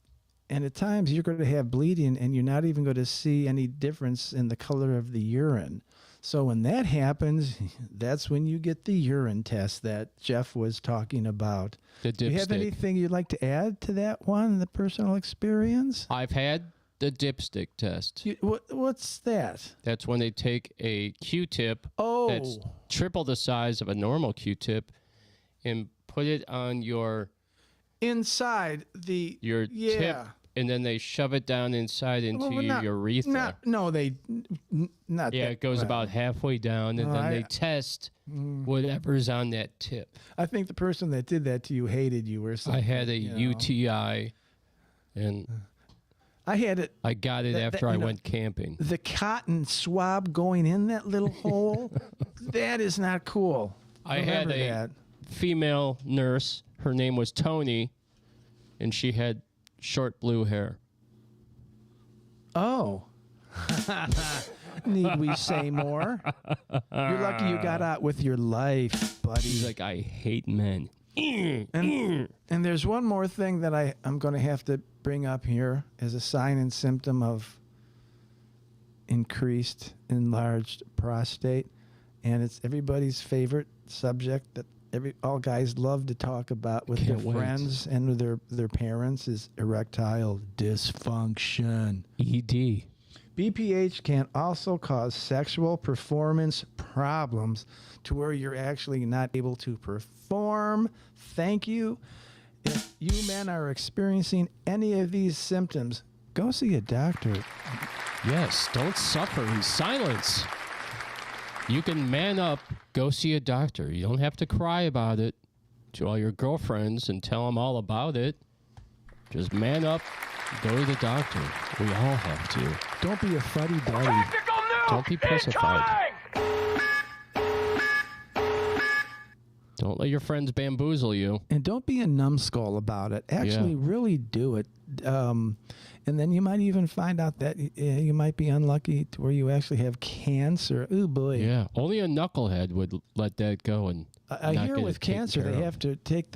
and at times you're going to have bleeding and you're not even going to see any difference in the color of the urine. So when that happens, that's when you get the urine test that Jeff was talking about. The Do you have dipstick. anything you'd like to add to that one, the personal experience? I've had the dipstick test. What's that? That's when they take a Q-tip that's Oh, triple the size of a normal Q-tip and put it on your inside the tip, and then they shove it down inside into Well, your urethra. not Yeah, that, it goes well, about halfway down, and No, then they I- test whatever's on that tip. I think the person that did that to you hated you or something. I had a you know. UTI, and I had it. I got it after I went camping. The cotton swab going in that little hole, that is not cool. I had Remember a that. female nurse. Her name was Tony, and she had short blue hair. Oh. Need we say more? You're lucky you got out with your life, buddy. He's like, I hate men. And there's one more thing that I'm going to have to bring up here as a sign and symptom of increased enlarged prostate, and it's everybody's favorite subject that all guys love to talk about with Can't their wait. friends and with their parents is erectile dysfunction. ED. BPH can also cause sexual performance problems to where you're actually not able to perform. Thank you. If you men are experiencing any of these symptoms, go see a doctor. Yes, don't suffer in silence. You can man up, go see a doctor. You don't have to cry about it to all your girlfriends and tell them all about it. Just man up, go to the doctor. We all have to. Don't be a fuddy-duddy. Don't be pussified. Don't let your friends bamboozle you. And don't be a numbskull about it. Actually, really do it. And then you might even find out that you might be unlucky to where you actually have cancer. Oh, boy. Yeah, only a knucklehead would let that go. And I not hear get with it taken cancer, care they of. have to take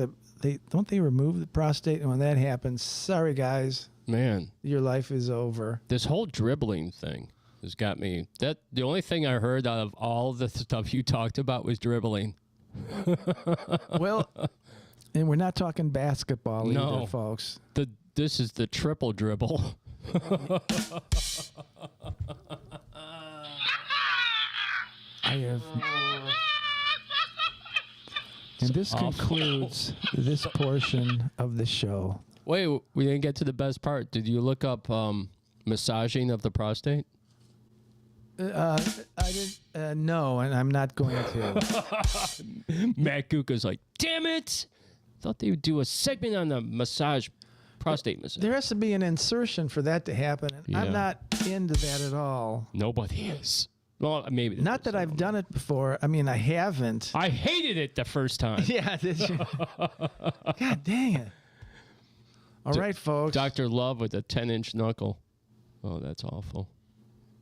don't they remove the prostate? And when that happens, sorry, guys, Man, your life is over. this whole dribbling thing has got me. The only thing I heard out of all the stuff you talked about was dribbling. Well, and we're not talking basketball No. either, folks. This is the triple dribble. I have. And this awful. concludes this portion of the show. Wait, we didn't get to the best part. Did you look up massaging of the prostate? I didn't. No, and I'm not going to. Matt Guka's like, damn it! Thought they would do a segment on the prostate massage. There has to be an insertion for that to happen, and Yeah. I'm not into that at all. Nobody is. Well, maybe. Not that I've done it before. I mean, I haven't. I hated it the first time. Yeah, did you? God dang it. All right, folks. Dr. Love with a 10-inch knuckle. Oh, that's awful.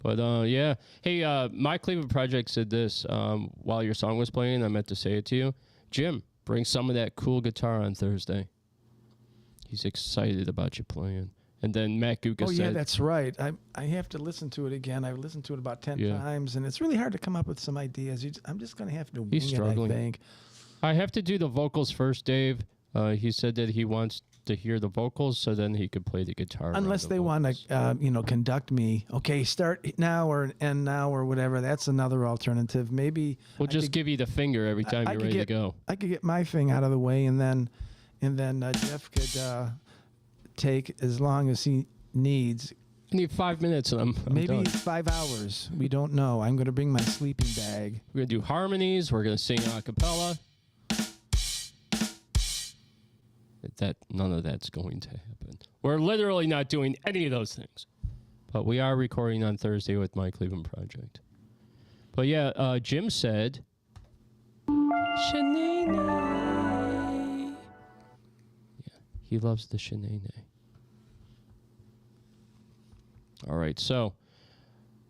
But, yeah. Hey, my Cleveland Project said this while your song was playing. I meant to say it to you. Jim, bring some of that cool guitar on Thursday. He's excited about you playing. And then Matt Guka Oh, said... yeah, that's right. I have to listen to it again. I've listened to it about 10 Yeah. times, and it's really hard to come up with some ideas. I'm just going to have to wing He's struggling. it, I think. I have to do the vocals first, Dave. He said that he wants to hear the vocals, so then he could play the guitar. Unless they want to, conduct me. Okay, start now or end now or whatever. That's another alternative. Maybe we'll just give you the finger every time you're ready to go. I could get my thing out of the way, and then Jeff could take as long as he needs. I need 5 minutes, and I'm maybe done. 5 hours. We don't know. I'm going to bring my sleeping bag. We're going to do harmonies. We're going to sing a cappella. None of that's going to happen. We're literally not doing any of those things. But we are recording on Thursday with my Cleveland Project. But yeah, Jim said, Shanae. Yeah, he loves the Shanae. All right, so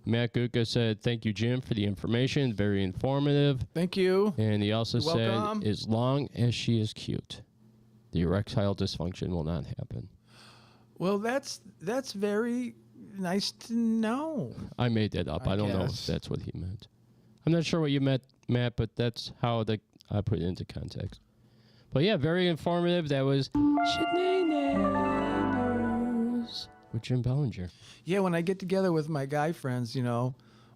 Matt Gutka said, thank you, Jim, for the information. Very informative. Thank you. And he also You're said, welcome. as long as she is cute, the erectile dysfunction will not happen. Well, that's very nice to know. I made that up. I don't know if guess. that's what he meant. I'm not sure what you meant, Matt, but that's how I put it into context. But yeah, very informative. That was Shenanigans with Jim Bellinger. Yeah, when I get together with my guy friends,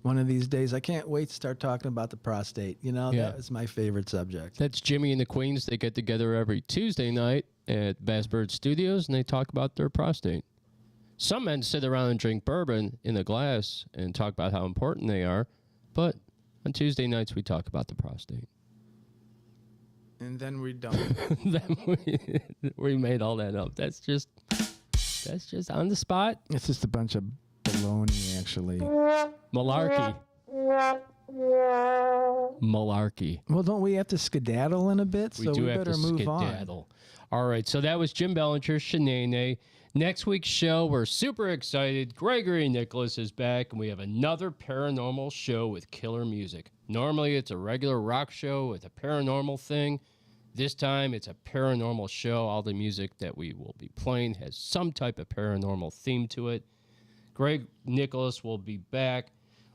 one of these days, I can't wait to start talking about the prostate. Yeah. That is my favorite subject. That's Jimmy and the Queens. They get together every Tuesday night at Bass Bird Studios, and they talk about their prostate. Some men sit around and drink bourbon in a glass and talk about how important they are, but on Tuesday nights, we talk about the prostate. And then we're done. Then we made all that up. That's just on the spot. It's just a bunch of baloney, actually. Malarkey. Well, don't we have to skedaddle in a bit? We So do we have better to move on. skedaddle. All right, so that was Jim Bellinger, Shanae. Next week's show, we're super excited. Gregory Nicholas is back, and we have another paranormal show with killer music. Normally, it's a regular rock show with a paranormal thing. This time, it's a paranormal show. All the music that we will be playing has some type of paranormal theme to it. Greg Nicholas will be back.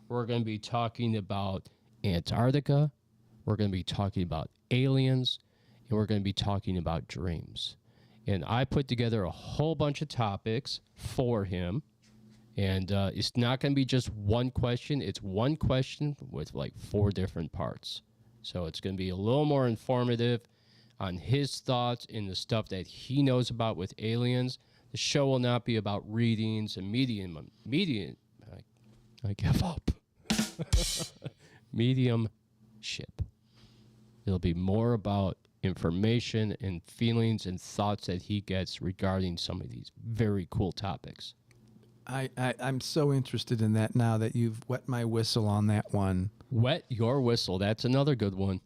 We're going to be talking about Antarctica. We're going to be talking about aliens. And we're going to be talking about dreams. And I put together a whole bunch of topics for him. And it's not going to be just one question. It's one question with like 4 different parts. So it's going to be a little more informative on his thoughts and the stuff that he knows about with aliens. The show will not be about readings and I give up. Mediumship. It'll be more about information and feelings and thoughts that he gets regarding some of these very cool topics. I'm so interested in that now that you've wet my whistle on that one. Wet your whistle. That's another good one.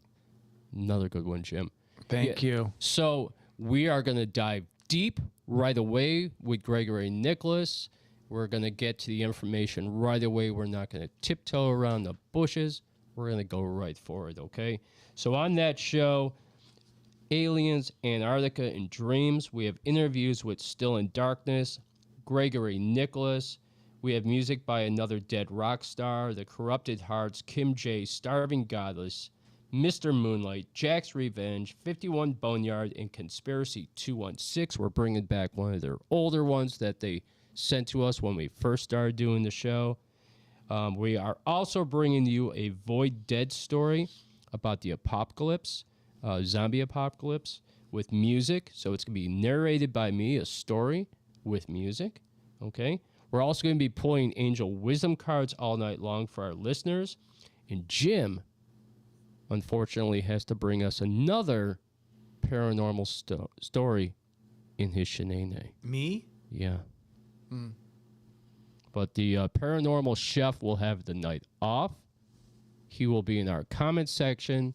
Another good one, Jim. Thank you. So we are going to dive deep right away with Gregory Nicholas. We're going to get to the information right away. We're not going to tiptoe around the bushes. We're going to go right for it, okay? So on that show, Aliens, Antarctica, and Dreams, we have interviews with Still in Darkness, Gregory Nicholas. We have music by another dead rock star, The Corrupted Hearts, Kim J, Starving Godless, Mr. Moonlight, Jack's Revenge, 51 Boneyard, and Conspiracy 216. We're bringing back one of their older ones that they sent to us when we first started doing the show. We are also bringing you a Void Dead story about the apocalypse, zombie apocalypse, with music. So it's going to be narrated by me, a story with music. Okay. We're also going to be pulling angel wisdom cards all night long for our listeners. And Jim, unfortunately, has to bring us another paranormal story in his Shanae. Me? Yeah. But the paranormal chef will have the night off. He will be in our comment section,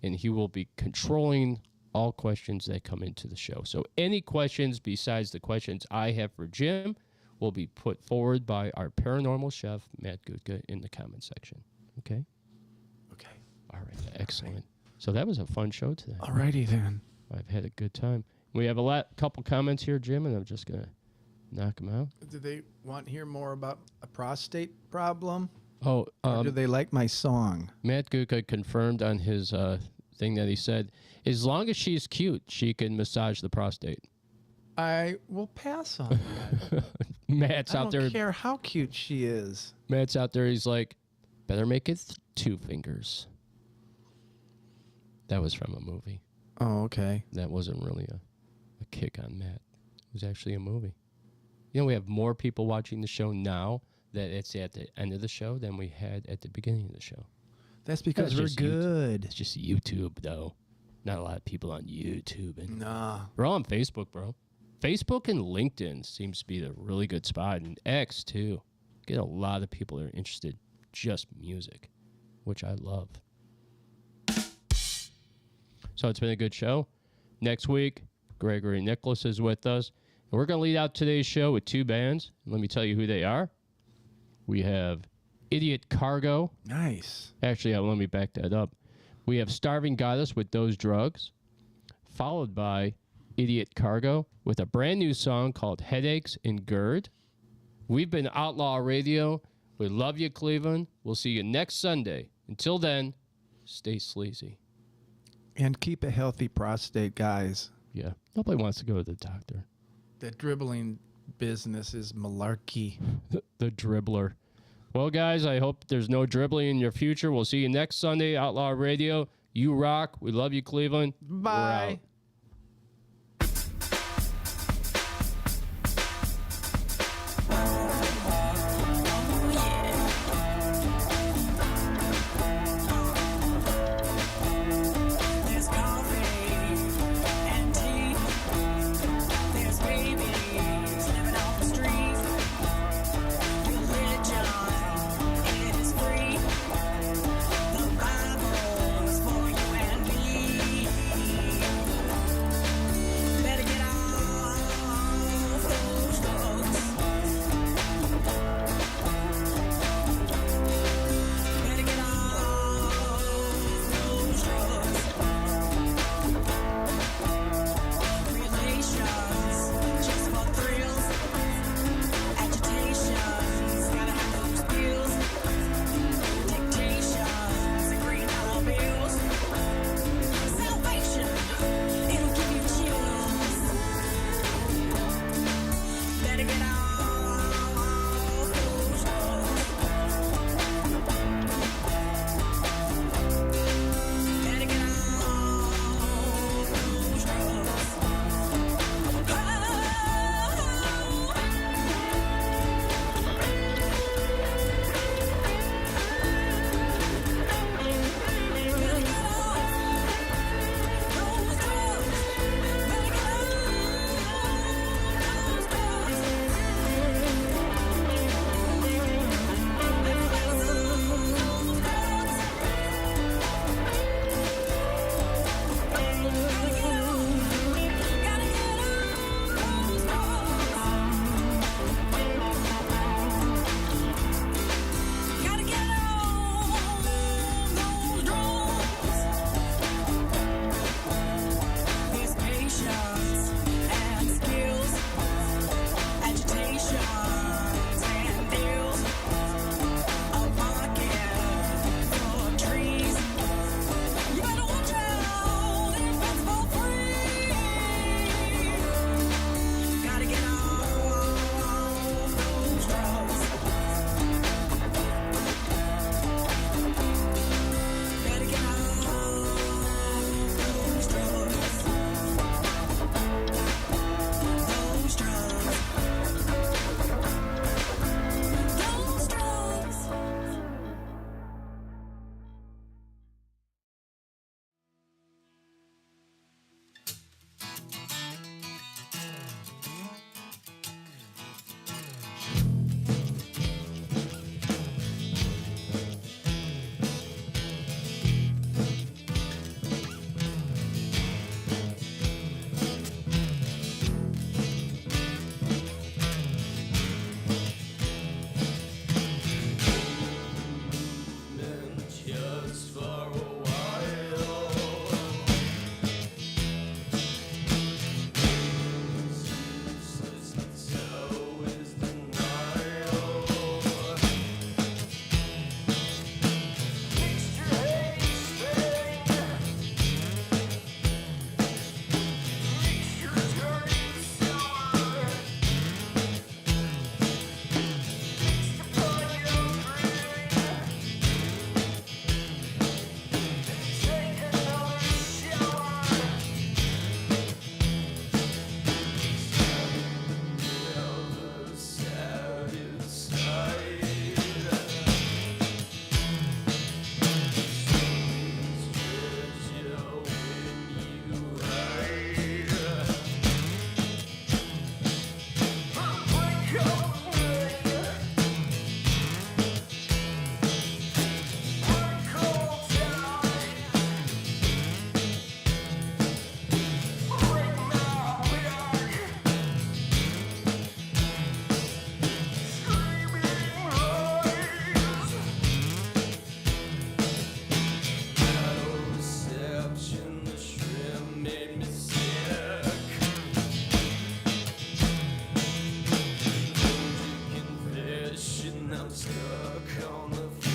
and he will be controlling all questions that come into the show. So any questions besides the questions I have for Jim will be put forward by our paranormal chef, Matt Gutka, in the comment section. Okay? Okay. All right. Excellent. So that was a fun show today. All righty then. I've had a good time. We have a couple comments here, Jim, and I'm just going to knock them out. Do they want to hear more about a prostate problem? Oh, Or do they like my song? Matt Gutka confirmed on his thing that he said, as long as she's cute, she can massage the prostate. I will pass on that. Matt's I out don't there. care how cute she is. Matt's out there. He's like, better make it 2 fingers. That was from a movie. Oh, okay. That wasn't really a kick on Matt. It was actually a movie. You know, we have more people watching the show now that it's at the end of the show than we had at the beginning of the show. That's because we're just YouTube. good. It's just YouTube, though. Not a lot of people on YouTube. And Nah. we're all on Facebook, bro. Facebook and LinkedIn seems to be the really good spot. And X, too. Get a lot of people that are interested just music, which I love. So it's been a good show. Next week, Gregory Nicholas is with us. And we're going to lead out today's show with 2 bands. Let me tell you who they are. We have Idiot Cargo. Nice. Actually, let me back that up. We have Starving Goddess with Those Drugs, followed by Idiot Cargo with a brand new song called Headaches and GERD. We've been Outlaw Radio. We love you, Cleveland. We'll see you next Sunday. Until then, stay sleazy. And keep a healthy prostate, guys. Yeah, nobody wants to go to the doctor. The dribbling business is malarkey. The dribbler. Well, guys, I hope there's no dribbling in your future. We'll see you next Sunday, Outlaw Radio. You rock. We love you, Cleveland. Bye. We're out. There's coffee and tea. There's babies living on the street. Religion, it is free. The Bible is for you and me. stuck on the